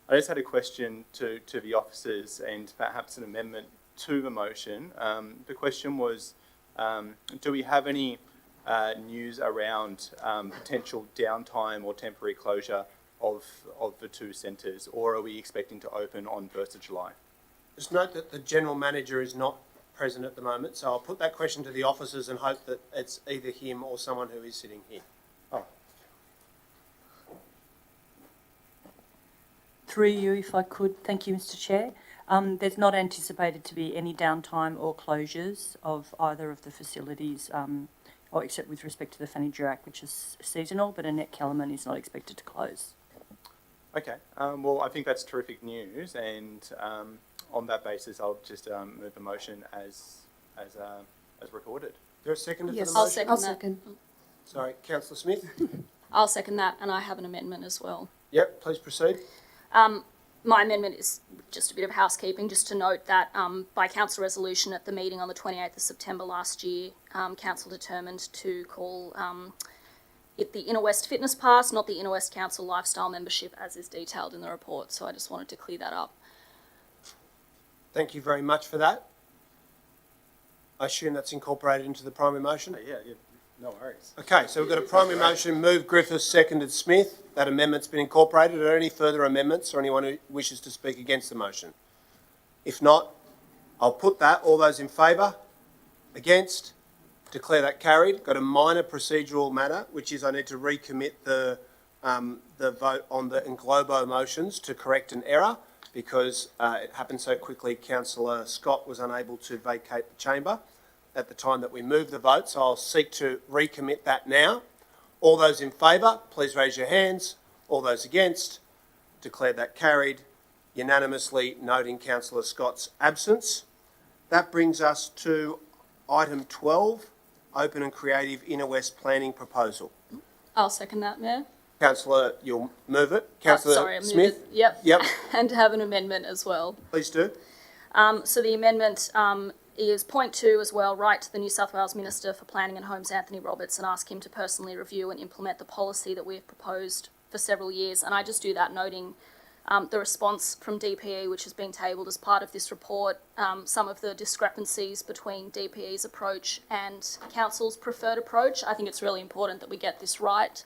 I just had a question to the officers and perhaps an amendment to the motion. The question was, do we have any news around potential downtime or temporary closure of the two centres, or are we expecting to open on 1st of July? Just note that the General Manager is not present at the moment, so I'll put that question to the officers and hope that it's either him or someone who is sitting here. Through you, if I could. Thank you, Mr. Chair. There's not anticipated to be any downtime or closures of either of the facilities, or except with respect to the Fanny Durack, which is seasonal, but Annette Kellerman is not expected to close. Okay. Well, I think that's terrific news, and on that basis, I'll just move the motion as recorded. Is there a second Yes, for the motion? I'll second that. Sorry, Councillor Smith. I'll second that, and I have an amendment as well. Yep, please proceed. My amendment is just a bit of housekeeping, just to note that by council resolution at the meeting on the 28th of September last year, council determined to call it the Inner West Fitness Pass, not the Inner West Council Lifestyle Membership, as is detailed in the report. So I just wanted to clear that up. Thank you very much for that. I assume that's incorporated into the primary motion? Yeah, no worries. Okay, so we've got a primary motion, moved Griffiths, seconded Smith. That amendment's been incorporated. Are there any further amendments or anyone who wishes to speak against the motion? If not, I'll put that. All those in favour? Against? Declare that carried. Got a minor procedural matter, which is I need to recommit the vote on the Englobo motions to correct an error because it happened so quickly. Councillor Scott was unable to vacate the chamber at the time that we moved the vote, so I'll seek to recommit that now. All those in favour, please raise your hands. All those against, declare that carried, unanimously noting Councillor Scott's absence. That brings us to item 12, open and creative Inner West planning proposal. I'll second that, Mayor. Councillor, you'll move it. Councillor Smith? Yep. Yep. And have an amendment as well. Please do. So the amendment is point 2 as well, write to the New South Wales Minister for Planning and Homes, Anthony Roberts, and ask him to personally review and implement the policy that we've proposed for several years. And I just do that noting the response from DPE, which has been tabled as part of this report, some of the discrepancies between DPE's approach and Council's preferred approach. I think it's really important that we get this right.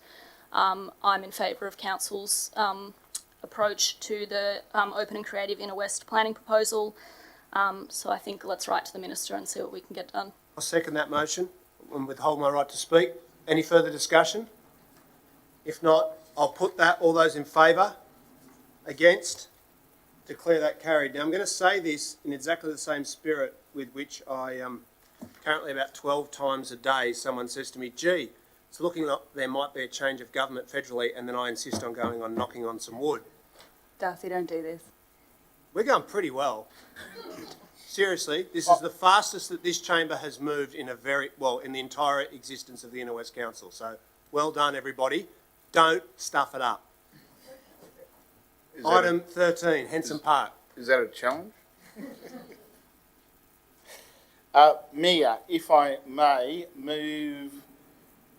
I'm in favour of Council's approach to the open and creative Inner West planning proposal. So I think let's write to the Minister and see what we can get done. I'll second that motion and withhold my right to speak. Any further discussion? If not, I'll put that. All those in favour? Against? Declare that carried. Now I'm going to say this in exactly the same spirit with which I currently about 12 times a day someone says to me, gee, it's looking like there might be a change of government federally, and then I insist on going on knocking on some wood. Darcy, don't do this. We're going pretty well. Seriously, this is the fastest that this chamber has moved in in the entire existence of the Inner West Council. So well done, everybody. Don't stuff it up. Item 13, Henson Park. Is that a challenge? Mayor, if I may move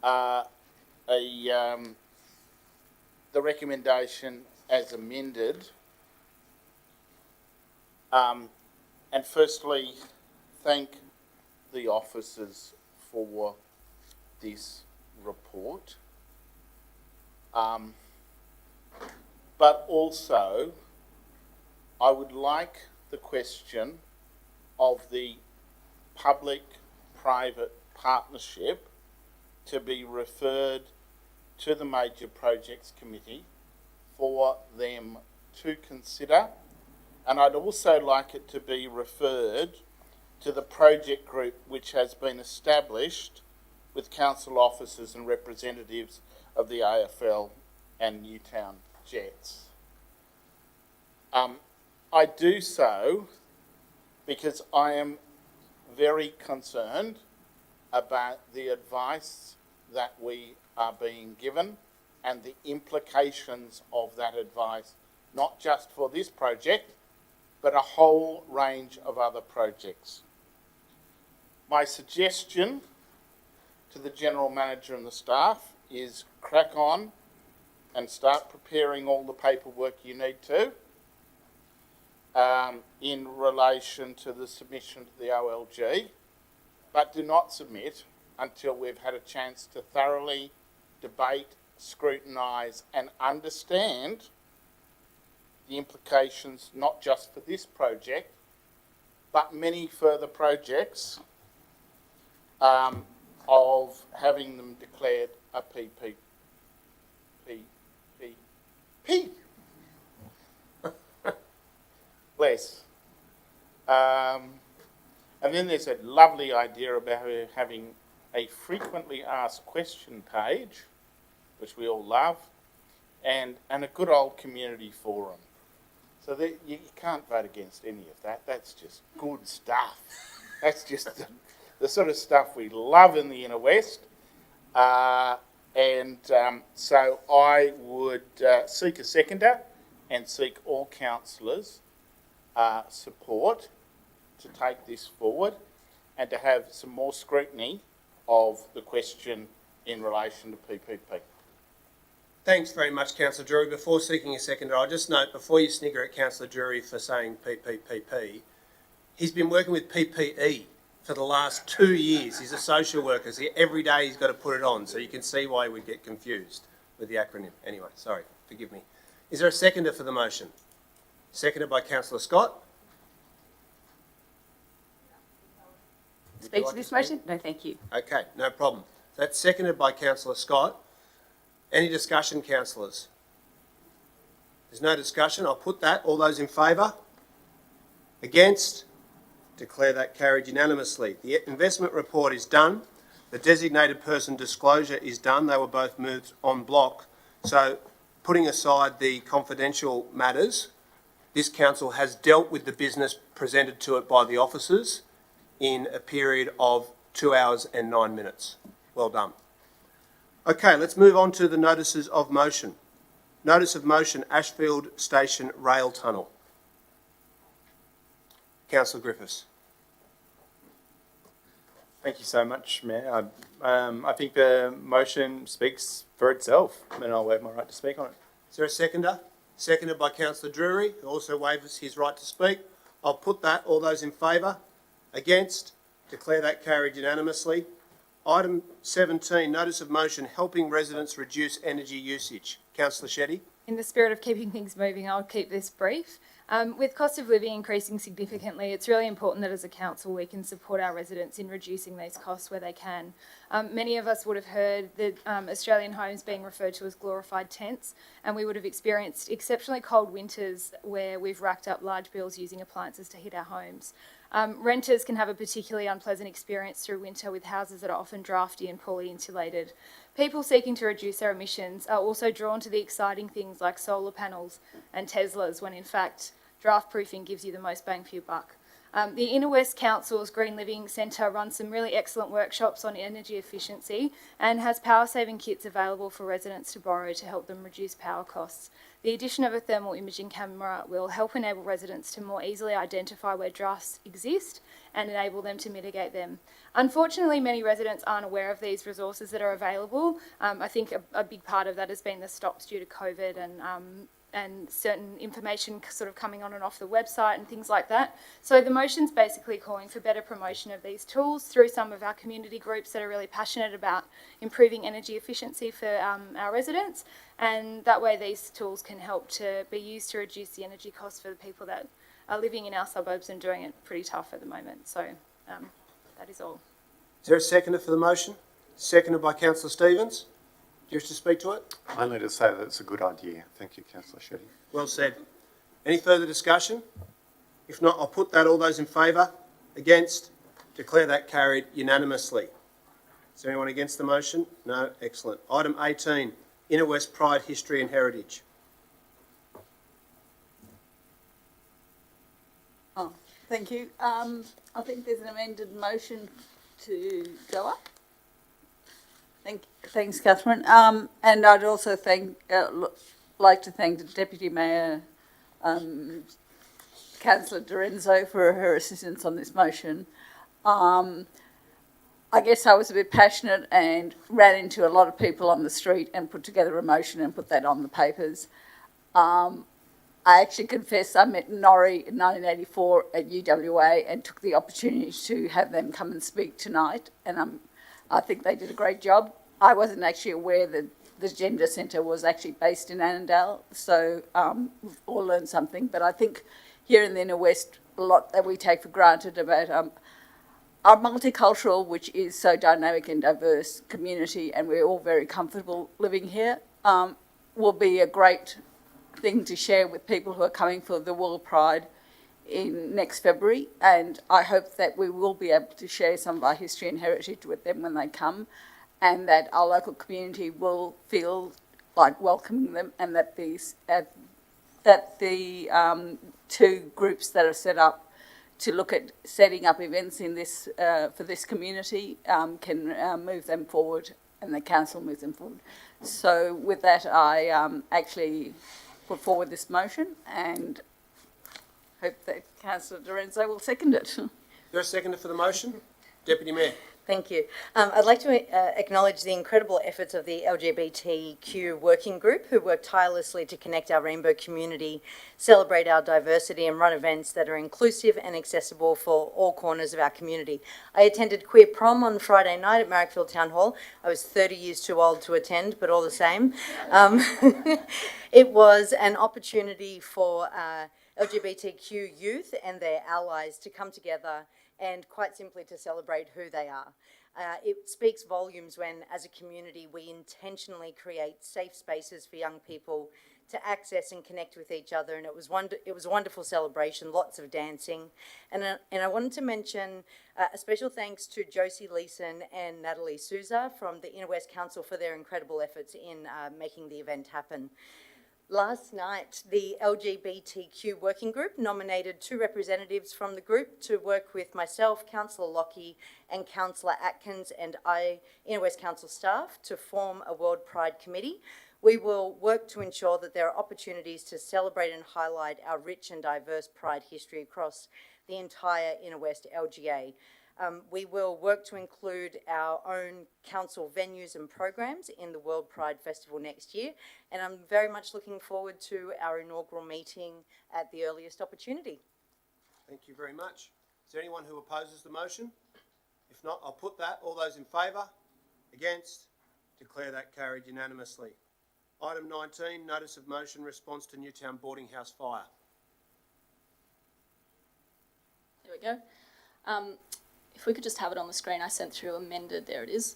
the recommendation as amended. And firstly, thank the officers for this report. But also, I would like the question of the public-private partnership to be referred to the Major Projects Committee for them to consider. And I'd also like it to be referred to the project group which has been established with council officers and representatives of the AFL and Newtown jets. I do so because I am very concerned about the advice that we are being given and the implications of that advice, not just for this project, but a whole range of other projects. My suggestion to the General Manager and the staff is crack on and start preparing all the paperwork you need to in relation to the submission to the OLG, but do not submit until we've had a chance to thoroughly debate, scrutinise and understand the implications not just for this project, but many further projects of having them declared a PPP. Less. And then there's a lovely idea about having a frequently asked question page, which we all love, and a good old community forum. So that you can't vote against any of that. That's just good stuff. That's just the sort of stuff we love in the Inner West. So I would seek a seconder and seek all councillors' support to take this forward and to have some more scrutiny of the question in relation to PPP. Thanks very much, Councillor Drury. Before seeking a seconder, I'll just note, before you snigger at Councillor Drury for saying PPP, he's been working with PPE for the last 2 years. He's a social worker, so every day he's got to put it on, so you can see why he would get confused with the acronym. Anyway, sorry, forgive me. Is there a seconder for the motion? Seconded by Councillor Scott. Speak to this motion? No, thank you. Okay, no problem. That's seconded by Councillor Scott. Any discussion, councillors? There's no discussion. I'll put that. All those in favour? Against? Declare that carried unanimously. The investment report is done. The designated person disclosure is done. They were both moved en bloc. So, putting aside the confidential matters, this council has dealt with the business presented to it by the officers in a period of 2 hours and 9 minutes. Well done. Okay, let's move on to the notices of motion. Notice of motion, Ashfield Station Rail Tunnel. Councillor Griffiths. Thank you so much, Mayor. I think the motion speaks for itself, and I'll waive my right to speak on it. Is there a seconder? Seconded by Councillor Drury, who also waives his right to speak. I'll put that. All those in favour? Against? Declare that carried unanimously. Item 17, notice of motion, helping residents reduce energy usage. Councillor Shetty. In the spirit of keeping things moving, I'll keep this brief. With cost of living increasing significantly, it's really important that as a council we can support our residents in reducing these costs where they can. Many of us would have heard that Australian homes being referred to as glorified tents, and we would have experienced exceptionally cold winters where we've racked up large bills using appliances to heat our homes. Renters can have a particularly unpleasant experience through winter with houses that are often drafty and poorly insulated. People seeking to reduce their emissions are also drawn to the exciting things like solar panels and Teslas, when in fact draft proofing gives you the most bang for your buck. The Inner West Council's Green Living Centre runs some really excellent workshops on energy efficiency and has power saving kits available for residents to borrow to help them reduce power costs. The addition of a thermal imaging camera will help enable residents to more easily identify where drafts exist and enable them to mitigate them. Unfortunately, many residents aren't aware of these resources that are available. I think a big part of that has been the stops due to COVID and certain information sort of coming on and off the website and things like that. So the motion's basically calling for better promotion of these tools through some of our community groups that are really passionate about improving energy efficiency for our residents, and that way these tools can help to be used to reduce the energy costs for the people that are living in our suburbs and doing it pretty tough at the moment. So that is all. Is there a seconder for the motion? Seconded by Councillor Stevens. Do you wish to speak to it? Only to say that it's a good idea. Thank you, Councillor Shetty. Well said. Any further discussion? If not, I'll put that. All those in favour? Against? Declare that carried unanimously. Is there anyone against the motion? No? Excellent. Item 18, Inner West Pride, History and Heritage. Oh, thank you. I think there's an amended motion to go up. Thanks, Catherine. And I'd also like to thank the Deputy Mayor, Councillor Dorenzo, for her assistance on this motion. I guess I was a bit passionate and ran into a lot of people on the street and put together a motion and put that on the papers. I actually confess I met Norrie in 1984 at UWA and took the opportunity to have them come and speak tonight, and I think they did a great job. I wasn't actually aware that the Gender Centre was actually based in Annandale, so we've all learned something, but I think here in the Inner West, a lot that we take for granted about our multicultural, which is so dynamic and diverse community, and we're all very comfortable living here, will be a great thing to share with people who are coming for the World Pride in next February, and I hope that we will be able to share some of our history and heritage with them when they come, and that our local community will feel like welcoming them, and that the two groups that are set up to look at setting up events in this for this community can move them forward, and the council moves them forward. So with that, I actually put forward this motion and hope that Councillor Dorenzo will second it. Is there a seconder for the motion? Deputy Mayor. Thank you. I'd like to acknowledge the incredible efforts of the LGBTQ working group who work tirelessly to connect our rainbow community, celebrate our diversity and run events that are inclusive and accessible for all corners of our community. I attended Queer Prom on Friday night at Marrickville Town Hall. I was 30 years too old to attend, but all the same. It was an opportunity for LGBTQ youth and their allies to come together and quite simply to celebrate who they are. It speaks volumes when, as a community, we intentionally create safe spaces for young people to access and connect with each other, and it was a wonderful celebration, lots of dancing. And I wanted to mention a special thanks to Josie Leeson and Natalie Souza from the Inner West Council for their incredible efforts in making the event happen. Last night, the LGBTQ working group nominated 2 representatives from the group to work with myself, Councillor Lockie and Councillor Atkins and Inner West Council staff to form a World Pride Committee. We will work to ensure that there are opportunities to celebrate and highlight our rich and diverse Pride history across the entire Inner West LGA. We will work to include our own council venues and programs in the World Pride Festival next year, and I'm very much looking forward to our inaugural meeting at the earliest opportunity. Thank you very much. Is there anyone who opposes the motion? If not, I'll put that. All those in favour? Against? Declare that carried unanimously. Item 19, Notice of Motion, Response to Newtown Boarding House Fire. There we go. If we could just have it on the screen, I sent through amended. There it is.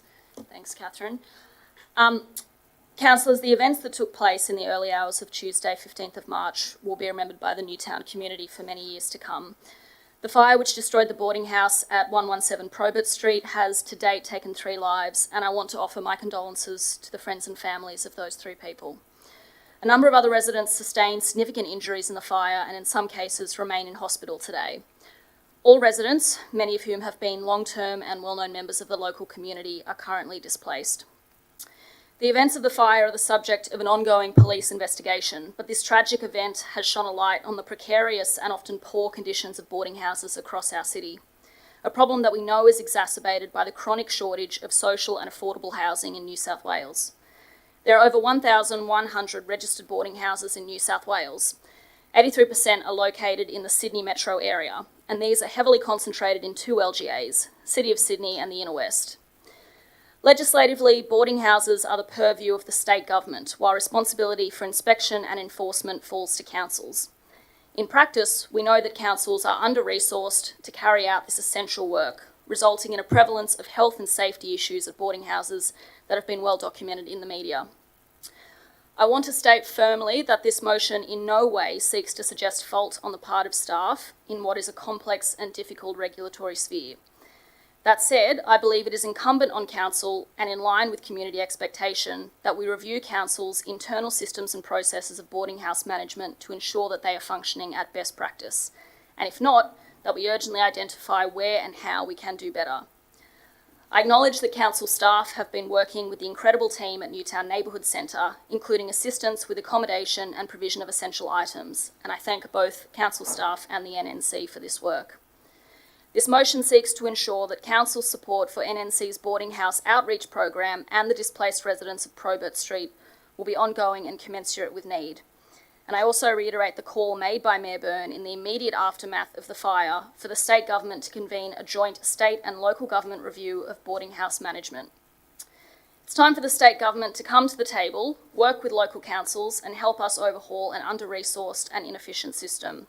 Thanks, Catherine. Councillors, the events that took place in the early hours of Tuesday, 15th of March, will be remembered by the Newtown community for many years to come. The fire which destroyed the boarding house at 117 Probert Street has to date taken 3 lives, and I want to offer my condolences to the friends and families of those 3 people. A number of other residents sustained significant injuries in the fire and in some cases remain in hospital today. All residents, many of whom have been long-term and well-known members of the local community, are currently displaced. The events of the fire are the subject of an ongoing police investigation, but this tragic event has shone a light on the precarious and often poor conditions of boarding houses across our city, a problem that we know is exacerbated by the chronic shortage of social and affordable housing in New South Wales. There are over 1,100 registered boarding houses in New South Wales. 83% are located in the Sydney metro area, and these are heavily concentrated in 2 LGAs, City of Sydney and the Inner West. Legislatively, boarding houses are the purview of the state government, while responsibility for inspection and enforcement falls to councils. In practice, we know that councils are under-resourced to carry out this essential work, resulting in a prevalence of health and safety issues at boarding houses that have been well documented in the media. I want to state firmly that this motion in no way seeks to suggest fault on the part of staff in what is a complex and difficult regulatory sphere. That said, I believe it is incumbent on Council and in line with community expectation that we review Council's internal systems and processes of boarding house management to ensure that they are functioning at best practice and if not, that we urgently identify where and how we can do better. I acknowledge that council staff have been working with the incredible team at Newtown Neighbourhood Centre, including assistance with accommodation and provision of essential items, and I thank both council staff and the NNC for this work. This motion seeks to ensure that council's support for NNC's boarding house outreach program and the displaced residents of Probert Street will be ongoing and commensurate with need. And I also reiterate the call made by Mayor Byrne in the immediate aftermath of the fire for the state government to convene a joint state and local government review of boarding house management. It's time for the state government to come to the table, work with local councils, and help us overhaul an under-resourced and inefficient system.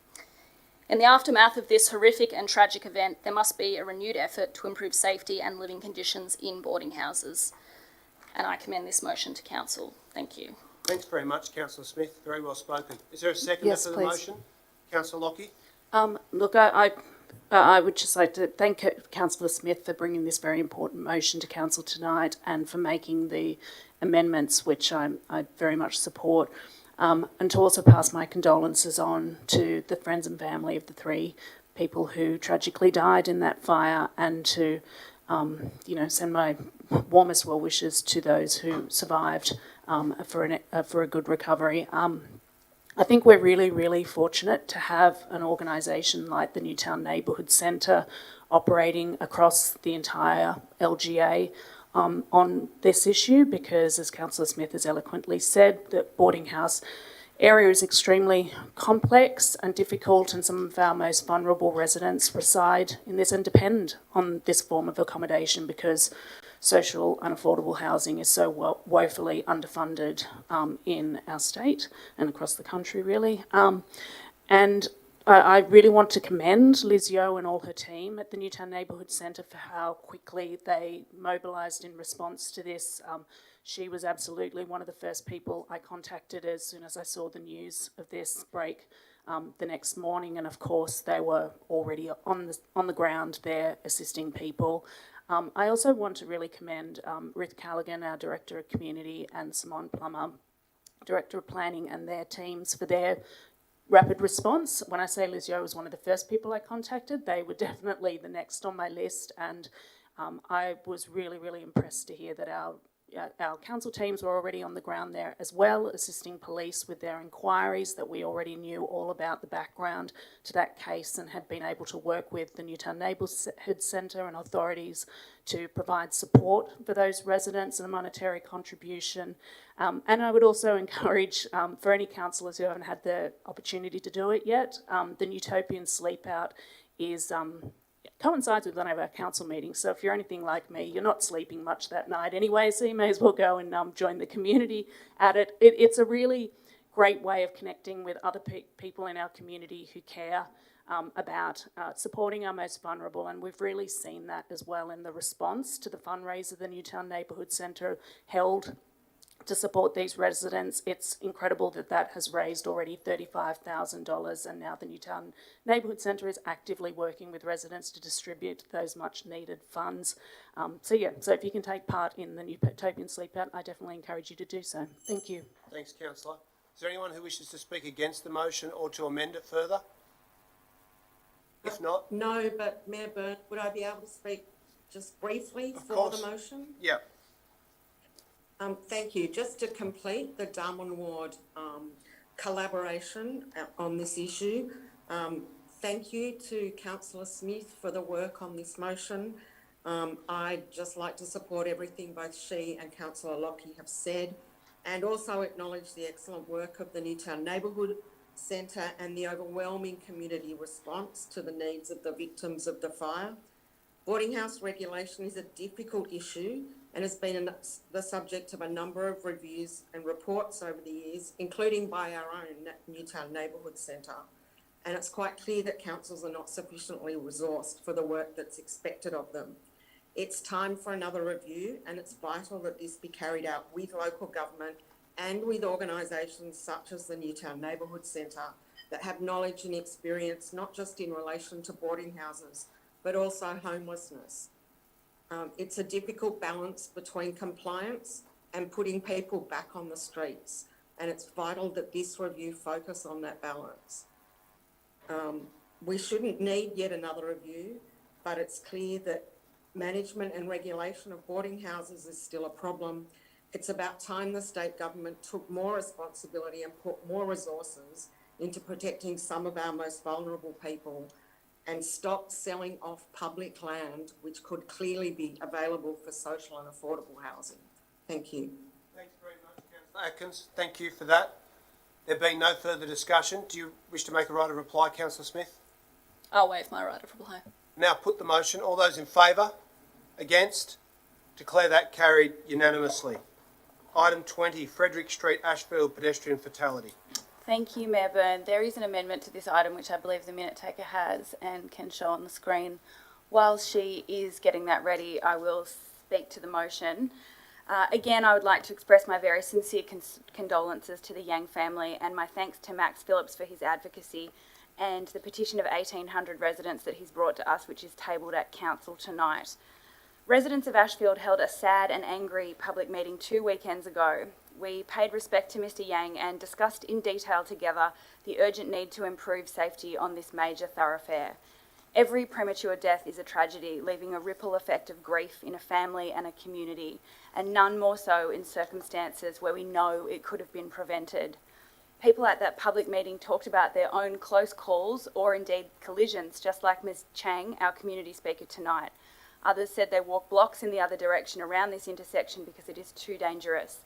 In the aftermath of this horrific and tragic event, there must be a renewed effort to improve safety and living conditions in boarding houses. And I commend this motion to council. Thank you. Thanks very much, Councillor Smith. Very well spoken. Is there a seconder Yes, for the please. motion? Councillor Lockie? Look, I would just like to thank Councillor Smith for bringing this very important motion to council tonight and for making the amendments, which I very much support, and to also pass my condolences on to the friends and family of the 3 people who tragically died in that fire, and to send my warmest well wishes to those who survived for a good recovery. I think we're really, really fortunate to have an organisation like the Newtown Neighbourhood Centre operating across the entire LGA on this issue, because, as Councillor Smith has eloquently said, the boarding house area is extremely complex and difficult, and some of our most vulnerable residents reside in this and depend on this form of accommodation because social unaffordable housing is so woefully underfunded in our state and across the country, really. And I really want to commend Liz Yeo and all her team at the Newtown Neighbourhood Centre for how quickly they mobilised in response to this. She was absolutely one of the first people I contacted as soon as I saw the news of this break the next morning, and of course they were already on the ground there assisting people. I also want to really commend Ruth Callaghan, our Director of Community, and Simone Plummer, Director of Planning, and their teams for their rapid response. When I say Liz Yeo was one of the first people I contacted, they were definitely the next on my list, and I was really, really impressed to hear that our council teams were already on the ground there as well, assisting police with their inquiries, that we already knew all about the background to that case and had been able to work with the Newtown Neighbourhood Centre and authorities to provide support for those residents and a monetary contribution. And I would also encourage, for any councillors who haven't had the opportunity to do it yet, the Utopian Sleep Out is coincides with one of our council meetings, so if you're anything like me, you're not sleeping much that night anyway, so you may as well go and join the community at it. It's a really great way of connecting with other people in our community who care about supporting our most vulnerable, and we've really seen that as well in the response to the fundraiser the Newtown Neighbourhood Centre held to support these residents. It's incredible that that has raised already $35,000, and now the Newtown Neighbourhood Centre is actively working with residents to distribute those much needed funds. So if you can take part in the Utopian Sleep Out, I definitely encourage you to do so. Thank you. Thanks, Councillor. Is there anyone who wishes to speak against the motion or to amend it further? If not? No, but Mayor Byrne, would I be able to speak just briefly for the motion? Yeah. Thank you. Just to complete the Darwin Ward collaboration on this issue, thank you to Councillor Smith for the work on this motion. I'd just like to support everything both she and Councillor Lockie have said, and also acknowledge the excellent work of the Newtown Neighbourhood Centre and the overwhelming community response to the needs of the victims of the fire. Boarding house regulation is a difficult issue and has been the subject of a number of reviews and reports over the years, including by our own Newtown Neighbourhood Centre. And it's quite clear that councils are not sufficiently resourced for the work that's expected of them. It's time for another review, and it's vital that this be carried out with local government and with organisations such as the Newtown Neighbourhood Centre that have knowledge and experience not just in relation to boarding houses, but also homelessness. It's a difficult balance between compliance and putting people back on the streets, and it's vital that this review focus on that balance. We shouldn't need yet another review, but it's clear that management and regulation of boarding houses is still a problem. It's about time the state government took more responsibility and put more resources into protecting some of our most vulnerable people and stopped selling off public land, which could clearly be available for social and affordable housing. Thank you. Thanks very much, Councillor Atkins. Thank you for that. There being no further discussion, do you wish to make a right of reply, Councillor Smith? I'll waive my right of reply. Now put the motion. All those in favour? Against? Declare that carried unanimously. Item 20, Frederick Street, Ashfield pedestrian fatality. Thank you, Mayor Byrne. There is an amendment to this item which I believe the minute taker has and can show on the screen. While she is getting that ready, I will speak to the motion. Again, I would like to express my very sincere condolences to the Yang family and my thanks to Max Phillips for his advocacy and the petition of 1,800 residents that he's brought to us, which is tabled at Council tonight. Residents of Ashfield held a sad and angry public meeting 2 weekends ago. We paid respect to Mr. Yang and discussed in detail together the urgent need to improve safety on this major thoroughfare. Every premature death is a tragedy, leaving a ripple effect of grief in a family and a community, and none more so in circumstances where we know it could have been prevented. People at that public meeting talked about their own close calls or indeed collisions, just like Ms. Chang, our community speaker tonight. Others said they walk blocks in the other direction around this intersection because it is too dangerous.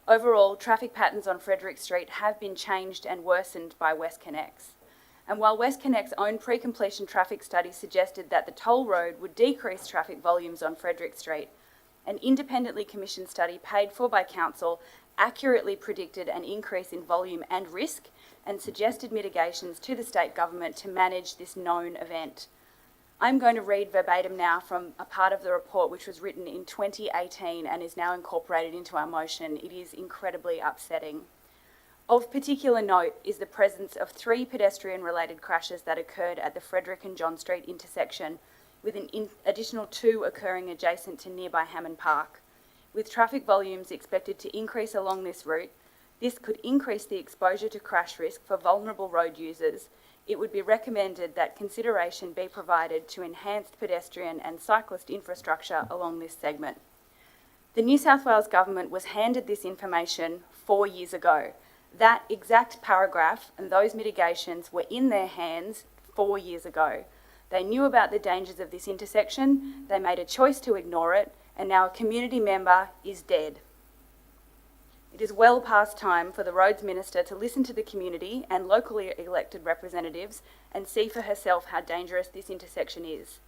Overall, traffic patterns on Frederick Street have been changed and worsened by WestConnex. And while WestConnect's own pre-completion traffic study suggested that the toll road would decrease traffic volumes on Frederick Street, an independently commissioned study paid for by Council accurately predicted an increase in volume and risk and suggested mitigations to the state government to manage this known event. I'm going to read verbatim now from a part of the report which was written in 2018 and is now incorporated into our motion. It is incredibly upsetting. Of particular note is the presence of 3 pedestrian-related crashes that occurred at the Frederick and John Street intersection, with an additional 2 occurring adjacent to nearby Hammond Park. With traffic volumes expected to increase along this route, this could increase the exposure to crash risk for vulnerable road users. It would be recommended that consideration be provided to enhanced pedestrian and cyclist infrastructure along this segment. The New South Wales Government was handed this information 4 years ago. That exact paragraph and those mitigations were in their hands 4 years ago. They knew about the dangers of this intersection, they made a choice to ignore it, and now a community member is dead. It is well past time for the Roads Minister to listen to the community and locally elected representatives and see for herself how dangerous this intersection is.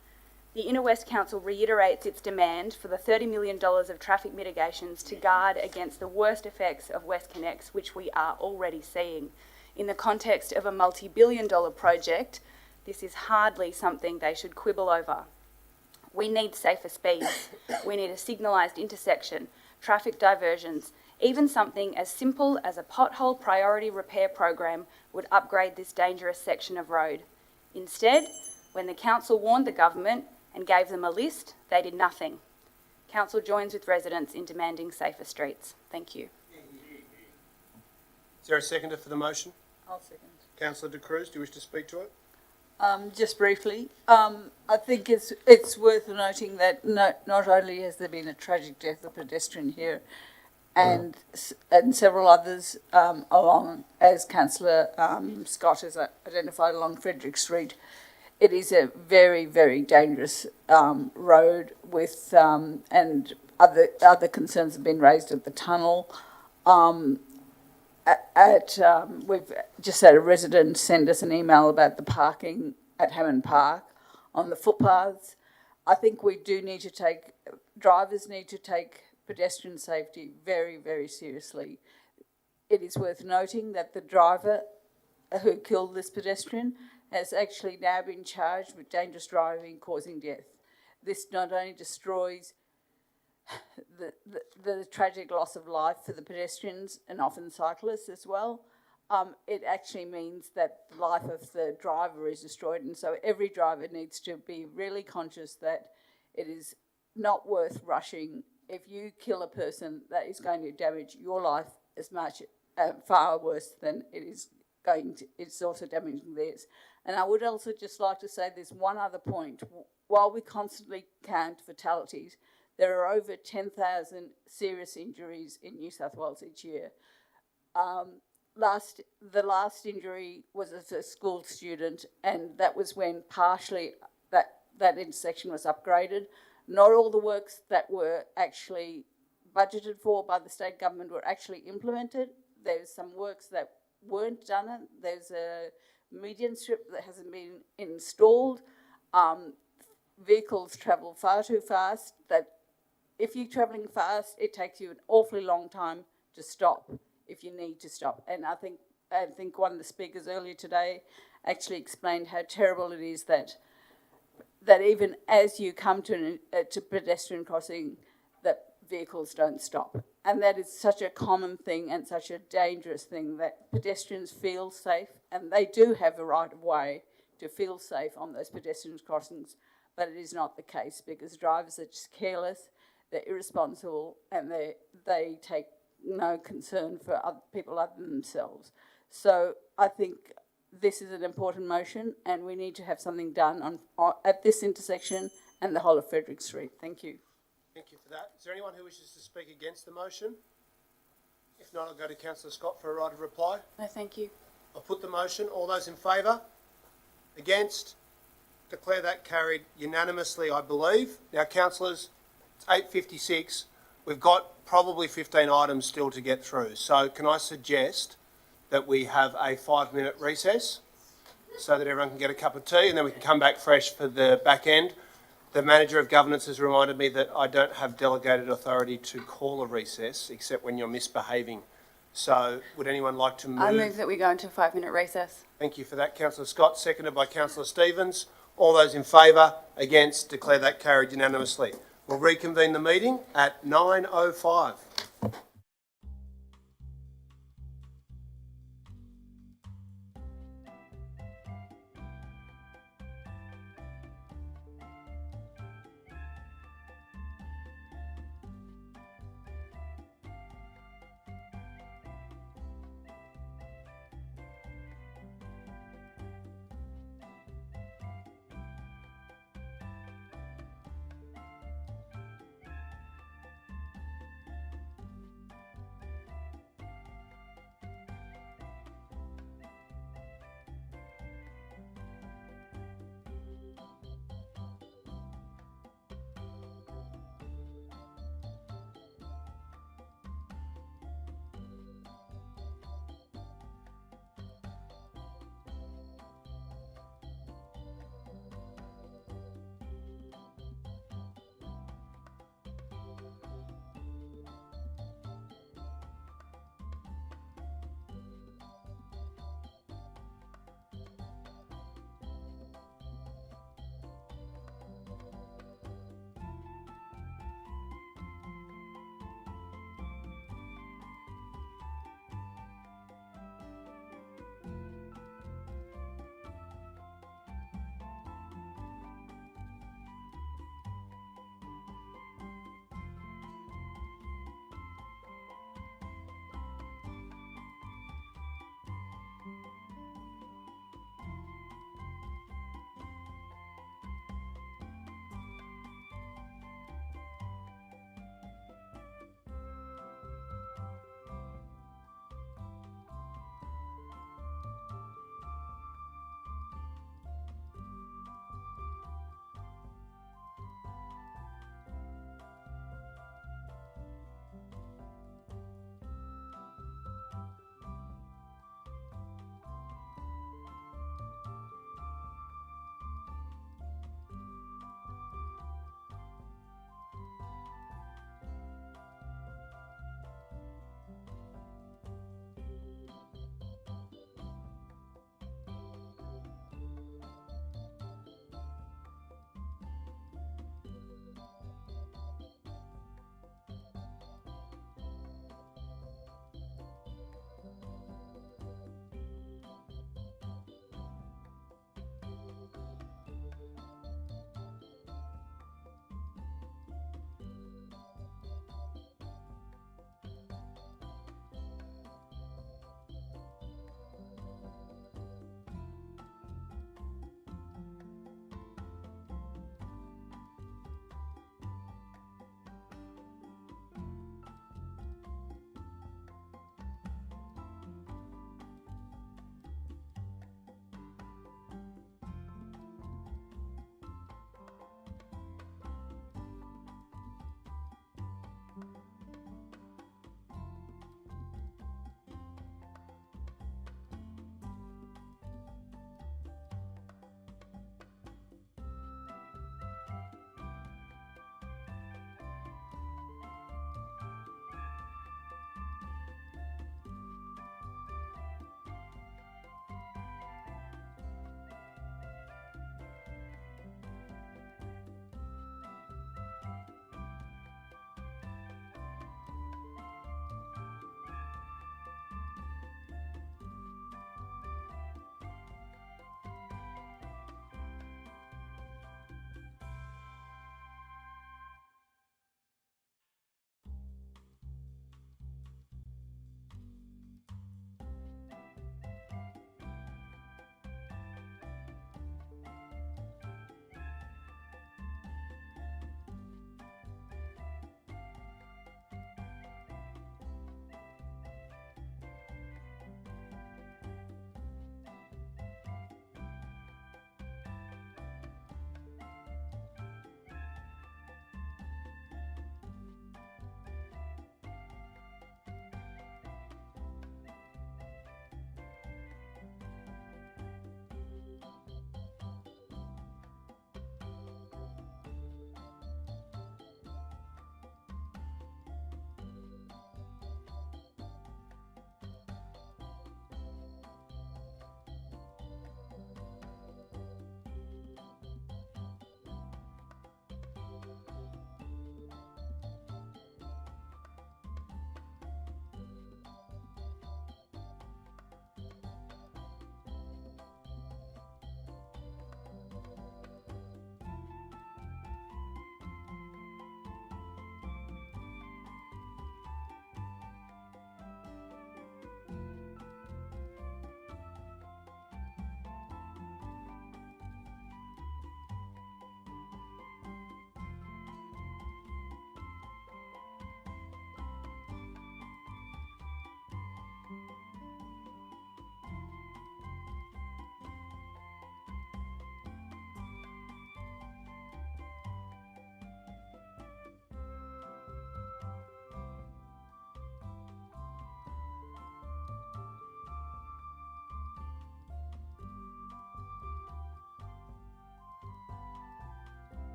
The Inner West Council reiterates its demand for the $30 million of traffic mitigations to guard against the worst effects of WestConnex, which we are already seeing. In the context of a multi-billion-dollar project, this is hardly something they should quibble over. We need safer speeds. We need a signalised intersection, traffic diversions. Even something as simple as a pothole priority repair program would upgrade this dangerous section of road. Instead, when the council warned the government and gave them a list, they did nothing. Council joins with residents in demanding safer streets. Thank you. Is there a seconder for the motion? I'll second. Councillor De Cruz, do you wish to speak to it? Just briefly, I think it's worth noting that not only has there been a tragic death of pedestrian here, and several others along, as Councillor Scott has identified, along Frederick Street. It is a very, very dangerous road with, and other concerns have been raised at the tunnel. We've just had a resident send us an email about the parking at Hammond Park on the footpaths. I think we do need to drivers need to take pedestrian safety very, very seriously. It is worth noting that the driver who killed this pedestrian has actually now been charged with dangerous driving causing death. This not only destroys the tragic loss of life for the pedestrians and often cyclists as well, it actually means that the life of the driver is destroyed, and so every driver needs to be really conscious that it is not worth rushing. If you kill a person, that is going to damage your life as much, far worse than it is it's also damaging theirs. And I would also just like to say there's one other point. While we constantly count fatalities, there are over 10,000 serious injuries in New South Wales each year. The last injury was as a school student, and that was when partially that intersection was upgraded. Not all the works that were actually budgeted for by the state government were actually implemented. There's some works that weren't done. There's a median strip that hasn't been installed. Vehicles travel far too fast. That if you're travelling fast, it takes you an awfully long time to stop if you need to stop. And I think one of the speakers earlier today actually explained how terrible it is that even as you come to pedestrian crossing, that vehicles don't stop. And that is such a common thing and such a dangerous thing, that pedestrians feel safe, and they do have a right of way to feel safe on those pedestrian crossings, but it is not the case because drivers are just careless, they're irresponsible, and they take no concern for other people other than themselves. So I think this is an important motion, and we need to have something done at this intersection and the whole of Frederick Street. Thank you. Thank you for that. Is there anyone who wishes to speak against the motion? If not, I'll go to Councillor Scott for a right of reply. No, thank you. I'll put the motion. All those in favour? Against? Declare that carried unanimously, I believe. Now, councillors, it's 8:56. We've got probably 15 items still to get through. So can I suggest that we have a 5-minute recess so that everyone can get a cup of tea and then we can come back fresh for the back end. The Manager of Governance has reminded me that I don't have delegated authority to call a recess except when you're misbehaving. So would anyone like to move? I move that we go into a 5-minute recess. Thank you for that, Councillor Scott, seconded by Councillor Stevens. All those in favour? Against? Declare that carried unanimously. We'll reconvene the meeting at 9:05.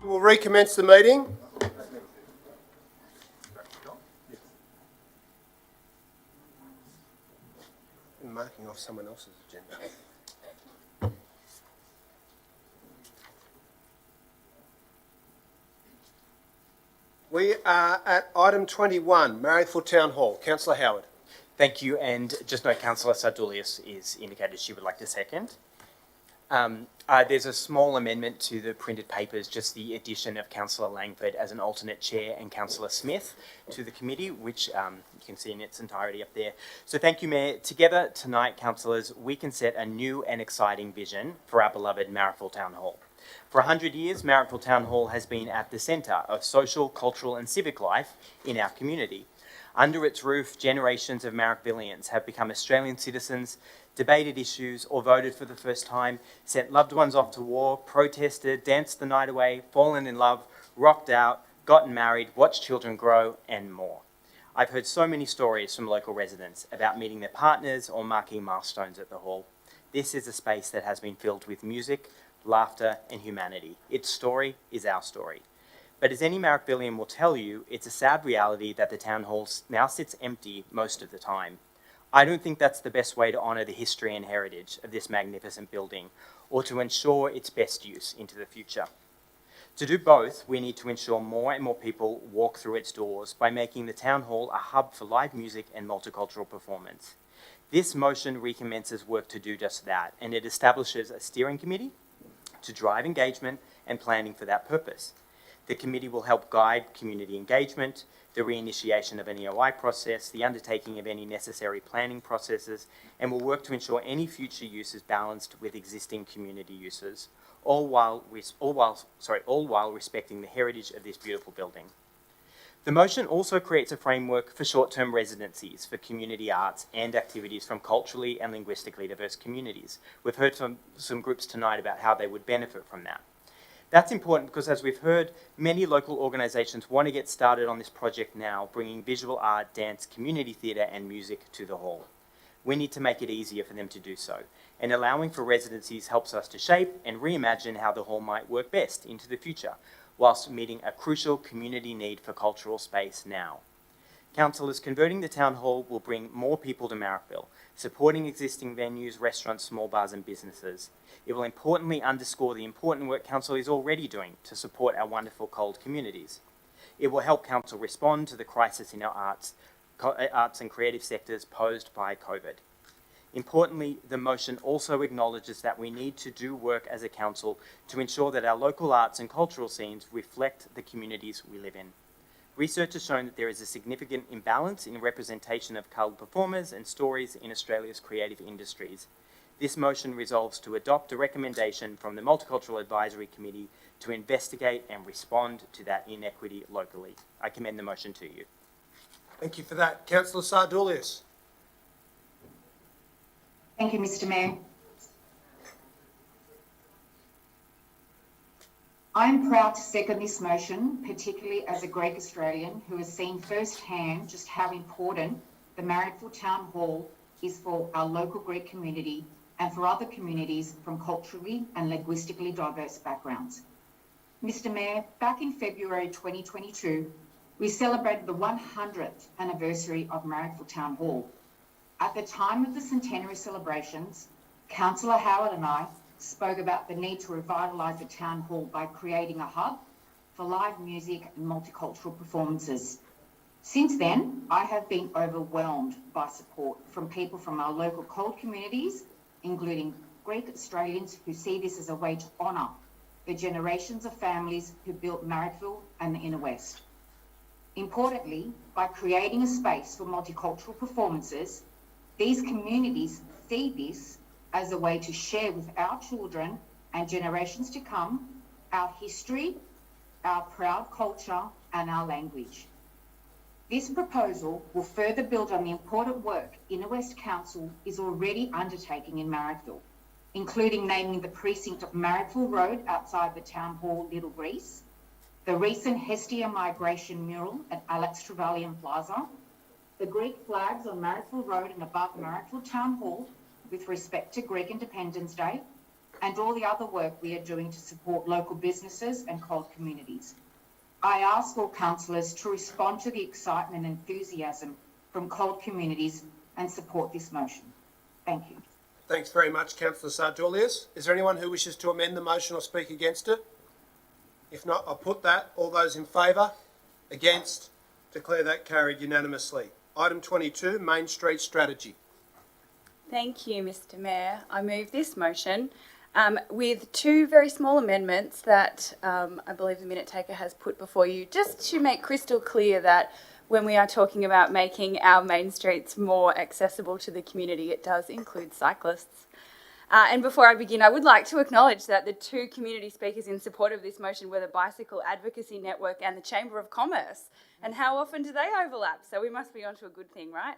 We'll recommence the meeting. I'm marking off someone else's agenda. We are at item 21, Marrickville Town Hall. Councillor Howard. Thank you, and just note Councillor Sardulius is indicated she would like to second. There's a small amendment to the printed papers, just the addition of Councillor Langford as an alternate chair and Councillor Smith to the committee, which you can see in its entirety up there. So thank you, Mayor. Together tonight, councillors, we can set a new and exciting vision for our beloved Marrickville Town Hall. For 100 years, Marrickville Town Hall has been at the centre of social, cultural and civic life in our community. Under its roof, generations of Marrickvillians have become Australian citizens, debated issues or voted for the first time, sent loved ones off to war, protested, danced the night away, fallen in love, rocked out, gotten married, watched children grow, and more. I've heard so many stories from local residents about meeting their partners or marking milestones at the hall. This is a space that has been filled with music, laughter, and humanity. Its story is our story. But as any Marrickvillian will tell you, it's a sad reality that the town hall now sits empty most of the time. I don't think that's the best way to honour the history and heritage of this magnificent building, or to ensure its best use into the future. To do both, we need to ensure more and more people walk through its doors by making the town hall a hub for live music and multicultural performance. This motion recommences work to do just that, and it establishes a steering committee to drive engagement and planning for that purpose. The committee will help guide community engagement, the reinitiation of an EOI process, the undertaking of any necessary planning processes, and will work to ensure any future use is balanced with existing community uses, all while respecting the heritage of this beautiful building. The motion also creates a framework for short-term residencies for community arts and activities from culturally and linguistically diverse communities. We've heard from some groups tonight about how they would benefit from that. That's important because, as we've heard, many local organisations want to get started on this project now, bringing visual art, dance, community theatre and music to the hall. We need to make it easier for them to do so, and allowing for residencies helps us to shape and reimagine how the hall might work best into the future, whilst meeting a crucial community need for cultural space now. Councillors, converting the town hall will bring more people to Marrickville, supporting existing venues, restaurants, small bars and businesses. It will importantly underscore the important work Council is already doing to support our wonderful cold communities. It will help Council respond to the crisis in our arts and creative sectors posed by COVID. Importantly, the motion also acknowledges that we need to do work as a council to ensure that our local arts and cultural scenes reflect the communities we live in. Research has shown that there is a significant imbalance in representation of coloured performers and stories in Australia's creative industries. This motion resolves to adopt a recommendation from the Multicultural Advisory Committee to investigate and respond to that inequity locally. I commend the motion to you. Thank you for that. Councillor Sardulius. Thank you, Mr. Mayor. I am proud to second this motion, particularly as a Greek Australian who has seen firsthand just how important the Marrickville Town Hall is for our local Greek community and for other communities from culturally and linguistically diverse backgrounds. Mr. Mayor, back in February 2022, we celebrated the 100th anniversary of Marrickville Town Hall. At the time of the centenary celebrations, Councillor Howard and I spoke about the need to revitalise the town hall by creating a hub for live music and multicultural performances. Since then, I have been overwhelmed by support from people from our local cold communities, including Greek Australians who see this as a way to honour the generations of families who built Marrickville and the Inner West. Importantly, by creating a space for multicultural performances, these communities see this as a way to share with our children and generations to come our history, our proud culture and our language. This proposal will further build on the important work Inner West Council is already undertaking in Marrickville, including naming the precinct of Marrickville Road outside the Town Hall, Little Greece, the recent Hestia migration mural at Alex Trevelyan Plaza, the Greek flags on Marrickville Road and above Marrickville Town Hall with respect to Greek Independence Day, and all the other work we are doing to support local businesses and COLD communities. I ask all councillors to respond to the excitement and enthusiasm from COLD communities and support this motion. Thank you. Thanks very much, Councillor Sardulius. Is there anyone who wishes to amend the motion or speak against it? If not, I'll put that. All those in favour? Against? Declare that carried unanimously. Item 22, Main Street Strategy. Thank you, Mr. Mayor. I move this motion with two very small amendments that I believe the minute taker has put before you, just to make crystal clear that when we are talking about making our main streets more accessible to the community, it does include cyclists. And before I begin, I would like to acknowledge that the two community speakers in support of this motion were the Bicycle Advocacy Network and the Chamber of Commerce. And how often do they overlap? So we must be onto a good thing, right?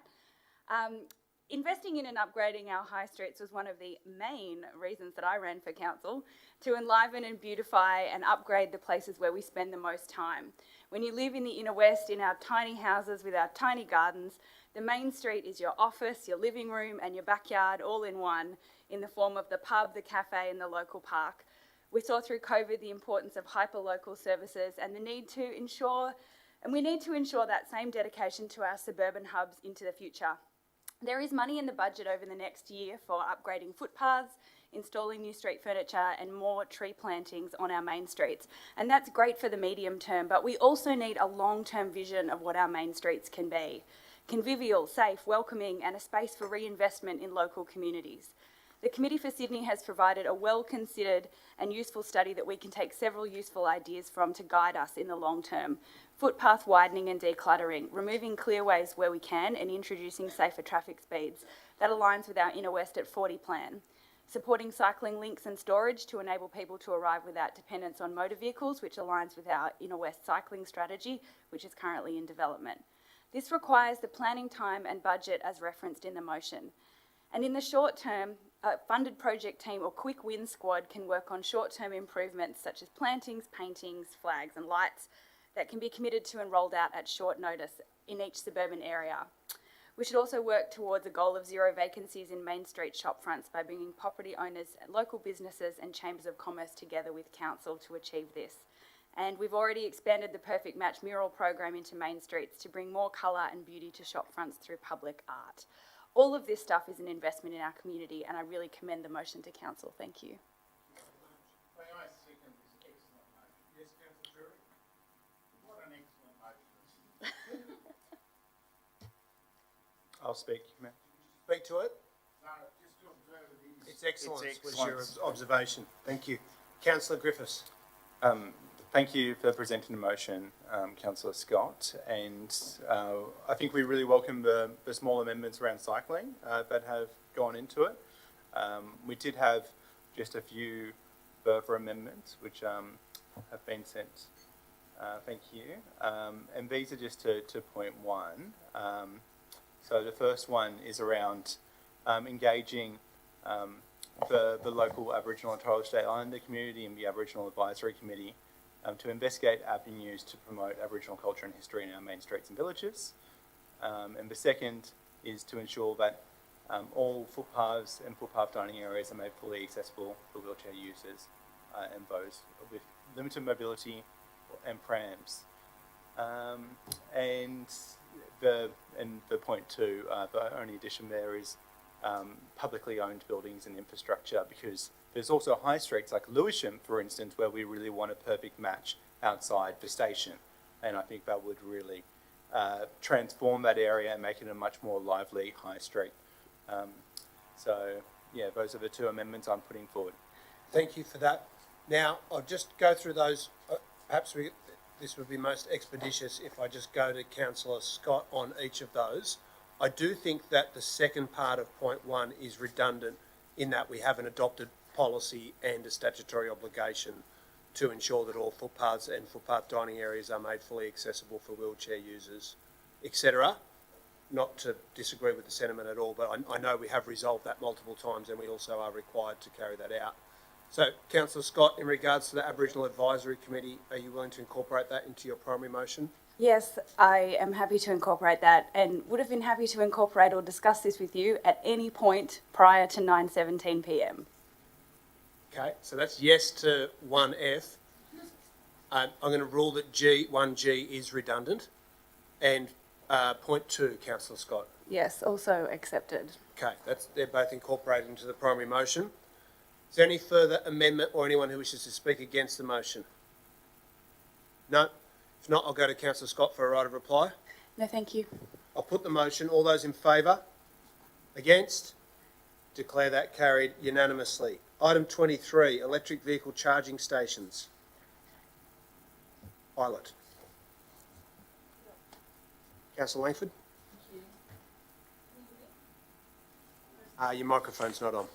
Investing in and upgrading our high streets was one of the main reasons that I ran for council, to enliven and beautify and upgrade the places where we spend the most time. When you live in the inner west, in our tiny houses with our tiny gardens, the main street is your office, your living room and your backyard all in one, in the form of the pub, the cafe and the local park. We saw through COVID the importance of hyper-local services and the need to ensure, and we need to ensure that same dedication to our suburban hubs into the future. There is money in the budget over the next year for upgrading footpaths, installing new street furniture and more tree plantings on our main streets. And that's great for the medium term, but we also need a long-term vision of what our main streets can be. Convivial, safe, welcoming and a space for reinvestment in local communities. The Committee for Sydney has provided a well-considered and useful study that we can take several useful ideas from to guide us in the long term. Footpath widening and decluttering, removing clearways where we can and introducing safer traffic speeds. That aligns with our Inner West at 40 plan. Supporting cycling links and storage to enable people to arrive without dependence on motor vehicles, which aligns with our Inner West cycling strategy, which is currently in development. This requires the planning time and budget as referenced in the motion. And in the short term, a funded project team or quick win squad can work on short-term improvements such as plantings, paintings, flags and lights that can be committed to and rolled out at short notice in each suburban area. We should also work towards a goal of 0 vacancies in Main Street shop fronts by bringing property owners, local businesses and chambers of commerce together with council to achieve this. And we've already expanded the Perfect Match mural program into main streets to bring more colour and beauty to shop fronts through public art. All of this stuff is an investment in our community and I really commend the motion to council. Thank you. May I second this excellent motion? Yes, Councillor Drury? What an excellent motion. I'll speak, Mayor. Speak to it. No, just to observe it is. It's excellent, It's was excellent. your observation. Thank you. Councillor Griffiths. Thank you for presenting the motion, Councillor Scott. And I think we really welcome the small amendments around cycling that have gone into it. We did have just a few further amendments which have been sent. Thank you. And these are just to point one. So the first one is around engaging the local Aboriginal and Torres Strait Islander community and the Aboriginal Advisory Committee to investigate avenues to promote Aboriginal culture and history in our main streets and villages. And the second is to ensure that all footpaths and footpath dining areas are made fully accessible for wheelchair users and those with limited mobility and prams. And the point two, the only addition there is publicly owned buildings and infrastructure, because there's also high streets like Lewisham, for instance, where we really want a perfect match outside the station. And I think that would really transform that area and make it a much more lively high street. So, yeah, those are the two amendments I'm putting forward. Thank you for that. Now, I'll just go through those. Perhaps this would be most expeditious if I just go to Councillor Scott on each of those. I do think that the second part of point one is redundant in that we have an adopted policy and a statutory obligation to ensure that all footpaths and footpath dining areas are made fully accessible for wheelchair users, etc. Not to disagree with the sentiment at all, but I know we have resolved that multiple times and we also are required to carry that out. So, Councillor Scott, in regards to the Aboriginal Advisory Committee, are you willing to incorporate that into your primary motion? Yes, I am happy to incorporate that and would have been happy to incorporate or discuss this with you at any point prior to 9:17 p.m. Okay, so that's yes to 1F. I'm going to rule that 1G is redundant. And point 2, Councillor Scott. Yes, also accepted. Okay, they're both incorporated into the primary motion. Is there any further amendment or anyone who wishes to speak against the motion? No? If not, I'll go to Councillor Scott for a right of reply. No, thank you. I'll put the motion. All those in favour? Against? Declare that carried unanimously. Item 23, electric vehicle charging stations. Pilot. Councillor Langford? Your microphone's not on.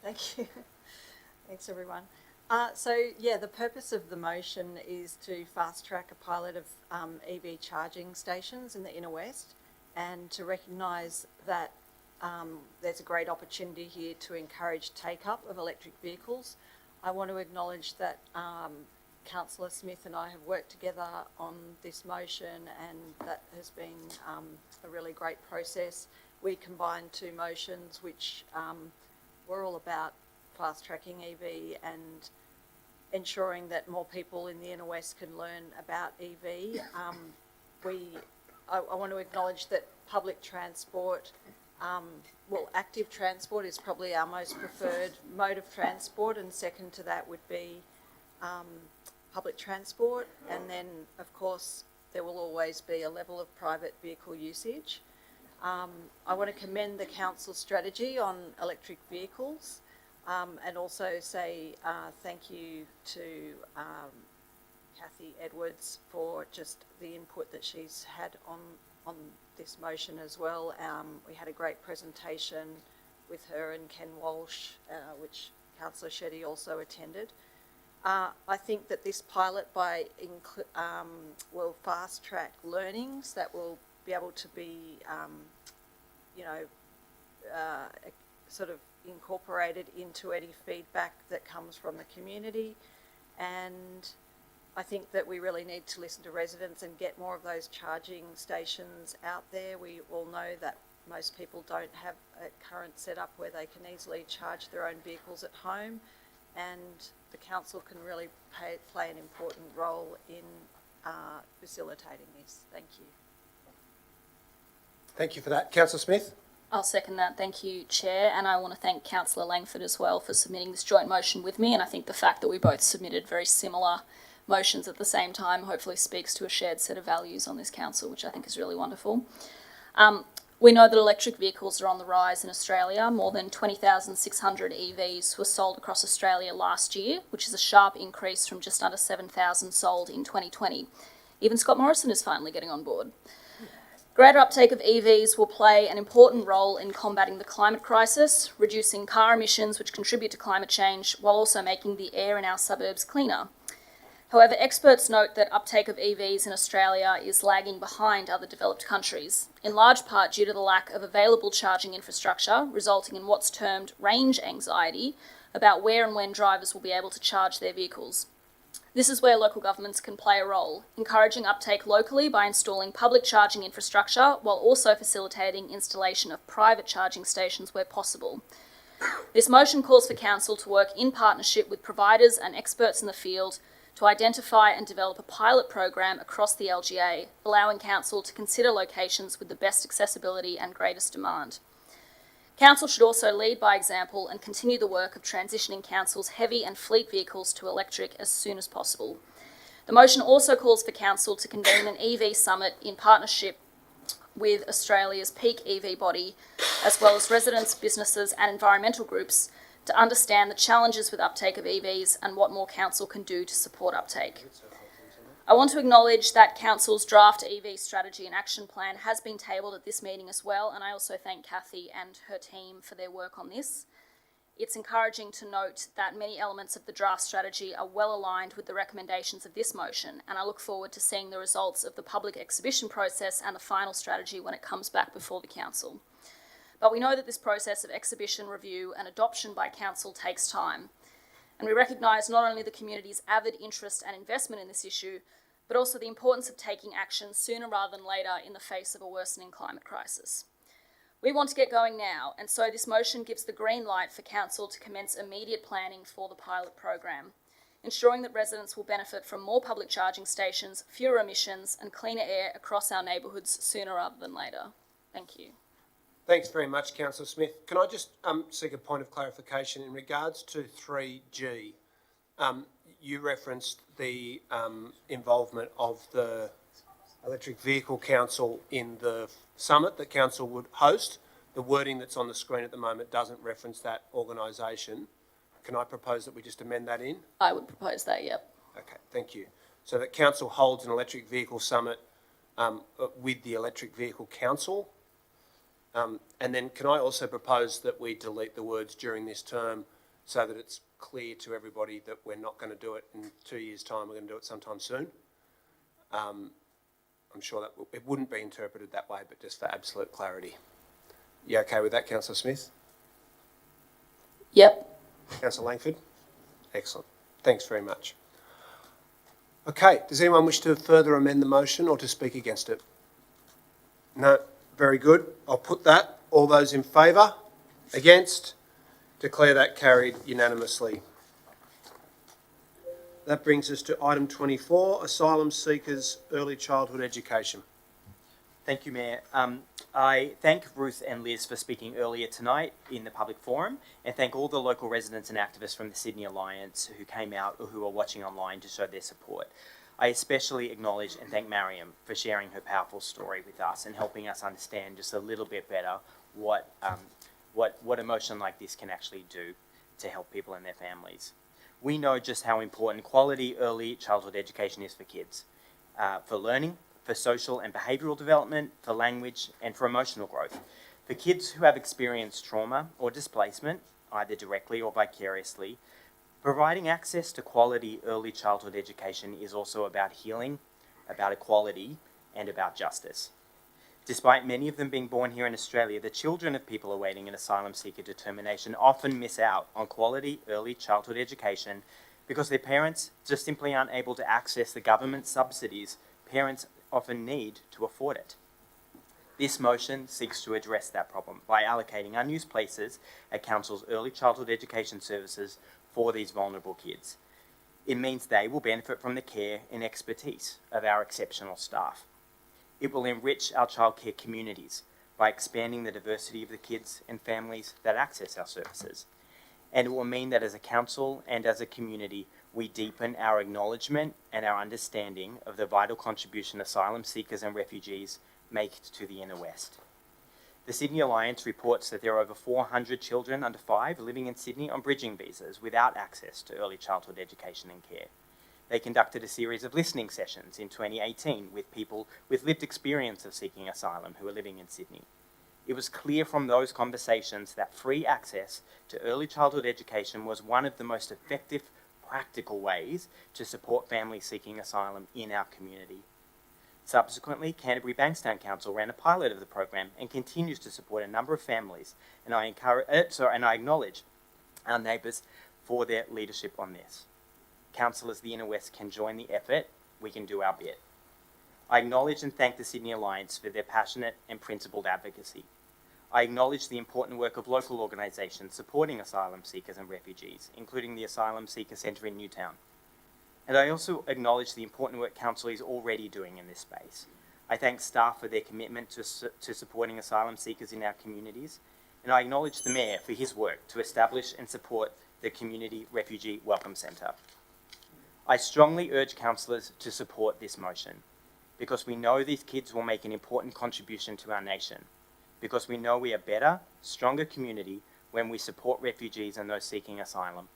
Thank you. Thanks, everyone. The purpose of the motion is to fast-track a pilot of EV charging stations in the Inner West and to recognise that there's a great opportunity here to encourage take-up of electric vehicles. I want to acknowledge that Councillor Smith and I have worked together on this motion, and that has been a really great process. We combined two motions which were all about fast-tracking EV and ensuring that more people in the Inner West can learn about EV. I want to acknowledge that public transport, active transport is probably our most preferred mode of transport, and second to that would be public transport, and then of course there will always be a level of private vehicle usage. I want to commend the Council's strategy on electric vehicles, and also say thank you to Kathy Edwards for just the input that she's had on this motion as well. We had a great presentation with her and Ken Walsh, which Councillor Shetty also attended. I think that this pilot will fast-track learnings that will be able to be, sort of incorporated into any feedback that comes from the community. And I think that we really need to listen to residents and get more of those charging stations out there. We all know that most people don't have a current setup where they can easily charge their own vehicles at home, and the council can really play an important role in facilitating this. Thank you. Thank you for that. Councillor Smith? I'll second that. Thank you, Chair. And I want to thank Councillor Langford as well for submitting this joint motion with me. And I think the fact that we both submitted very similar motions at the same time hopefully speaks to a shared set of values on this council, which I think is really wonderful. We know that electric vehicles are on the rise in Australia. More than 20,600 EVs were sold across Australia last year, which is a sharp increase from just under 7,000 sold in 2020. Even Scott Morrison is finally getting on board. Greater uptake of EVs will play an important role in combating the climate crisis, reducing car emissions which contribute to climate change, while also making the air in our suburbs cleaner. However, experts note that uptake of EVs in Australia is lagging behind other developed countries, in large part due to the lack of available charging infrastructure, resulting in what's termed range anxiety about where and when drivers will be able to charge their vehicles. This is where local governments can play a role, encouraging uptake locally by installing public charging infrastructure while also facilitating installation of private charging stations where possible. This motion calls for Council to work in partnership with providers and experts in the field to identify and develop a pilot program across the LGA, allowing Council to consider locations with the best accessibility and greatest demand. Council should also lead by example and continue the work of transitioning Council's heavy and fleet vehicles to electric as soon as possible. The motion also calls for Council to convene an EV summit in partnership with Australia's peak EV body, as well as residents, businesses and environmental groups, to understand the challenges with uptake of EVs and what more Council can do to support uptake. I want to acknowledge that Council's draft EV strategy and action plan has been tabled at this meeting as well, and I also thank Kathy and her team for their work on this. It's encouraging to note that many elements of the draft strategy are well aligned with the recommendations of this motion, and I look forward to seeing the results of the public exhibition process and the final strategy when it comes back before the Council. But we know that this process of exhibition, review and adoption by Council takes time. And we recognise not only the community's avid interest and investment in this issue, but also the importance of taking action sooner rather than later in the face of a worsening climate crisis. We want to get going now, and so this motion gives the green light for council to commence immediate planning for the pilot program, ensuring that residents will benefit from more public charging stations, fewer emissions, and cleaner air across our neighbourhoods sooner rather than later. Thank you. Thanks very much, Councillor Smith. Can I just seek a point of clarification in regards to 3G? You referenced the involvement of the Electric Vehicle Council in the summit that council would host. The wording that's on the screen at the moment doesn't reference that organisation. Can I propose that we just amend that in? I would propose that, yep. Okay, thank you. So that council holds an electric vehicle summit with the Electric Vehicle Council. And then can I also propose that we delete the words during this term so that it's clear to everybody that we're not going to do it in 2 years' time, we're going to do it sometime soon. I'm sure that it wouldn't be interpreted that way, but just for absolute clarity. You okay with that, Councillor Smith? Yep. Councillor Langford? Excellent. Thanks very much. Okay, does anyone wish to further amend the motion or to speak against it? No? Very good. I'll put that. All those in favour? Against? Declare that carried unanimously. That brings us to item 24, Asylum Seekers Early Childhood Education. Thank you, Mayor. I thank Ruth and Liz for speaking earlier tonight in the public forum, and thank all the local residents and activists from the Sydney Alliance who came out or who are watching online to show their support. I especially acknowledge and thank Mariam for sharing her powerful story with us and helping us understand just a little bit better what emotion like this can actually do to help people and their families. We know just how important quality early childhood education is for kids, for learning, for social and behavioural development, for language and for emotional growth. For kids who have experienced trauma or displacement, either directly or vicariously, providing access to quality early childhood education is also about healing, about equality and about justice. Despite many of them being born here in Australia, the children of people awaiting an asylum seeker determination often miss out on quality early childhood education because their parents just simply aren't able to access the government subsidies parents often need to afford it. This motion seeks to address that problem by allocating unused places at Council's early childhood education services for these vulnerable kids. It means they will benefit from the care and expertise of our exceptional staff. It will enrich our childcare communities by expanding the diversity of the kids and families that access our services. And it will mean that as a council and as a community, we deepen our acknowledgement and our understanding of the vital contribution asylum seekers and refugees make to the Inner West. The Sydney Alliance reports that there are over 400 children under 5 living in Sydney on bridging visas without access to early childhood education and care. They conducted a series of listening sessions in 2018 with people with lived experience of seeking asylum who are living in Sydney. It was clear from those conversations that free access to early childhood education was one of the most effective, practical ways to support families seeking asylum in our community. Subsequently, Canterbury Bankstown Council ran a pilot of the program and continues to support a number of families, and I acknowledge our neighbours for their leadership on this. Councillors of the Inner West can join the effort. We can do our bit. I acknowledge and thank the Sydney Alliance for their passionate and principled advocacy. I acknowledge the important work of local organisations supporting asylum seekers and refugees, including the Asylum Seeker Centre in Newtown. And I also acknowledge the important work Council is already doing in this space. I thank staff for their commitment to supporting asylum seekers in our communities, and I acknowledge the Mayor for his work to establish and support the Community Refugee Welcome Centre. I strongly urge councillors to support this motion because we know these kids will make an important contribution to our nation, because we know we are a better, stronger community when we support refugees and those seeking asylum,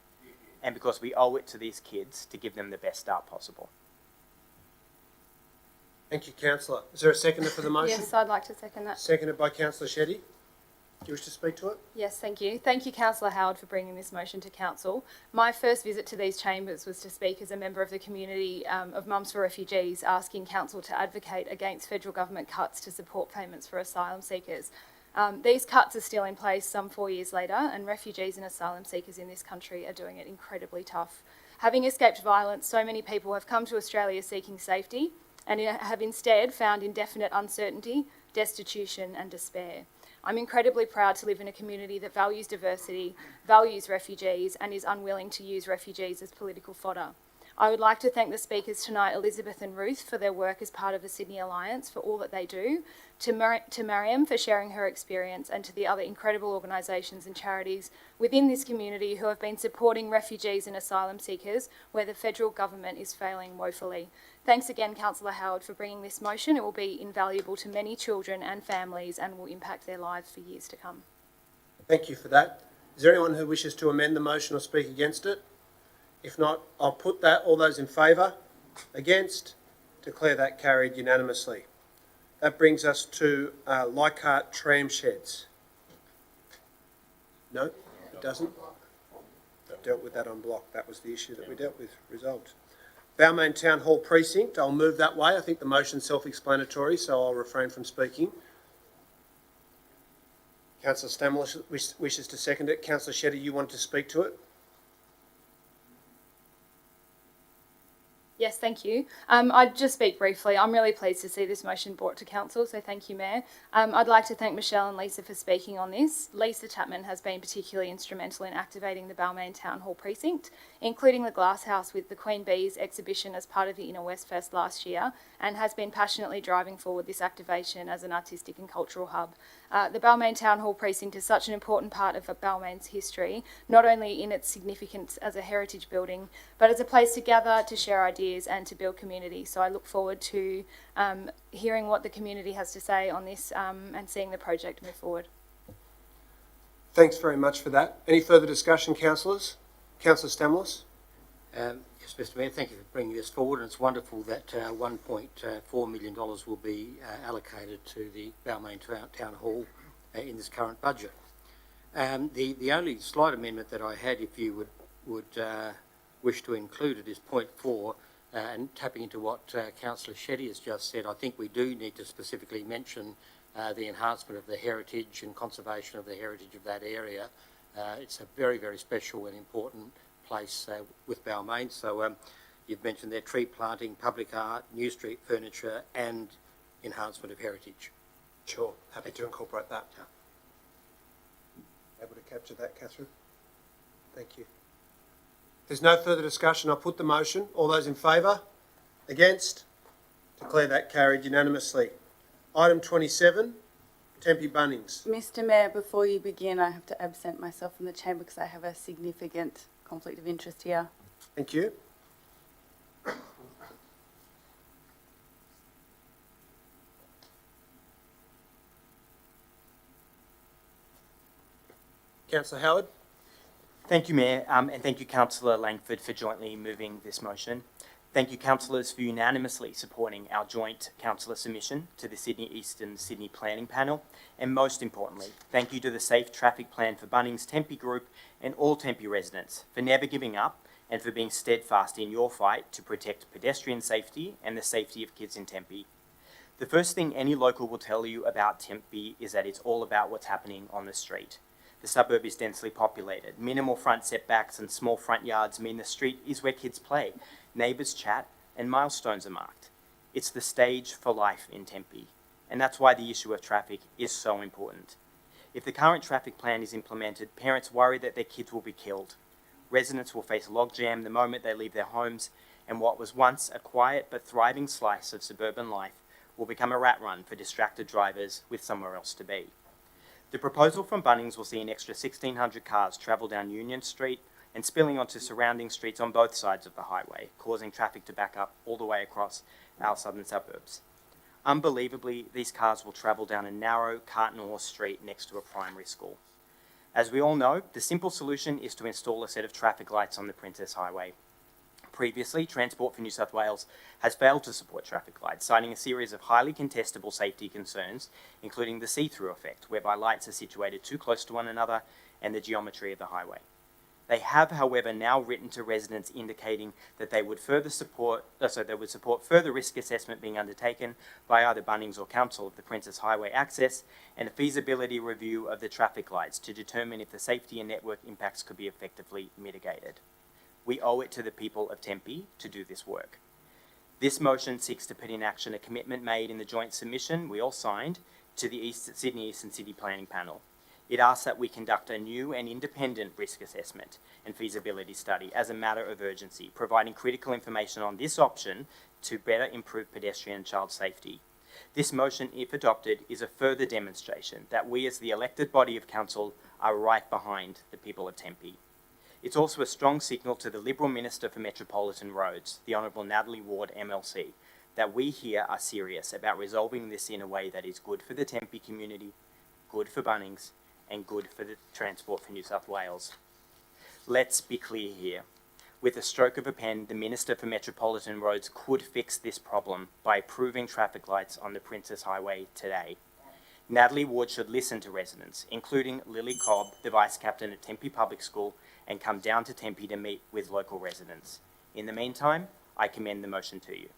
and because we owe it to these kids to give them the best start possible. Thank you, Councillor. Is there a seconder for the motion? Yes, I'd like to second that. Seconded by Councillor Shetty. Do you wish to speak to it? Yes, thank you. Thank you, Councillor Howard, for bringing this motion to Council. My first visit to these chambers was to speak as a member of the community of Mums for Refugees, asking Council to advocate against federal government cuts to support payments for asylum seekers. These cuts are still in place some 4 years later, and refugees and asylum seekers in this country are doing it incredibly tough. Having escaped violence, so many people have come to Australia seeking safety and have instead found indefinite uncertainty, destitution and despair. I'm incredibly proud to live in a community that values diversity, values refugees, and is unwilling to use refugees as political fodder. I would like to thank the speakers tonight, Elizabeth and Ruth, for their work as part of the Sydney Alliance, for all that they do, to Mariam for sharing her experience, and to the other incredible organisations and charities within this community who have been supporting refugees and asylum seekers where the federal government is failing woefully. Thanks again, Councillor Howard, for bringing this motion. It will be invaluable to many children and families and will impact their lives for years to come. Thank you for that. Is there anyone who wishes to amend the motion or speak against it? If not, I'll put that. All those in favour? Against? Declare that carried unanimously. That brings us to Leichhardt tram sheds. No, it doesn't. Dealt with that on block. That was the issue that we dealt with. Resolved. Balmain Town Hall Precinct. I'll move that way. I think the motion's self-explanatory, so I'll refrain from speaking. Councillor Stamler wishes to second it. Councillor Shetty, you want to speak to it? Yes, thank you. I'd just speak briefly. I'm really pleased to see this motion brought to Council, so thank you, Mayor. I'd like to thank Michelle and Lisa for speaking on this. Lisa Chapman has been particularly instrumental in activating the Balmain Town Hall Precinct, including the Glass House with the Queen Bees exhibition as part of the Inner West Fest last year, and has been passionately driving forward this activation as an artistic and cultural hub. The Balmain Town Hall Precinct is such an important part of Balmain's history, not only in its significance as a heritage building, but as a place to gather, to share ideas and to build community. So I look forward to hearing what the community has to say on this and seeing the project move forward. Thanks very much for that. Any further discussion, councillors? Councillor Stamler? Yes, Mr Mayor, thank you for bringing this forward. And it's wonderful that $1.4 million will be allocated to the Balmain Town Hall in this current budget. The only slight amendment that I had, if you would wish to include it, is point 4, and tapping into what Councillor Shetty has just said. I think we do need to specifically mention the enhancement of the heritage and conservation of the heritage of that area. It's a very, very special and important place with Balmain. So you've mentioned their tree planting, public art, new street furniture and enhancement of heritage. Sure, happy to incorporate that. Able to capture that, Catherine? Thank you. If there's no further discussion, I'll put the motion. All those in favour? Against? Declare that carried unanimously. Item 27, Tempe Bunnings. Mr Mayor, before you begin, I have to absent myself from the chamber because I have a significant conflict of interest here. Thank you. Councillor Howard? Thank you, Mayor, and thank you, Councillor Langford, for jointly moving this motion. Thank you, councillors, for unanimously supporting our joint councillor submission to the Sydney Eastern Sydney Planning Panel. And most importantly, thank you to the Safe Traffic Plan for Bunnings Tempe Group and all Tempe residents for never giving up and for being steadfast in your fight to protect pedestrian safety and the safety of kids in Tempe. The first thing any local will tell you about Tempe is that it's all about what's happening on the street. The suburb is densely populated. Minimal front setbacks and small front yards mean the street is where kids play, neighbours chat, and milestones are marked. It's the stage for life in Tempe, and that's why the issue of traffic is so important. If the current traffic plan is implemented, parents worry that their kids will be killed. Residents will face logjam the moment they leave their homes, and what was once a quiet but thriving slice of suburban life will become a rat run for distracted drivers with somewhere else to be. The proposal from Bunnings will see an extra 1,600 cars travel down Union Street and spilling onto surrounding streets on both sides of the highway, causing traffic to back up all the way across our southern suburbs. Unbelievably, these cars will travel down a narrow cart and horse street next to a primary school. As we all know, the simple solution is to install a set of traffic lights on the Princess Highway. Previously, Transport for New South Wales has failed to support traffic lights, citing a series of highly contestable safety concerns, including the see-through effect, whereby lights are situated too close to one another, and the geometry of the highway. They have, however, now written to residents indicating that they would support further risk assessment being undertaken by either Bunnings or Council of the Princess Highway access and a feasibility review of the traffic lights to determine if the safety and network impacts could be effectively mitigated. We owe it to the people of Tempe to do this work. This motion seeks to put in action a commitment made in the joint submission we all signed to the Sydney Eastern City Planning Panel. It asks that we conduct a new and independent risk assessment and feasibility study as a matter of urgency, providing critical information on this option to better improve pedestrian and child safety. This motion, if adopted, is a further demonstration that we as the elected body of council are right behind the people of Tempe. It's also a strong signal to the Liberal Minister for Metropolitan Roads, the Honourable Natalie Ward MLC, that we here are serious about resolving this in a way that is good for the Tempe community, good for Bunnings, and good for the Transport for New South Wales. Let's be clear here. With a stroke of a pen, the Minister for Metropolitan Roads could fix this problem by approving traffic lights on the Princess Highway today. Natalie Ward should listen to residents, including Lily Cobb, the Vice Captain at Tempe Public School, and come down to Tempe to meet with local residents. In the meantime, I commend the motion to you.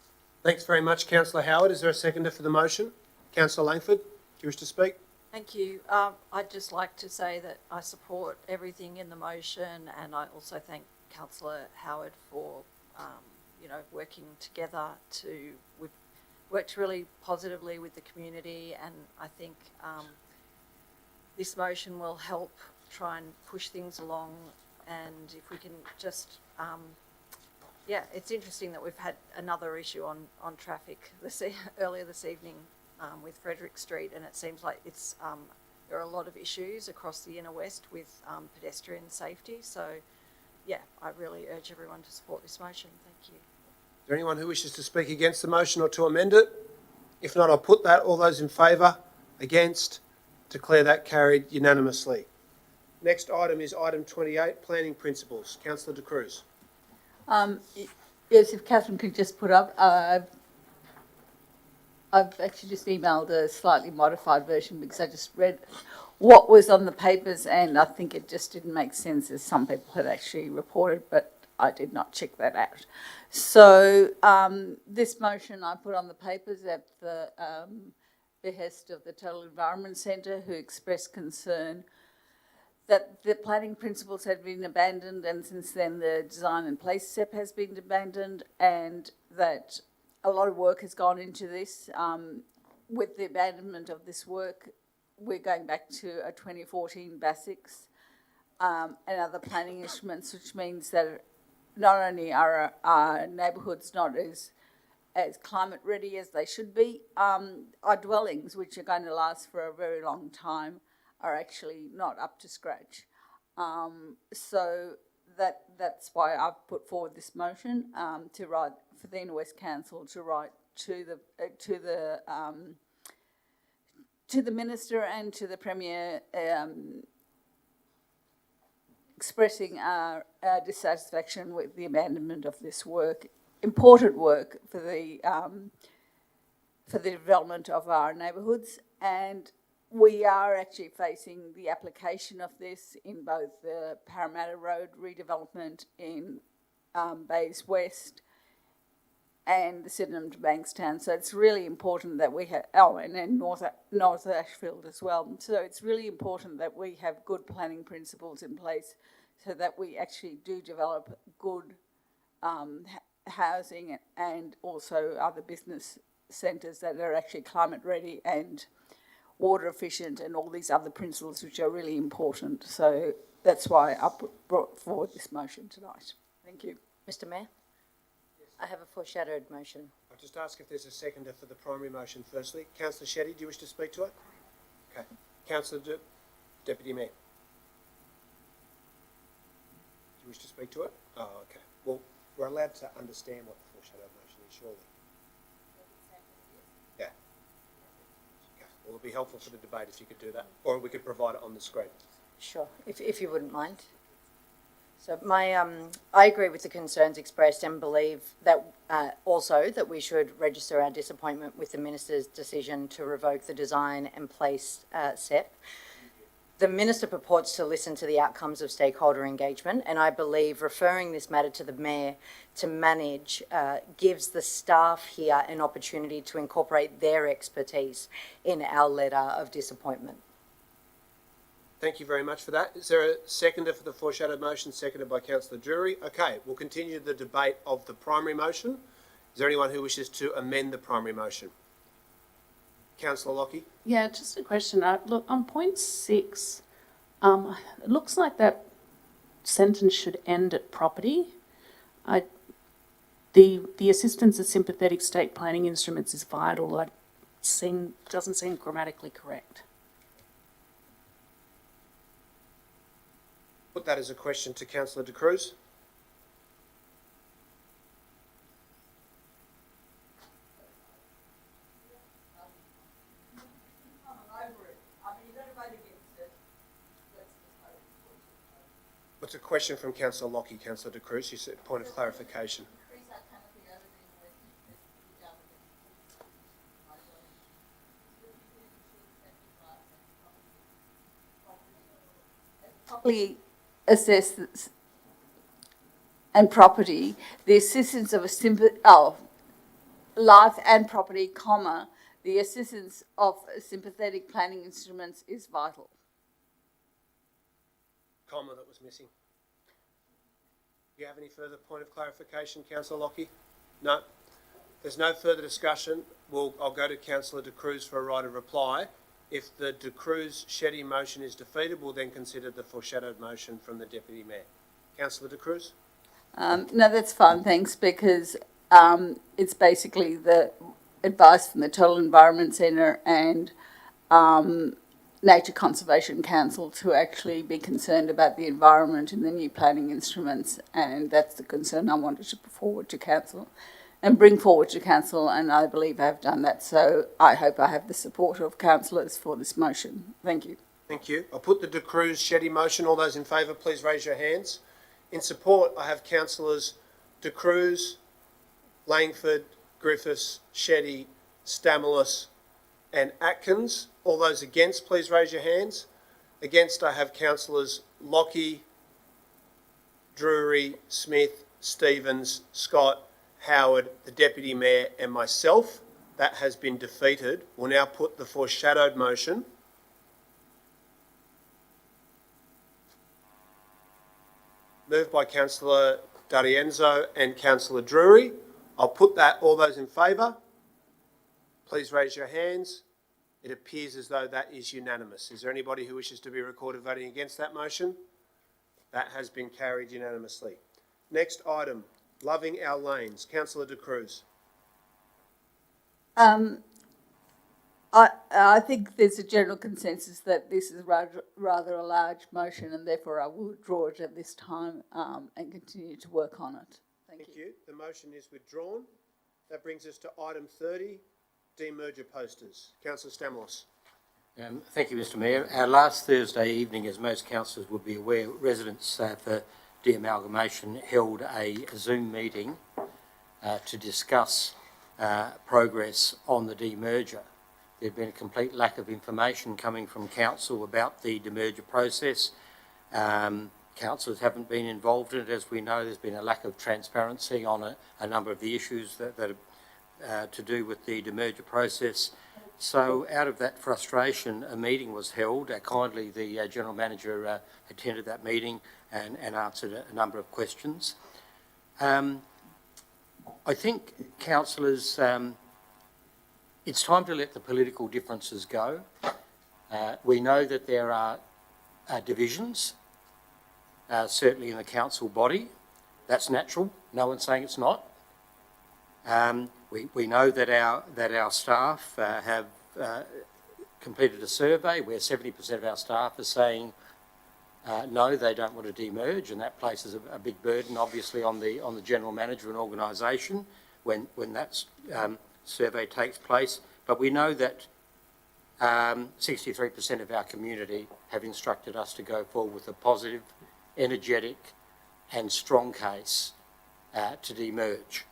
Thanks very much, Councillor Howard. Is there a seconder for the motion? Councillor Langford, do you wish to speak? Thank you. I'd just like to say that I support everything in the motion, and I also thank Councillor Howard for, working together we've worked really positively with the community, and I think this motion will help try and push things along. And if we can just, it's interesting that we've had another issue on traffic earlier this evening with Frederick Street, and it seems like there are a lot of issues across the inner west with pedestrian safety. So, I really urge everyone to support this motion. Thank you. Is there anyone who wishes to speak against the motion or to amend it? If not, I'll put that. All those in favour, against, declare that carried unanimously. Next item is item 28, planning principles. Councillor De Cruz. Yes, if Catherine could just put up, I've actually just emailed a slightly modified version because I just read what was on the papers, and I think it just didn't make sense, as some people had actually reported, but I did not check that out. So this motion I put on the papers at the behest of the Total Environment Centre, who expressed concern that the planning principles had been abandoned, and since then the design and place step has been abandoned, and that a lot of work has gone into this. With the abandonment of this work, we're going back to a 2014 BASIX and other planning instruments, which means that not only are our neighbourhoods not as climate ready as they should be, our dwellings, which are going to last for a very long time, are actually not up to scratch. So that's why I've put forward this motion to write for the Inner West Council to write to the Minister and to the Premier, expressing our dissatisfaction with the abandonment of this work, important work for the development of our neighbourhoods. And we are actually facing the application of this in both the Parramatta Road redevelopment in Bays West and the Sydenham to Bankstown. So it's really important that we have, and then North Ashfield as well. So it's really important that we have good planning principles in place so that we actually do develop good housing and also other business centres that are actually climate ready and water efficient and all these other principles which are really important. So that's why I brought forward this motion tonight. Thank you. Mr Mayor, I have a foreshadowed motion. I'll just ask if there's a seconder for the primary motion firstly. Councillor Shetty, do you wish to speak to it? Okay. Councillor Deputy Mayor. Do you wish to speak to it? Oh, okay. Well, we're allowed to understand what the foreshadowed motion is, surely. Yeah. Okay. Well, it'll be helpful for the debate if you could do that, or we could provide it on the screen. Sure, if you wouldn't mind. So I agree with the concerns expressed and believe that also that we should register our disappointment with the Minister's decision to revoke the design and place SEP. The Minister purports to listen to the outcomes of stakeholder engagement, and I believe referring this matter to the Mayor to manage gives the staff here an opportunity to incorporate their expertise in our letter of disappointment. Thank you very much for that. Is there a seconder for the foreshadowed motion, seconded by Councillor Drury? Okay, we'll continue the debate of the primary motion. Is there anyone who wishes to amend the primary motion? Councillor Lockie? Yeah, just a question. Look, on point 6, it looks like that sentence should end at property. The assistance of sympathetic state planning instruments is vital. That doesn't seem grammatically correct. Put that as a question to Councillor De Cruz. What's a question from Councillor Lockie, Councillor De Cruz? You said point of clarification. Properly assess and property, the assistance of life and property, comma, the assistance of sympathetic planning instruments is vital. Comma that was missing. Do you have any further point of clarification, Councillor Lockie? No? There's no further discussion. I'll go to Councillor De Cruz for a right of reply. If the De Cruz-Shetty motion is defeated, we'll then consider the foreshadowed motion from the Deputy Mayor. Councillor De Cruz? No, that's fine, thanks, because it's basically the advice from the Total Environment Centre and Nature Conservation Council to actually be concerned about the environment and the new planning instruments, and that's the concern I wanted to put forward to Council and bring forward to Council, and I believe I have done that, so I hope I have the support of councillors for this motion. Thank you. Thank you. I'll put the De Cruz-Shetty motion. All those in favour, please raise your hands. In support, I have Councillors De Cruz, Langford, Griffiths, Shetty, Stamoulis and Atkins. All those against, please raise your hands. Against, I have Councillors Lockie, Drury, Smith, Stevens, Scott, Howard, the Deputy Mayor and myself. That has been defeated. We'll now put the foreshadowed motion. Moved by Councillor D'Arienzo and Councillor Drury. I'll put that. All those in favour, please raise your hands. It appears as though that is unanimous. Is there anybody who wishes to be recorded voting against that motion? That has been carried unanimously. Next item, Loving Our Lanes. Councillor De Cruz. I think there's a general consensus that this is rather a large motion, and therefore I will withdraw it at this time and continue to work on it. Thank you. The motion is withdrawn. That brings us to item 30, demerger posters. Councillor Stamos. Thank you, Mr Mayor. Last Thursday evening, as most councillors would be aware, residents for de-amalgamation held a Zoom meeting to discuss progress on the demerger. There'd been a complete lack of information coming from council about the demerger process. Councillors haven't been involved in it. As we know, there's been a lack of transparency on a number of the issues that are to do with the demerger process. So out of that frustration, a meeting was held. Kindly, the General Manager attended that meeting and answered a number of questions. I think, councillors, it's time to let the political differences go. We know that there are divisions, certainly in the council body. That's natural. No one's saying it's not. We know that our staff have completed a survey where 70% of our staff are saying no, they don't want to demerge, and that places a big burden, obviously, on the general manager and organisation when that survey takes place. But we know that 63% of our community have instructed us to go forward with a positive, energetic and strong case to demerge.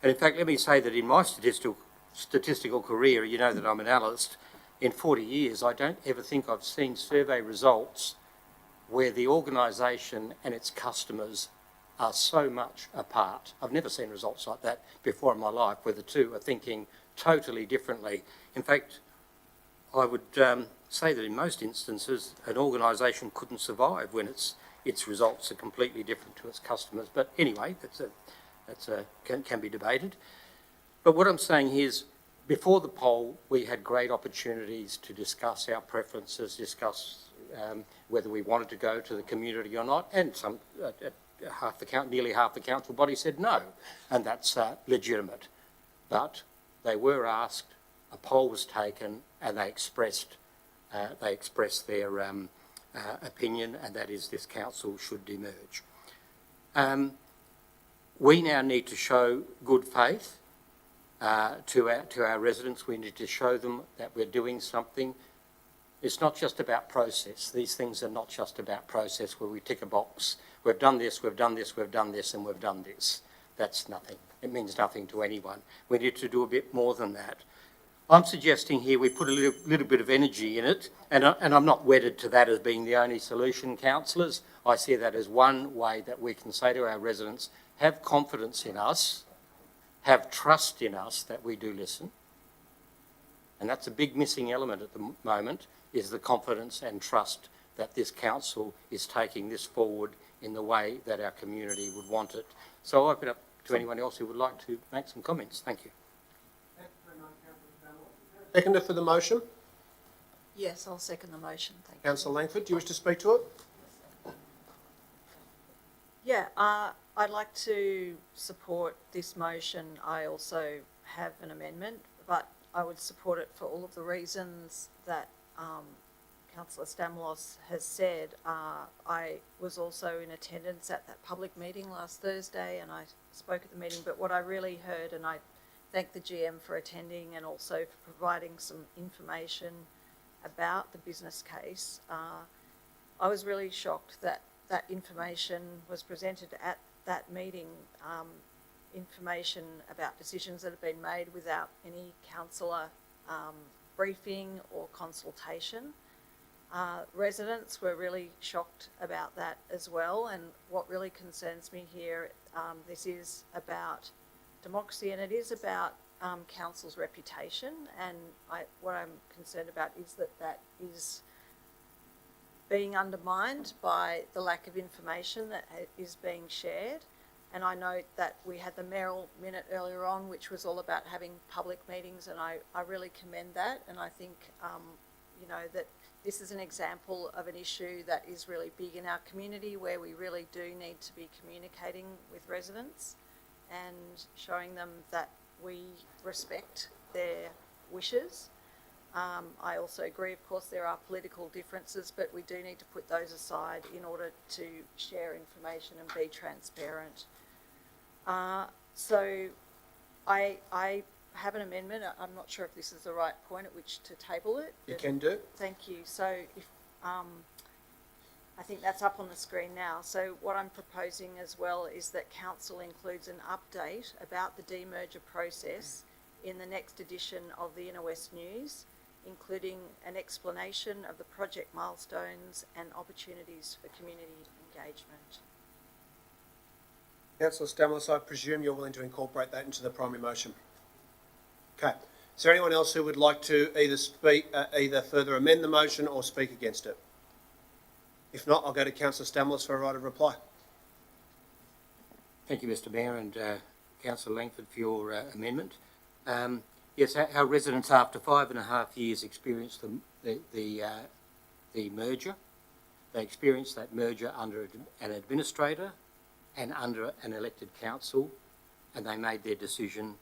And in fact, let me say that in my statistical career, you know that I'm an analyst, in 40 years, I don't ever think I've seen survey results where the organisation and its customers are so much apart. I've never seen results like that before in my life, where the two are thinking totally differently. In fact, I would say that in most instances, an organisation couldn't survive when its results are completely different to its customers. But anyway, can be debated. But what I'm saying here is before the poll, we had great opportunities to discuss our preferences, discuss whether we wanted to go to the community or not, and some nearly half the council body said no, and that's legitimate. But they were asked, a poll was taken, and they expressed their opinion, and that is this council should demerge. We now need to show good faith to our residents. We need to show them that we're doing something. It's not just about process. These things are not just about process where we tick a box. We've done this, we've done this, we've done this, and we've done this. That's nothing. It means nothing to anyone. We need to do a bit more than that. I'm suggesting here we put a little bit of energy in it, and I'm not wedded to that as being the only solution, councillors. I see that as one way that we can say to our residents, have confidence in us, have trust in us that we do listen. And that's a big missing element at the moment, is the confidence and trust that this council is taking this forward in the way that our community would want it. So I'll open up to anyone else who would like to make some comments. Thank you. Seconder for the motion? Yes, I'll second the motion. Thank you. Councillor Langford, do you wish to speak to it? Yeah, I'd like to support this motion. I also have an amendment, but I would support it for all of the reasons that Councillor Stamlos has said. I was also in attendance at that public meeting last Thursday, and I spoke at the meeting, but what I really heard, and I thank the GM for attending and also for providing some information about the business case. I was really shocked that that information was presented at that meeting, information about decisions that have been made without any councillor briefing or consultation. Residents were really shocked about that as well, and what really concerns me here, this is about democracy, and it is about council's reputation, and what I'm concerned about is that is being undermined by the lack of information that is being shared. And I note that we had the mayoral minute earlier on, which was all about having public meetings, and I really commend that, and I think you know, that this is an example of an issue that is really big in our community, where we really do need to be communicating with residents and showing them that we respect their wishes. I also agree, of course, there are political differences, but we do need to put those aside in order to share information and be transparent. So I have an amendment. I'm not sure if this is the right point at which to table it. You can do. Thank you. So if I think that's up on the screen now. So what I'm proposing as well is that council includes an update about the demerger process in the next edition of the Inner West News, including an explanation of the project milestones and opportunities for community engagement. Councillor Stamlos, I presume you're willing to incorporate that into the primary motion. Okay. Is there anyone else who would like to either further amend the motion or speak against it? If not, I'll go to Councillor Stamlos for a right of reply. Thank you, Mr Mayor, and Councillor Langford for your amendment. Yes, our residents, after 5.5 years, experienced the merger. They experienced that merger under an administrator and under an elected council, and they made their decision.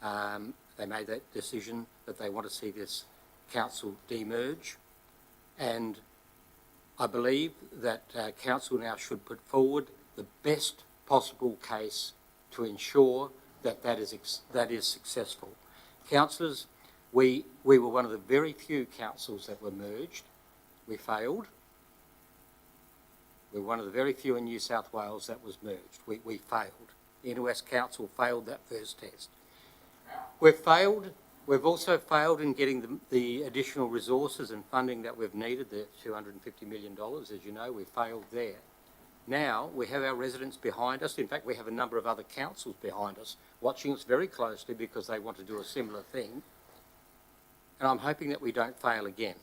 They made that decision that they want to see this council demerge, and I believe that council now should put forward the best possible case to ensure that that is successful. Councillors, we were one of the very few councils that were merged. We failed. We were one of the very few in New South Wales that was merged. We failed. The Inner West Council failed that first test. We've failed. We've also failed in getting the additional resources and funding that we've needed, the $250 million, as you know. We failed there. Now we have our residents behind us. In fact, we have a number of other councils behind us watching us very closely because they want to do a similar thing. And I'm hoping that we don't fail again.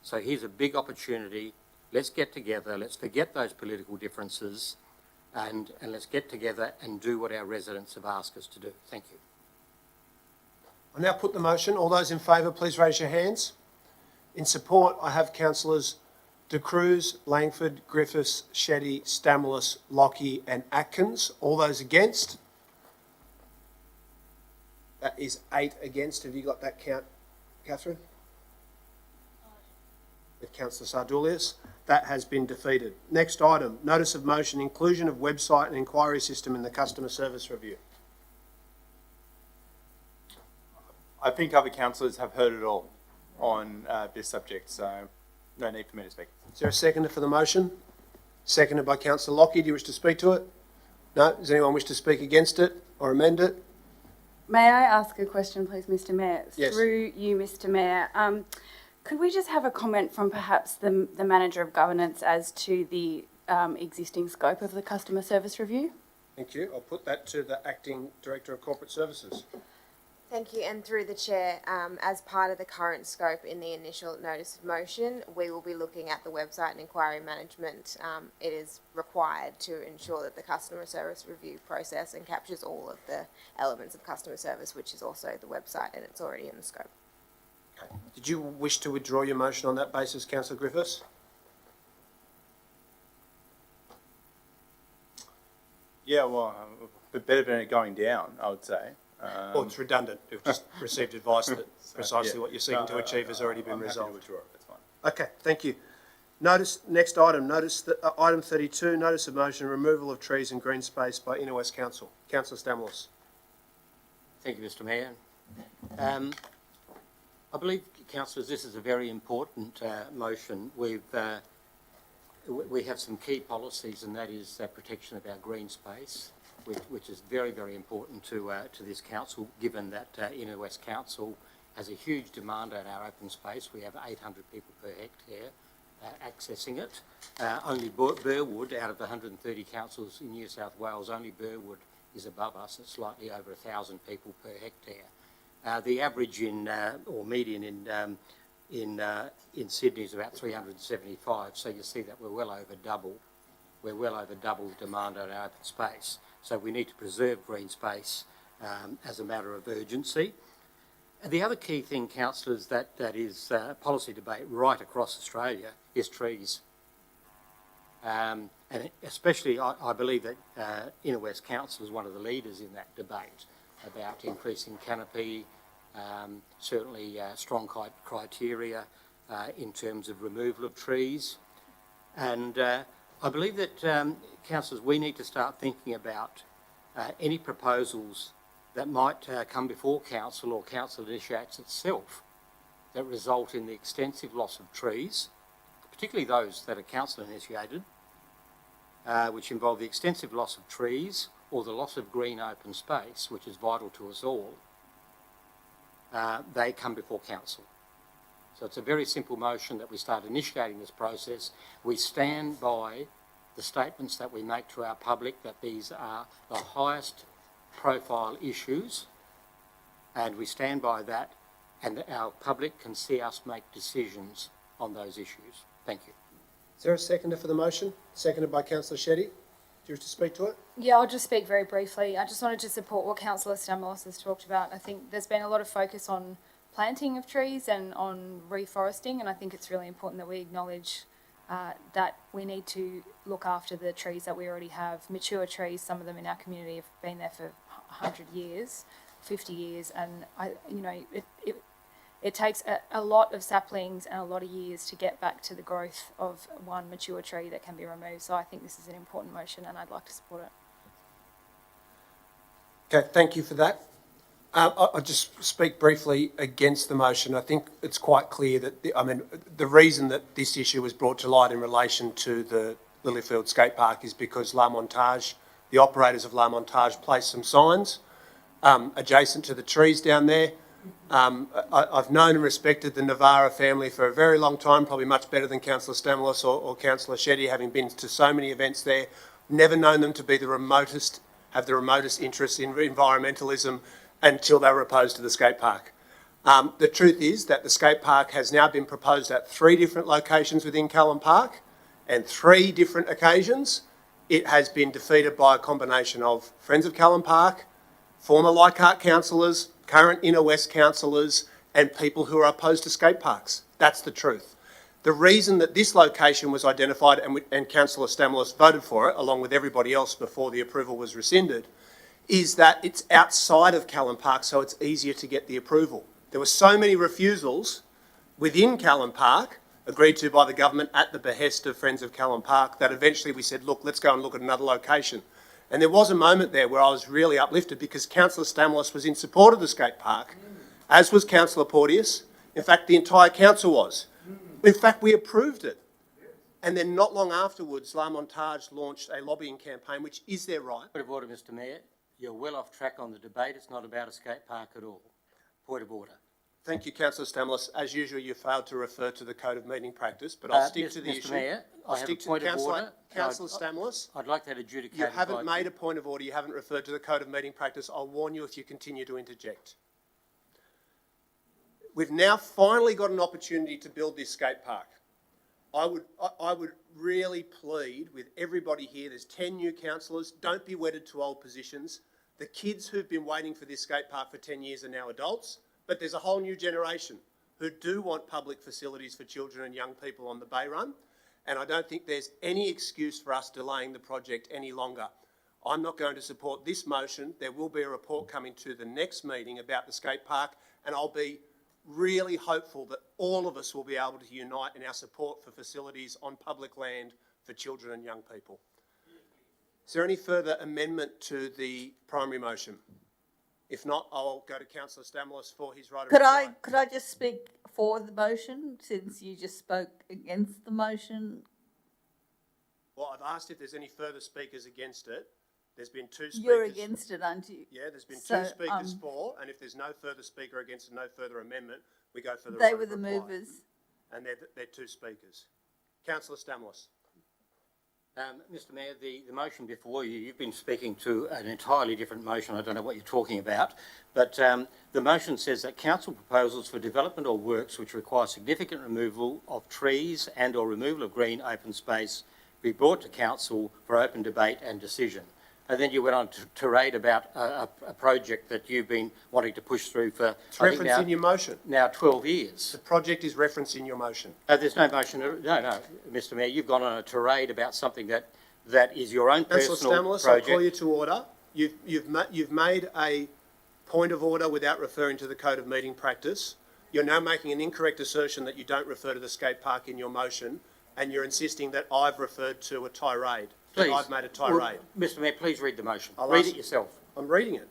So here's a big opportunity. Let's get together. Let's forget those political differences and let's get together and do what our residents have asked us to do. Thank you. I now put the motion. All those in favour, please raise your hands. In support, I have councillors De Cruz, Langford, Griffiths, Shetty, Stamoulis, Lockie and Atkins. All those against? That is 8 against. Have you got that count, Catherine? With Councillor Sardulius. That has been defeated. Next item, notice of motion, inclusion of website and inquiry system in the customer service review. I think other councillors have heard it all on this subject, so no need for me to speak. Is there a seconder for the motion? Seconded by Councillor Lockie. Do you wish to speak to it? No? Does anyone wish to speak against it or amend it? May I ask a question, please, Mr. Mayor? Yes. Through you, Mr. Mayor. Could we just have a comment from perhaps the Manager of Governance as to the existing scope of the customer service review? Thank you. I'll put that to the Acting Director of Corporate Services. Thank you, and through the chair, as part of the current scope in the initial notice of motion, we will be looking at the website and inquiry management. It is required to ensure that the customer service review process and captures all of the elements of customer service, which is also the website, and it's already in the scope. Okay. Did you wish to withdraw your motion on that basis, Councillor Griffiths? Yeah, well, better than it going down, I would say. Well, it's redundant. We've just received advice that precisely what you're seeking to achieve has already been resolved. Withdraw it, that's fine. Okay, thank you. Next item, item 32, notice of motion, removal of trees and green space by Inner West Council. Councillor Stamoulis. Thank you, Mr. Mayor. I believe, councillors, this is a very important motion. We have some key policies, and that is protection of our green space, which is very, very important to this council, given that Inner West Council has a huge demand on our open space. We have 800 people per hectare accessing it. Only Burwood, out of the 130 councils in New South Wales, only Burwood is above us. It's slightly over 1,000 people per hectare. The average or median in Sydney is about 375. So you see that we're well over double demand on our open space. So we need to preserve green space as a matter of urgency. And the other key thing, councillors, that is policy debate right across Australia is trees. And especially, I believe that Inner West Council is one of the leaders in that debate about increasing canopy, certainly strong criteria in terms of removal of trees. And I believe that, councillors, we need to start thinking about any proposals that might come before council or council initiates itself that result in the extensive loss of trees, particularly those that are council initiated, which involve the extensive loss of trees or the loss of green open space, which is vital to us all. They come before council. So it's a very simple motion that we start initiating this process. We stand by the statements that we make to our public that these are the highest profile issues, and we stand by that, and our public can see us make decisions on those issues. Thank you. Is there a seconder for the motion? Seconded by Councillor Shetty. Do you wish to speak to it? Yeah, I'll just speak very briefly. I just wanted to support what Councillor Stamoulis has talked about. I think there's been a lot of focus on planting of trees and on reforesting, and I think it's really important that we acknowledge that we need to look after the trees that we already have. Mature trees, some of them in our community have been there for 100 years, 50 years, and it takes a lot of saplings and a lot of years to get back to the growth of one mature tree that can be removed. So I think this is an important motion, and I'd like to support it. Okay, thank you for that. I'll just speak briefly against the motion. I think it's quite clear that, the reason that this issue was brought to light in relation to the Lilyfield skate park is because La Montage, the operators of La Montage, placed some signs adjacent to the trees down there. I've known and respected the Navarra family for a very long time, probably much better than Councillor Stamoulis or Councillor Shetty, having been to so many events there. Never known them to be have the remotest interest in environmentalism until they were opposed to the skate park. The truth is that the skate park has now been proposed at 3 different locations within Cullen Park, and 3 different occasions it has been defeated by a combination of Friends of Cullen Park, former Leichhardt councillors, current Inner West councillors and people who are opposed to skate parks. That's the truth. The reason that this location was identified and Councillor Stamoulis voted for it, along with everybody else before the approval was rescinded, is that it's outside of Callan Park, so it's easier to get the approval. There were so many refusals within Callan Park, agreed to by the government at the behest of Friends of Callan Park, that eventually we said, look, let's go and look at another location. And there was a moment there where I was really uplifted because Councillor Stamoulis was in support of the skate park, as was Councillor Porteous. In fact, the entire council was. In fact, we approved it. And then not long afterwards, La Montage launched a lobbying campaign, which is their right. Point of order, Mr Mayor. You're well off track on the debate. It's not about a skate park at all. Point of order. Thank you, Councillor Stamoulis. As usual, you failed to refer to the Code of Meeting Practice, but I'll stick to the Mr issue. Mayor, I'll stick to Councillor Stamoulis. I'd like that adjudicated. You haven't made a point of order. You haven't referred to the Code of Meeting Practice. I'll warn you if you continue to interject. We've now finally got an opportunity to build this skate park. I would really plead with everybody here. There's 10 new councillors. Don't be wedded to old positions. The kids who've been waiting for this skate park for 10 years are now adults, but there's a whole new generation who do want public facilities for children and young people on the Bay Run, and I don't think there's any excuse for us delaying the project any longer. I'm not going to support this motion. There will be a report coming to the next meeting about the skate park, and I'll be really hopeful that all of us will be able to unite in our support for facilities on public land for children and young people. Is there any further amendment to the primary motion? If not, I'll go to Councillor Stamoulis for his right of reply. Could I just speak for the motion, since you just spoke against the motion? Well, I've asked if there's any further speakers against it. There's been 2 speakers. You're against it, aren't you? Yeah, there's been 2 speakers for, and if there's no further speaker against and no further amendment, we go for the right of reply. They were the movers. And they're 2 speakers. Councillor Stamoulis. Mr Mayor, the motion before you, you've been speaking to an entirely different motion. I don't know what you're talking about, but the motion says that council proposals for development or works which require significant removal of trees and or removal of green open space be brought to council for open debate and decision. And then you went on to tirade about a project that you've been wanting to push through for, It's referenced in your motion. Now 12 years. The project is referenced in your motion. There's no motion. No, Mr Mayor, you've gone on a tirade about something that is your own personal Councillor Stamoulis, project. I'll call you to order. You've made a point of order without referring to the Code of Meeting Practice. You're now making an incorrect assertion that you don't refer to the skate park in your motion, and you're insisting that I've referred to a tirade. Please. I've made a tirade. Well, Mr Mayor, please read the motion. Read it yourself. I'm reading it.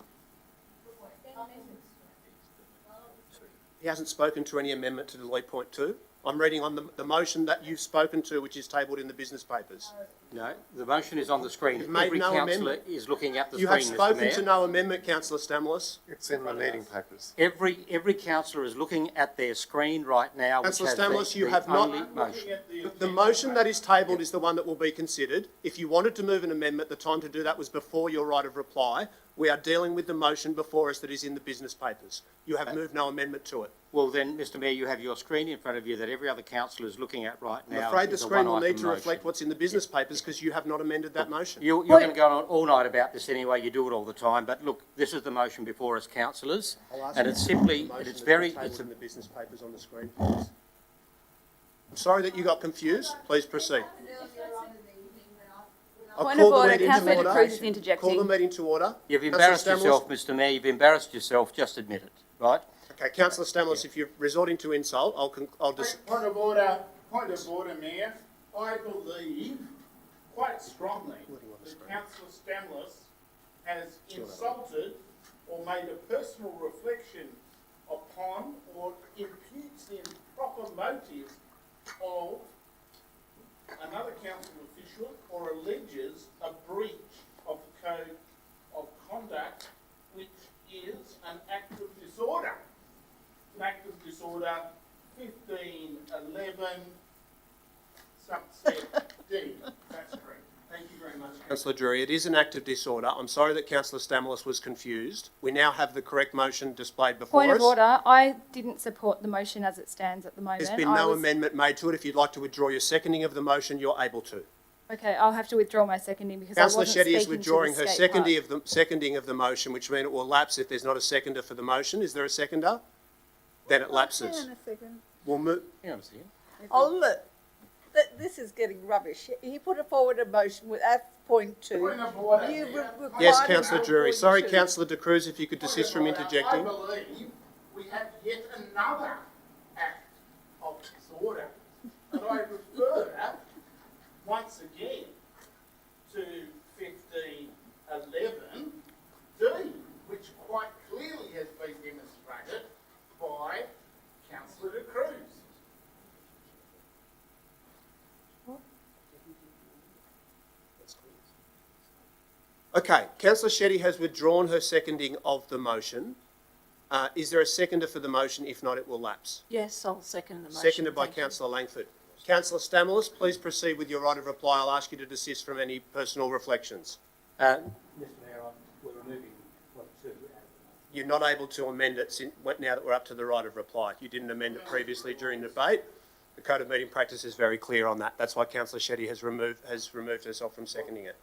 He hasn't spoken to any amendment to delete point 2. I'm reading on the motion that you've spoken to, which is tabled in the business papers. No, the motion is on the screen. You've made Every no councillor amendment. is looking at the You screen, have Mr spoken Mayor. to no amendment, Councillor Stamoulis. It's in the meeting papers. Every councillor is looking at their screen right now, which Councillor has Stamoulis, you the have only not. motion. The motion that is tabled is the one that will be considered. If you wanted to move an amendment, the time to do that was before your right of reply. We are dealing with the motion before us that is in the business papers. You have moved no amendment to it. Well then, Mr Mayor, you have your screen in front of you that every other councillor is looking at right now. I'm afraid the is a screen will one-item need to motion. reflect what's in the business papers because you have not amended that motion. You're going to go on all night about this anyway. You do it all the time. But look, this is the motion before us, councillors, and it's simply, it's very, it's in the business papers on the screen, please. I'm sorry that you got confused. Please proceed. Point of order, Councillor Cruz is interjecting. Call the meeting to order. You've embarrassed yourself, Mr Mayor. You've embarrassed yourself. Just admit it, right? Okay, Councillor Stamoulis, if you're resorting to insult, I'll just... Point of order, Mayor. I believe quite strongly that Councillor Stamoulis has insulted or made a personal reflection upon or imputes the improper motive of another council official or alleges a breach of the Code of Conduct, which is an act of disorder. An act of disorder 1511 subset D. That's correct. Thank you very much. Councillor Drury, it is an act of disorder. I'm sorry that Councillor Stamoulis was confused. We now have the correct motion displayed before us. Point of order, I didn't support the motion as it stands at the moment. There's been no amendment made to it. If you'd like to withdraw your seconding of the motion, you're able to. Okay, I'll have to withdraw my seconding because I Councillor wasn't Shetty is speaking withdrawing to her the skate park. seconding of the motion, which means it will lapse if there's not a seconder for the motion. Is there a seconder? Then it lapses. Hang on a second. We'll move. Hang on a second. Oh, look, this is getting rubbish. He put forward a motion without point two. Yes, Councillor Drury. Sorry, Councillor De Cruz, if you could desist from interjecting. I believe we have yet another act of disorder. And I refer once again to 1511D, which quite clearly has been demonstrated by Councillor De Cruz. Okay, Councillor Shetty has withdrawn her seconding of the motion. Is there a seconder for the motion? If not, it will lapse. Yes, I'll second the motion. Seconded by Councillor Langford. Councillor Stamoulis, please proceed with your right of reply. I'll ask you to desist from any personal reflections. Mr Mayor, we're removing point 2 out of the motion. You're not able to amend it now that we're up to the right of reply. You didn't amend it previously during debate. The Code of Meeting Practice is very clear on that. That's why Councillor Shetty has removed herself from seconding it.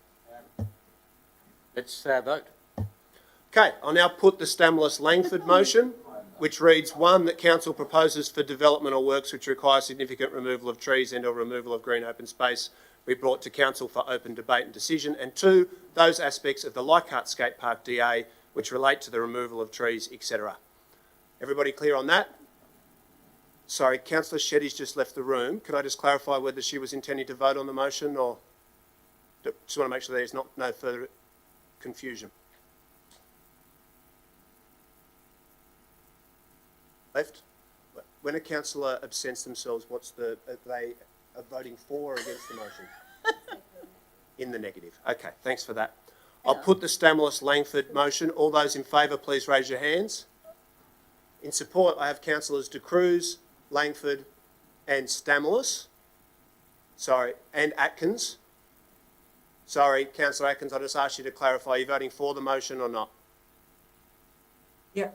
Let's vote. Okay, I'll now put the Stamoulis-Langford motion, which reads, 1, that council proposes for development or works which require significant removal of trees and or removal of green open space be brought to council for open debate and decision, and 2, those aspects of the Leichhardt Skate Park DA which relate to the removal of trees, etc. Everybody clear on that? Sorry, Councillor Shetty's just left the room. Can I just clarify whether she was intending to vote on the motion, or just want to make sure there's no further confusion? Left? When a councillor absents themselves, are they voting for or against the motion? In the negative. Okay, thanks for that. I'll put the Stamoulis-Langford motion. All those in favour, please raise your hands. In support, I have councillors De Cruz, Langford and Stamoulis. Sorry, and Atkins. Sorry, Councillor Atkins, I just asked you to clarify, are you voting for the motion or not? Yeah.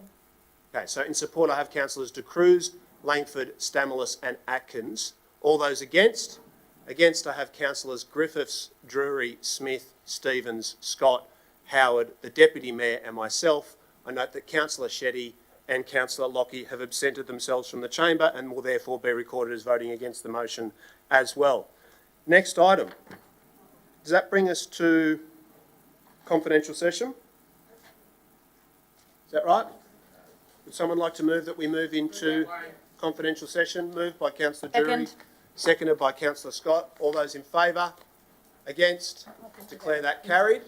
Okay, so in support, I have councillors De Cruz, Langford, Stamoulis and Atkins. All those against? Against, I have councillors Griffiths, Drury, Smith, Stevens, Scott, Howard, the Deputy Mayor and myself. I note that Councillor Shetty and Councillor Lockie have absented themselves from the chamber and will therefore be recorded as voting against the motion as well. Next item. Does that bring us to confidential session? Is that right? Would someone like to move that we move into confidential session? Moved by Councillor Drury, seconded by Councillor Scott. All those in favour? Against? Declare that carried.